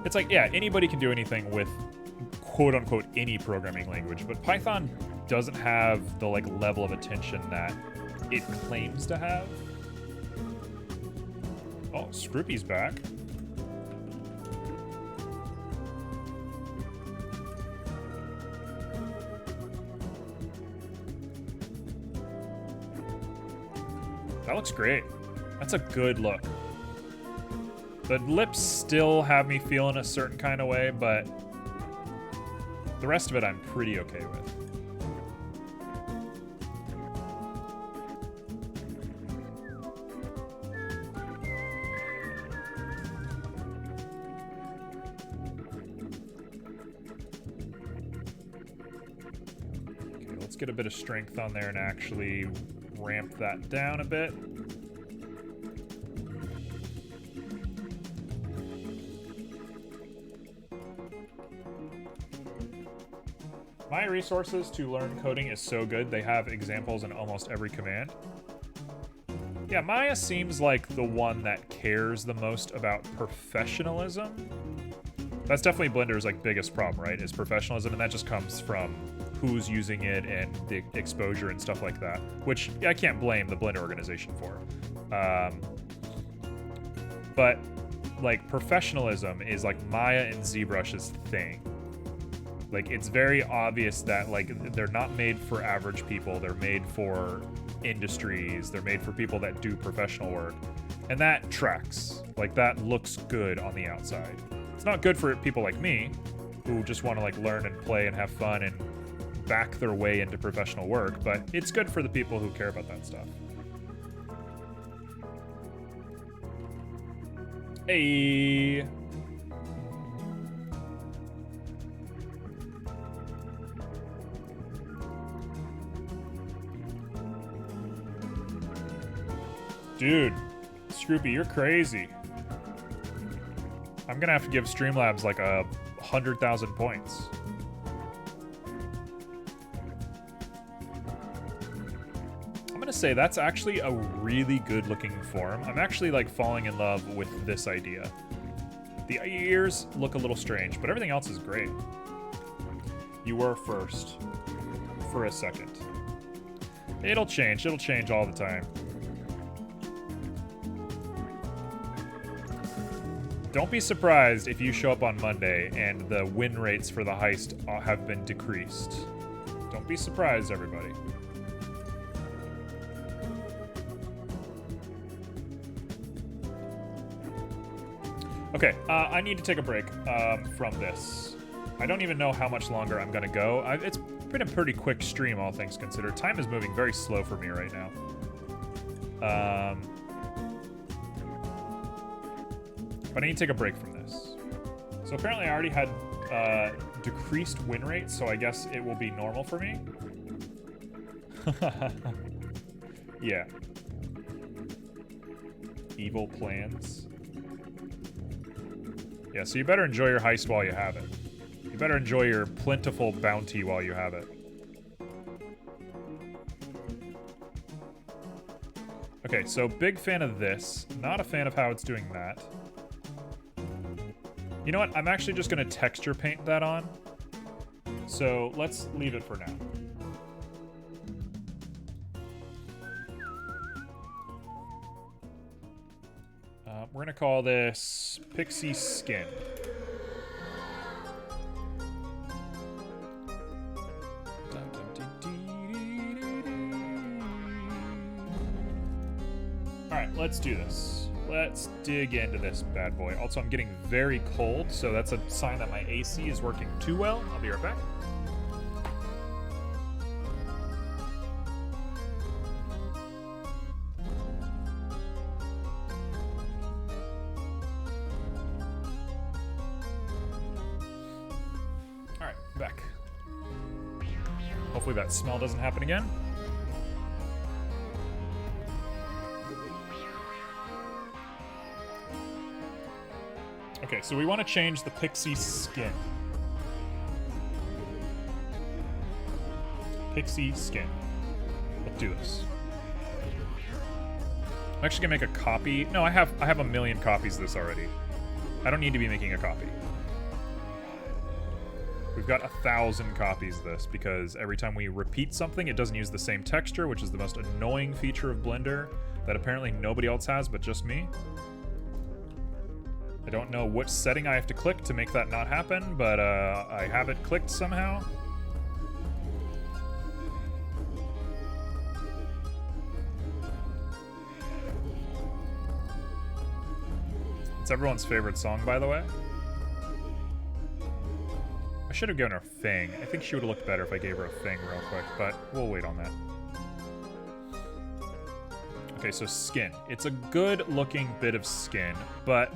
[SPEAKER 1] It's like, yeah, anybody can do anything with quote unquote any programming language, but Python doesn't have the like level of attention that it claims to have. Oh, Scroopy's back. That looks great. That's a good look. The lips still have me feeling a certain kind of way, but the rest of it I'm pretty okay with. Get a bit of strength on there and actually ramp that down a bit. My resources to learn coding is so good. They have examples in almost every command. Yeah, Maya seems like the one that cares the most about professionalism. That's definitely Blender's like biggest problem, right? Is professionalism, and that just comes from who's using it and the exposure and stuff like that, which I can't blame the Blender organization for. But like professionalism is like Maya and ZBrush's thing. Like it's very obvious that like they're not made for average people. They're made for industries. They're made for people that do professional work. And that tracks. Like that looks good on the outside. It's not good for people like me who just want to like learn and play and have fun and back their way into professional work, but it's good for the people who care about that stuff. Hey. Dude, Scroopy, you're crazy. I'm gonna have to give Streamlabs like 100,000 points. I'm gonna say that's actually a really good looking form. I'm actually like falling in love with this idea. The ears look a little strange, but everything else is great. You were first for a second. It'll change all the time. Don't be surprised if you show up on Monday and the win rates for the heist have been decreased. Don't be surprised, everybody. Okay, I need to take a break from this. I don't even know how much longer I'm gonna go. It's been a pretty quick stream, all things considered. Time is moving very slow for me right now. But I need to take a break from this. So apparently I already had decreased win rate, so I guess it will be normal for me. Yeah. Evil plans. Yeah, so you better enjoy your heist while you have it. You better enjoy your plentiful bounty while you have it. Okay, so big fan of this. Not a fan of how it's doing that. You know what? I'm actually just going to texture paint that on. So let's leave it for now. We're going to call this Pixie Skin. Alright, let's do this. Let's dig into this bad boy. Also, I'm getting very cold, so that's a sign that my AC is working too well. I'll be right back. Alright, back. Hopefully that smell doesn't happen again. Okay, so we want to change the Pixie Skin. Pixie Skin. Let's do this. I'm actually gonna make a copy. No, I have a million copies of this already. I don't need to be making a copy. We've got 1,000 copies of this because every time we repeat something, it doesn't use the same texture, which is the most annoying feature of Blender that apparently nobody else has but just me. I don't know which setting I have to click to make that not happen, but I have it clicked somehow. It's everyone's favorite song, by the way. I should have given her a thing. I think she would have looked better if I gave her a thing real quick, but we'll wait on that. Okay, so skin. It's a good looking bit of skin, but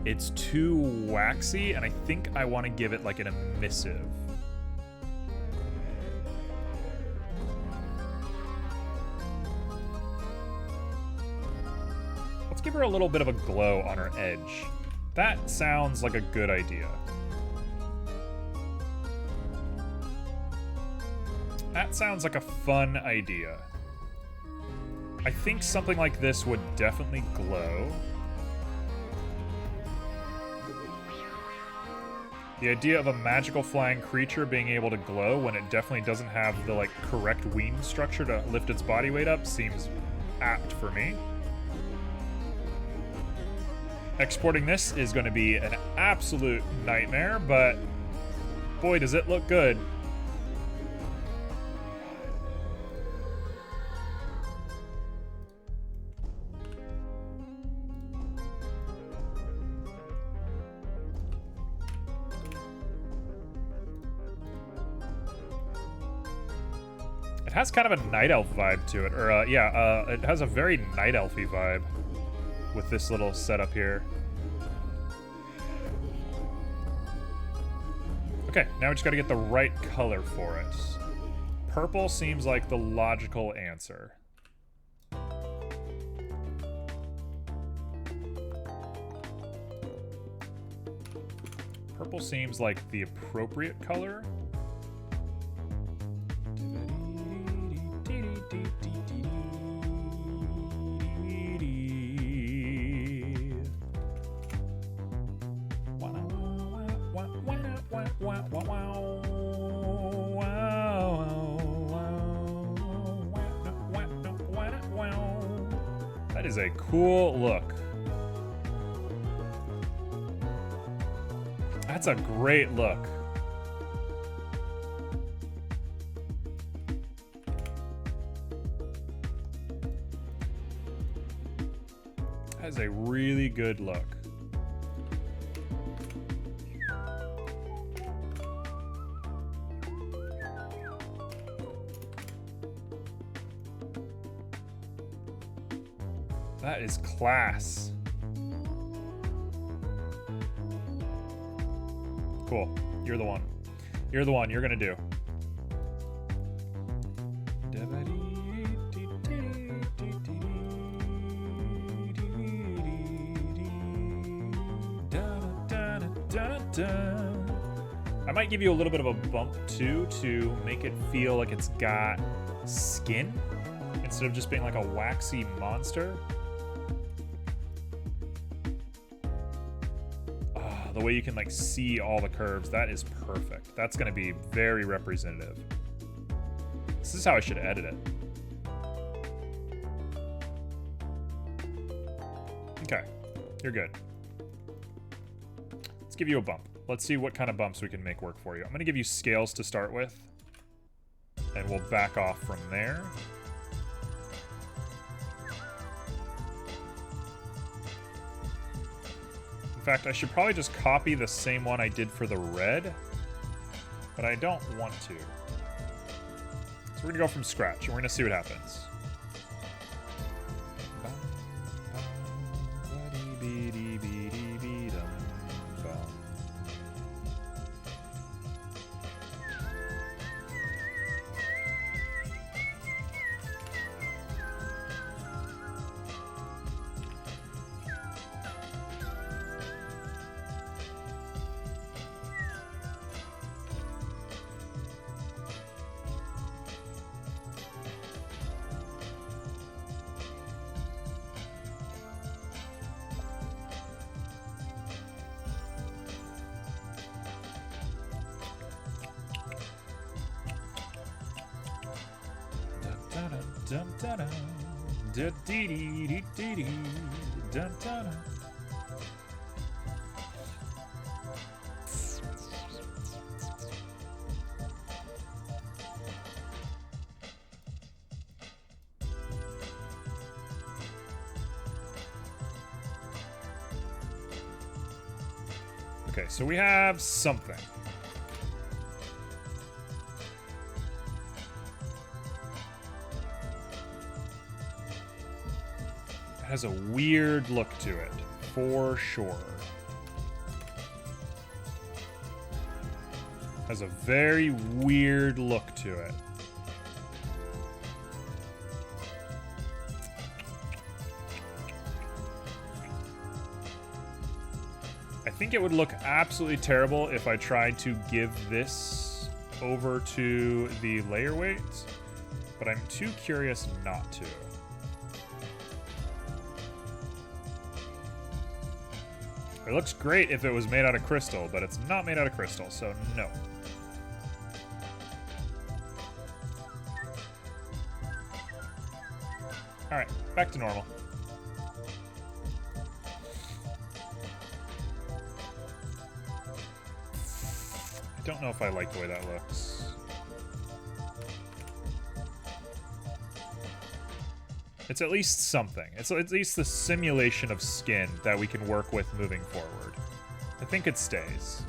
[SPEAKER 1] it's too waxy, and I think I want to give it like an emissive. Let's give her a little bit of a glow on her edge. That sounds like a good idea. That sounds like a fun idea. I think something like this would definitely glow. The idea of a magical flying creature being able to glow when it definitely doesn't have the like correct wing structure to lift its body weight up seems apt for me. Exporting this is going to be an absolute nightmare, but boy, does it look good. It has kind of a night elf vibe to it, or it has a very night elfy vibe with this little setup here. Okay, now we just gotta get the right color for it. Purple seems like the logical answer. Purple seems like the appropriate color. That is a cool look. That's a great look. That is a really good look. That is class. Cool. You're the one. You're the one. You're gonna do. I might give you a little bit of a bump too to make it feel like it's got skin instead of just being like a waxy monster. The way you can like see all the curves, that is perfect. That's gonna be very representative. This is how I should edit it. Okay, you're good. Let's give you a bump. Let's see what kind of bumps we can make work for you. I'm gonna give you scales to start with, and we'll back off from there. In fact, I should probably just copy the same one I did for the red, but I don't want to. So we're gonna go from scratch, and we're gonna see what happens. Okay, so we have something. It has a weird look to it, for sure. Has a very weird look to it. I think it would look absolutely terrible if I tried to give this over to the layer weights, but I'm too curious not to. It looks great if it was made out of crystal, but it's not made out of crystal, so no. Alright, back to normal. I don't know if I like the way that looks. It's at least something. It's at least the simulation of skin that we can work with moving forward. I think it stays.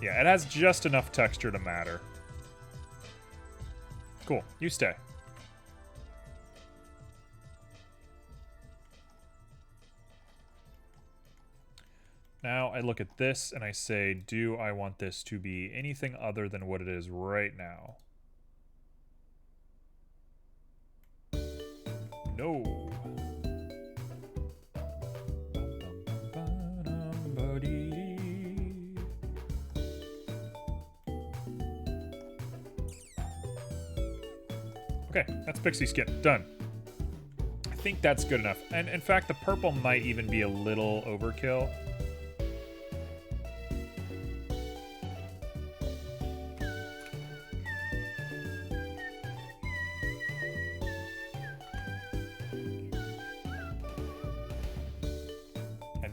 [SPEAKER 1] Yeah, it has just enough texture to matter. Cool, you stay. Now I look at this and I say, do I want this to be anything other than what it is right now? No. Okay, that's Pixie skin. Done. I think that's good enough. And in fact, the purple might even be a little overkill.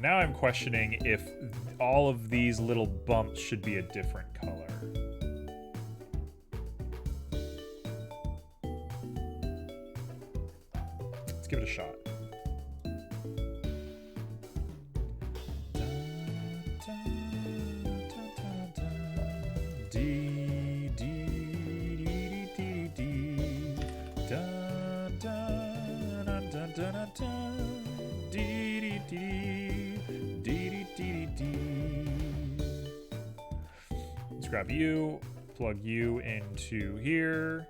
[SPEAKER 1] now I'm questioning if all of these little bumps should be a different color. Let's give it a shot. Let's grab you, plug you into here.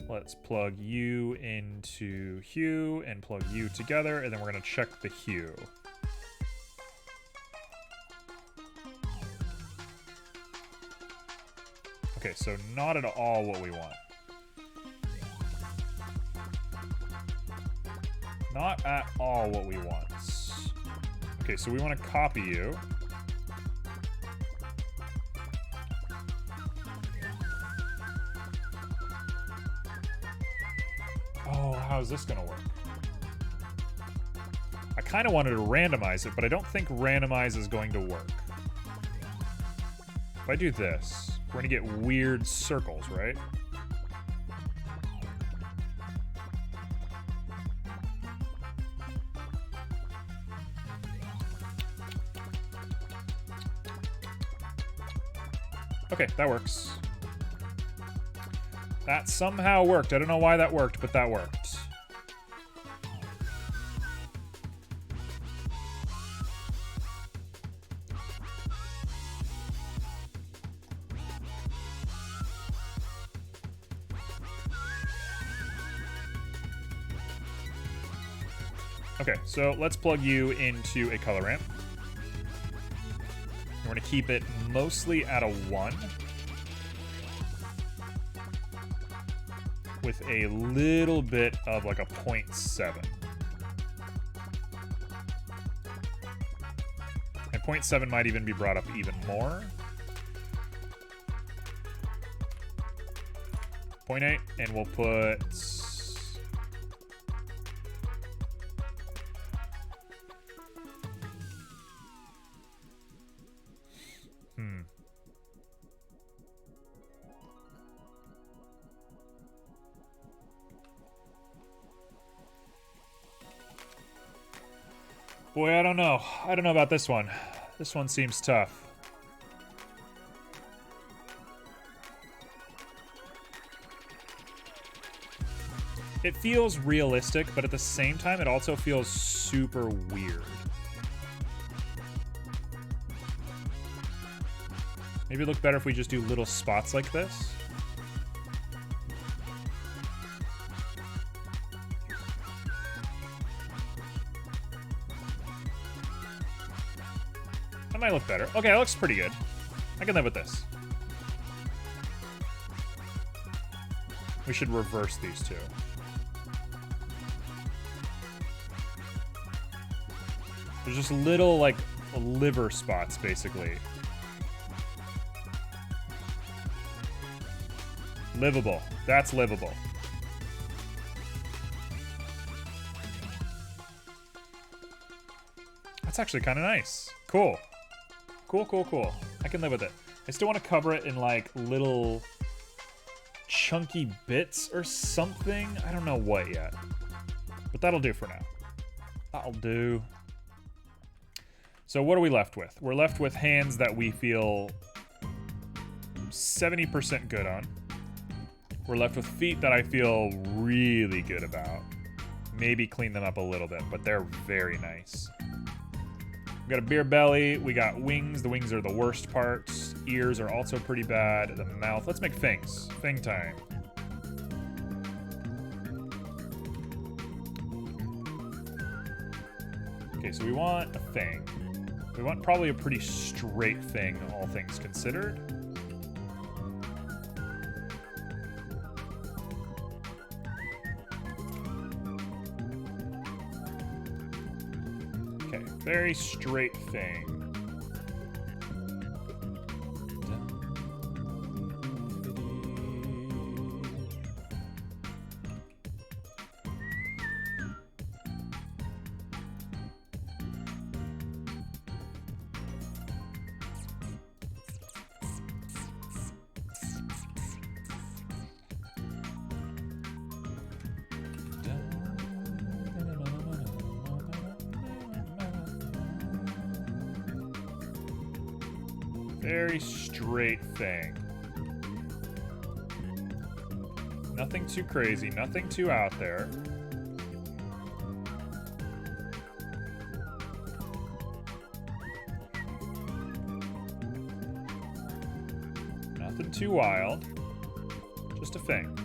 [SPEAKER 1] Let's plug you into hue and plug you together, and then we're gonna check the hue. Okay, so not at all what we want. Not at all what we want. Okay, so we want to copy you. Oh, how is this going to work? I kind of wanted to randomize it, but I don't think randomize is going to work. If I do this, we're going to get weird circles, right? Okay, that works. That somehow worked. I don't know why that worked, but that worked. Okay, so let's plug you into a color ramp. We're going to keep it mostly at a 1. With a little bit of like a 0.7. And 0.7 might even be brought up even more. 0.8, and we'll put... Boy, I don't know. I don't know about this one. This one seems tough. It feels realistic, but at the same time, it also feels super weird. Maybe it'd look better if we just do little spots like this. That might look better. Okay, that looks pretty good. I can live with this. We should reverse these two. There's just little, like, liver spots, basically. Livable. That's livable. That's actually kind of nice. Cool. Cool. I can live with it. I still want to cover it in, like, little chunky bits or something. I don't know what yet. But that'll do for now. That'll do. So what are we left with? We're left with hands that we feel 70% good on. We're left with feet that I feel really good about. Maybe clean them up a little bit, but they're very nice. We got a beer belly. We got wings. The wings are the worst parts. Ears are also pretty bad. The mouth. Let's make fangs. Fang time. Okay, so we want a fang. We want probably a pretty straight fang, all things considered. Okay, very straight fang. Very straight thing. Nothing too crazy, nothing too out there. Nothing too wild. Just a thing.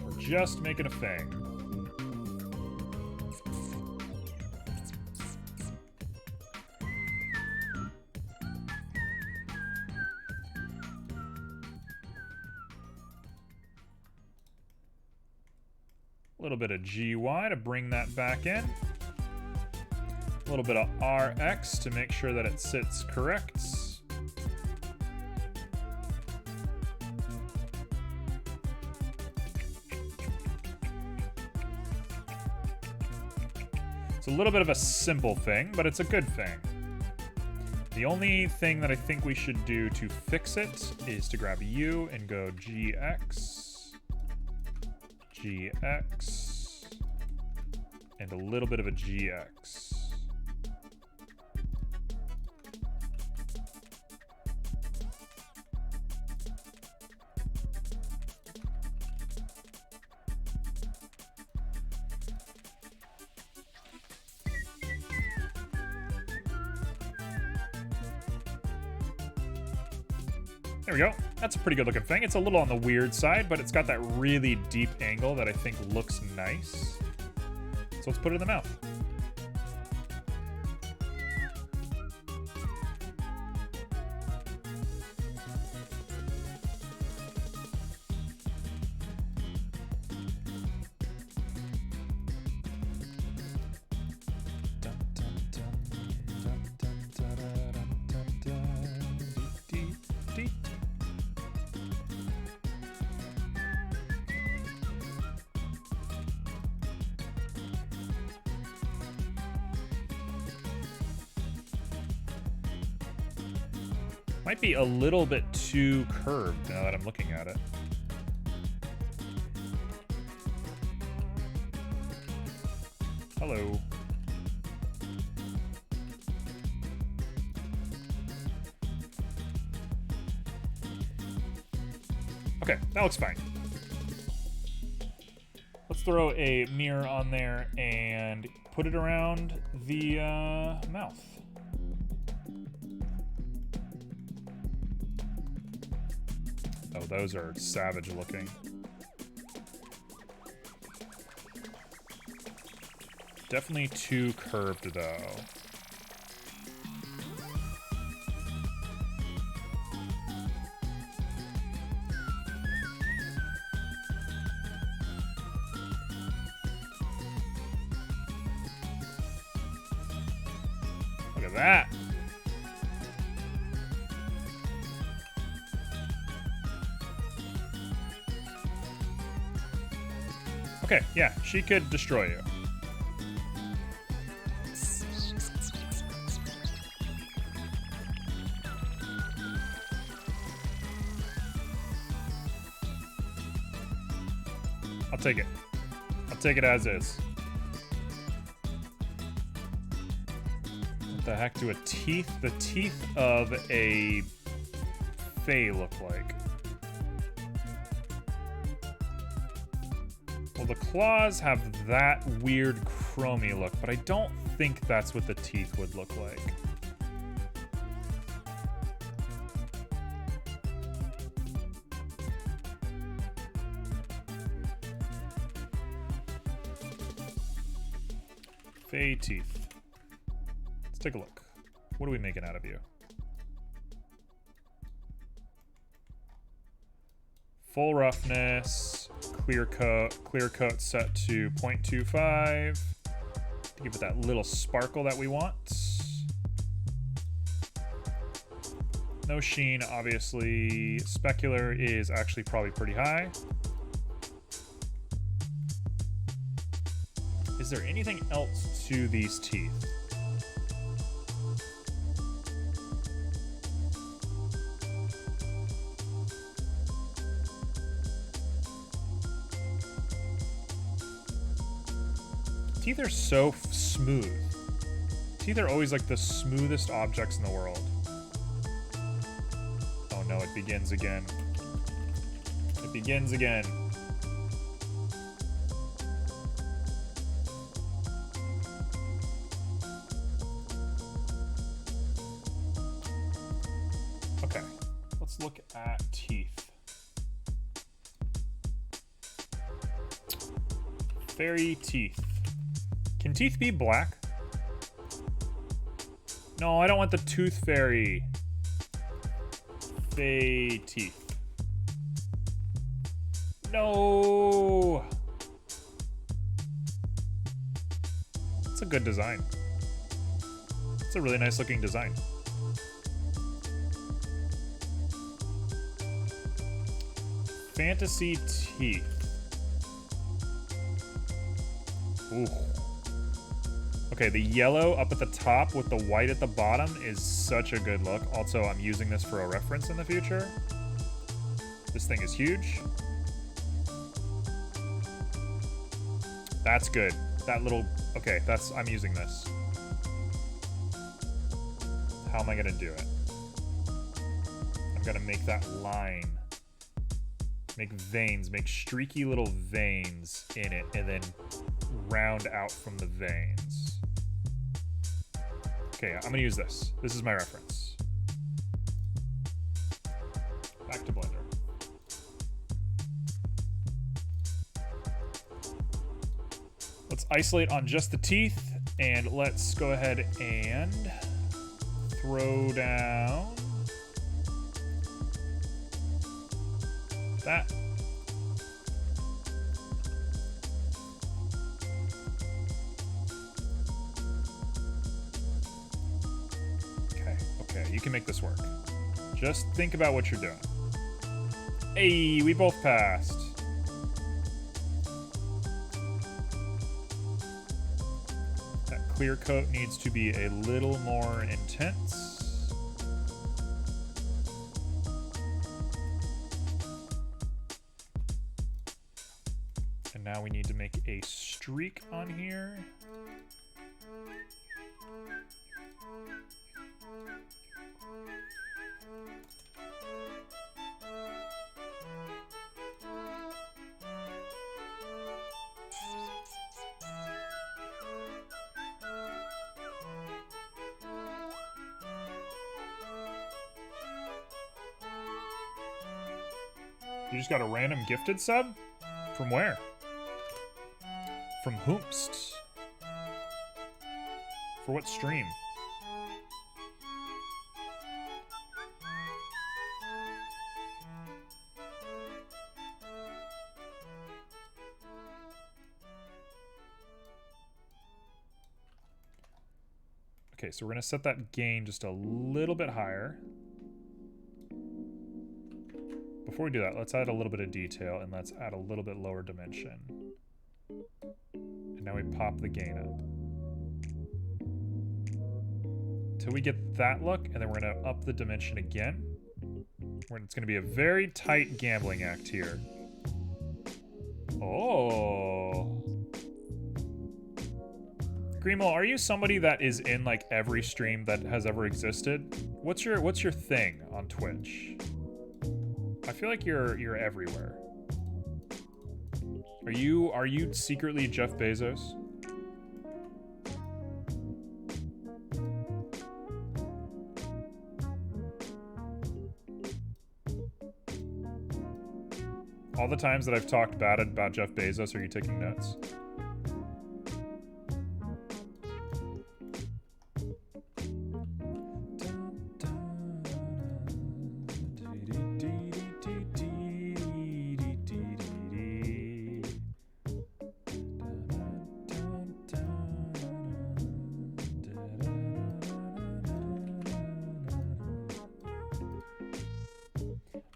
[SPEAKER 1] We're just making a thing. A little bit of GY to bring that back in. A little bit of RX to make sure that it sits correct. It's a little bit of a simple thing, but it's a good thing. The only thing that I think we should do to fix it is to grab U and go GX. GX, and a little bit of a GX. There we go. That's a pretty good looking thing. It's a little on the weird side, but it's got that really deep angle that I think looks nice. So let's put it in the mouth. Might be a little bit too curved now that I'm looking at it. Hello. Okay, that looks fine. Let's throw a mirror on there and put it around the mouth. Oh, those are savage looking. Definitely too curved though. Look at that. Okay, yeah, she could destroy you. I'll take it. I'll take it as is. What the heck do the teeth of a Fae look like? Well, the claws have that weird chromy look, but I don't think that's what the teeth would look like. Fae teeth. Let's take a look. What are we making out of you? Full roughness, clear coat set to 0.25 to give it that little sparkle that we want. No sheen, obviously. Specular is actually probably pretty high. Is there anything else to these teeth? Teeth are so smooth. Teeth are always like the smoothest objects in the world. no, it begins again. It begins again. Okay, let's look at teeth. Fairy teeth. Can teeth be black? No, I don't want the tooth fairy. Fey teeth. No! It's a good design. It's a really nice looking design. Fantasy teeth. Ooh. Okay, the yellow up at the top with the white at the bottom is such a good look. Also, I'm using this for a reference in the future. This thing is huge. That's good. That little... Okay, that's... I'm using this. How am I gonna do it? I'm gonna make that line. Make veins. Make streaky little veins in it, and then round out from the veins. Okay, I'm gonna use this. This is my reference. Back to Blender. Let's isolate on just the teeth, and let's go ahead and throw down that. Okay, you can make this work. Just think about what you're doing. Hey, we both passed. That clear coat needs to be a little more intense. And now we need to make a streak on here. You just got a random gifted sub? From where? From Hoomst. For what stream? Okay, so we're gonna set that gain just a little bit higher. Before we do that, let's add a little bit of detail, and let's add a little bit lower dimension. And now we pop the gain up. Till we get that look, and then we're gonna up the dimension again. It's gonna be a very tight gambling act here. Oh. Grimo, are you somebody that is in like every stream that has ever existed? What's your thing on Twitch? I feel like you're everywhere. Are you secretly Jeff Bezos? All the times that I've talked bad about Jeff Bezos, are you taking notes?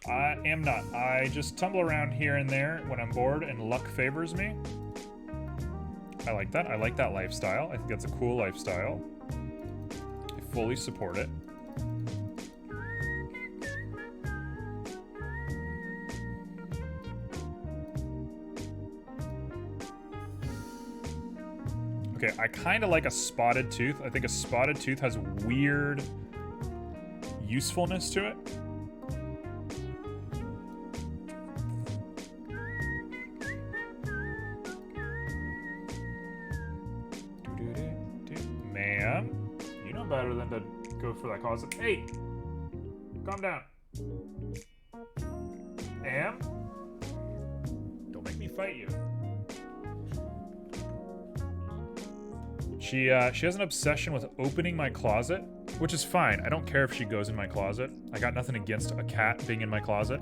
[SPEAKER 1] I am not. I just tumble around here and there when I'm bored and luck favors me. I like that. I like that lifestyle. I think that's a cool lifestyle. I fully support it. Okay, I kind of like a spotted tooth. I think a spotted tooth has weird usefulness to it. You know better than to go for that closet. Hey! Calm down. Am? Don't make me fight you. She has an obsession with opening my closet, which is fine. I don't care if she goes in my closet. I got nothing against a cat being in my closet,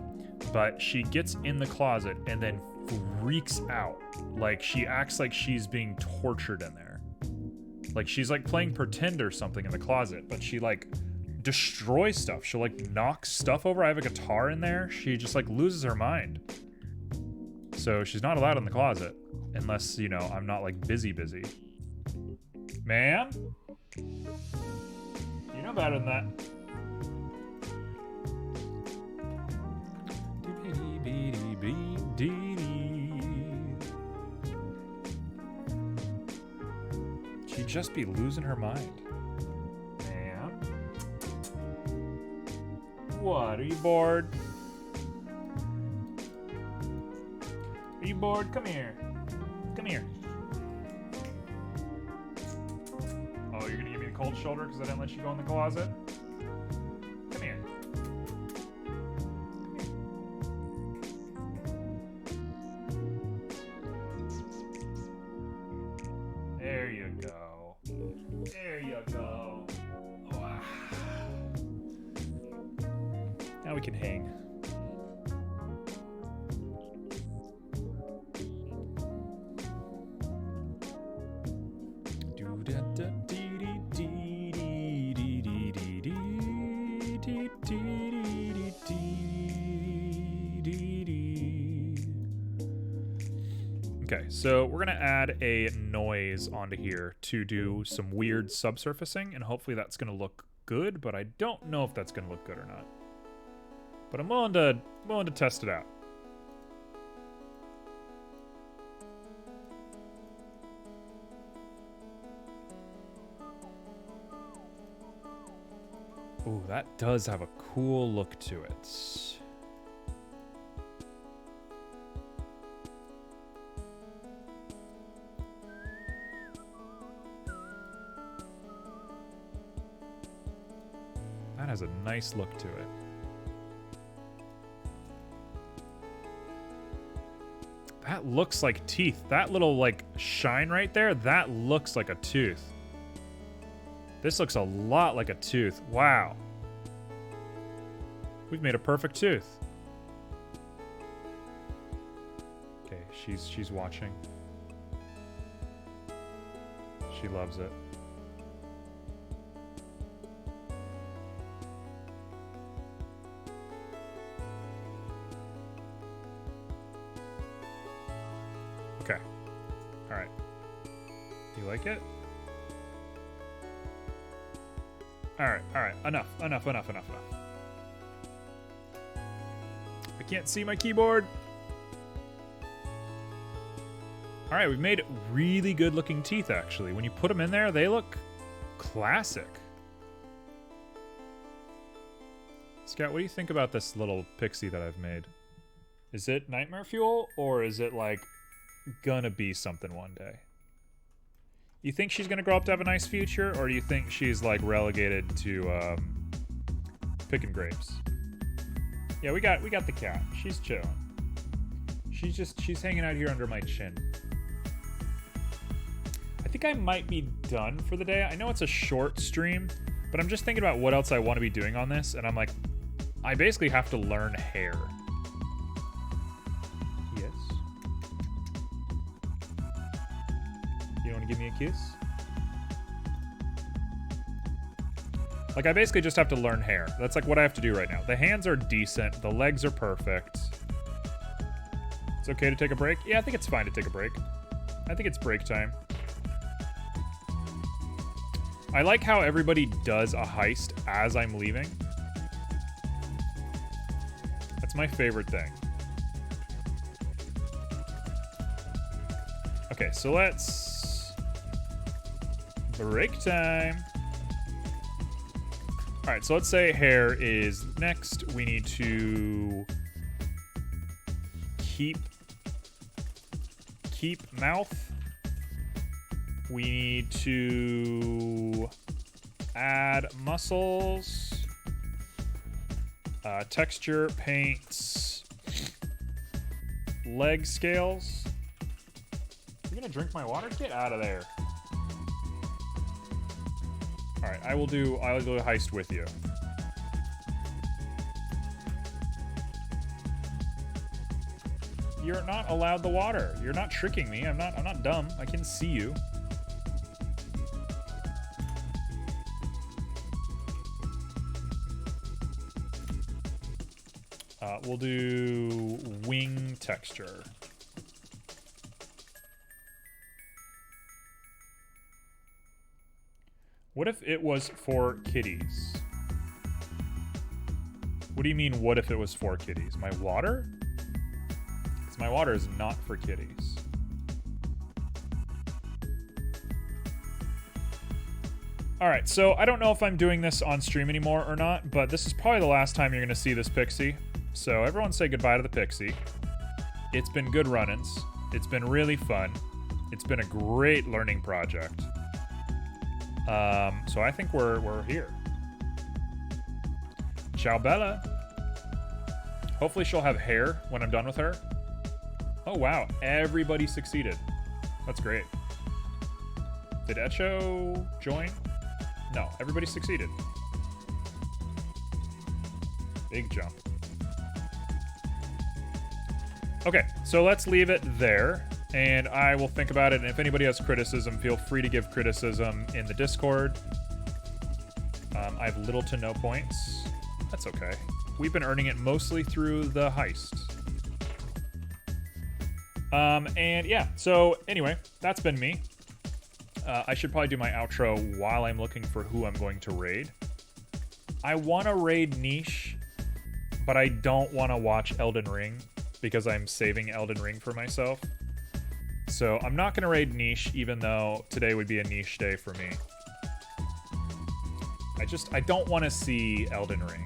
[SPEAKER 1] but she gets in the closet and then freaks out. Like, she acts like she's being tortured in there. Like, she's like playing pretend or something in the closet, but she like destroys stuff. She'll like knock stuff over. I have a guitar in there. She just like loses her mind. So she's not allowed in the closet unless, you know, I'm not like busy. Ma'am? You know better than that. She'd just be losing her mind. Ma'am? What? Are you bored? Are you bored? Come here. Come here. Oh, you're gonna give me the cold shoulder because I didn't let you go in the closet? Come here. There you go. There you go. Wow. Now we can hang. Okay, so we're gonna add a noise onto here to do some weird subsurfacing, and hopefully that's gonna look good, but I don't know if that's gonna look good or not. But I'm willing to test it out. Ooh, that does have a cool look to it. That has a nice look to it. That looks like teeth. That little, like, shine right there, that looks like a tooth. This looks a lot like a tooth. Wow. We've made a perfect tooth. Okay, she's watching. She loves it. Okay. All right. You like it? All right. Enough. I can't see my keyboard. All right, we've made really good looking teeth, actually. When you put them in there, they look classic. Scott, what do you think about this little pixie that I've made? Is it nightmare fuel, or is it like gonna be something one day? You think she's gonna grow up to have a nice future, or do you think she's like relegated to picking grapes? Yeah, we got the cat. She's chilling. She's hanging out here under my chin. I think I might be done for the day. I know it's a short stream, but I'm just thinking about what else I want to be doing on this, and I'm like, I basically have to learn hair. Yes. You want to give me a kiss? Like, I basically just have to learn hair. That's like what I have to do right now. The hands are decent. The legs are perfect. It's okay to take a break? Yeah, I think it's fine to take a break. I think it's break time. I like how everybody does a heist as I'm leaving. That's my favorite thing. Okay, so let's... break time. Alright, so let's say hair is next. We need to keep mouth. We need to Add muscles. Texture, paints, leg scales. You're gonna drink my water? Get out of there. Alright, I'll do a heist with you. You're not allowed the water. You're not tricking me. I'm not dumb. I can see you. We'll do wing texture. What if it was for kitties? What do you mean, what if it was for kitties? My water? Because my water is not for kitties. Alright, so I don't know if I'm doing this on stream anymore or not, but this is probably the last time you're going to see this Pixie. So everyone say goodbye to the Pixie. It's been good run-ins. It's been really fun. It's been a great learning project. So I think we're here. Ciao, Bella. Hopefully she'll have hair when I'm done with her. Oh, wow. Everybody succeeded. That's great. Did Echo join? No, everybody succeeded. Big jump. Okay, so let's leave it there, and I will think about it, and if anybody has criticism, feel free to give criticism in the Discord. I have little to no points. That's okay. We've been earning it mostly through the heist. And yeah, so anyway, that's been me. I should probably do my outro while I'm looking for who I'm going to raid. I want to raid Niche, but I don't want to watch Elden Ring, because I'm saving Elden Ring for myself. So I'm not going to raid Niche, even though today would be a Niche day for me. I don't want to see Elden Ring.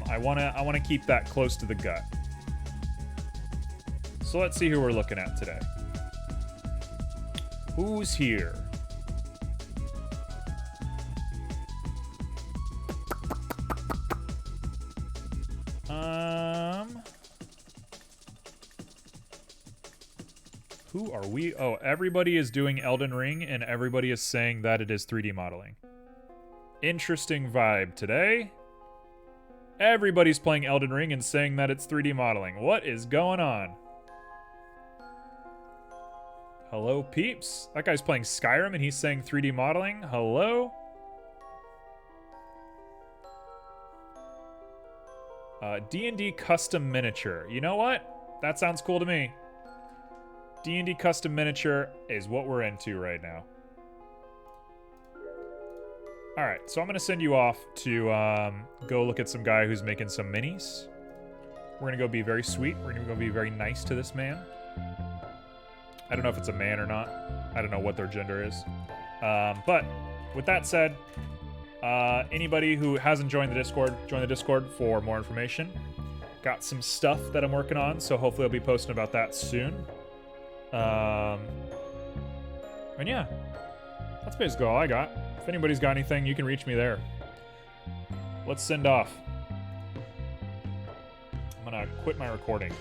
[SPEAKER 1] I want to keep that close to the gut. So let's see who we're looking at today. Who's here? Who are we? Oh, everybody is doing Elden Ring, and everybody is saying that it is 3D modeling. Interesting vibe today. Everybody's playing Elden Ring and saying that it's 3D modeling. What is going on? Hello, peeps. That guy's playing Skyrim, and he's saying 3D modeling. Hello? D&D custom miniature. You know what? That sounds cool to me. D&D custom miniature is what we're into right now. Alright, so I'm going to send you off to go look at some guy who's making some minis. We're going to go be very sweet. We're going to go be very nice to this man. I don't know if it's a man or not. I don't know what their gender is. But with that said, anybody who hasn't joined the Discord, join the Discord for more information. Got some stuff that I'm working on, so hopefully I'll be posting about that soon. And yeah, that's basically all I got. If anybody's got anything, you can reach me there. Let's send off. I'm gonna quit my recording.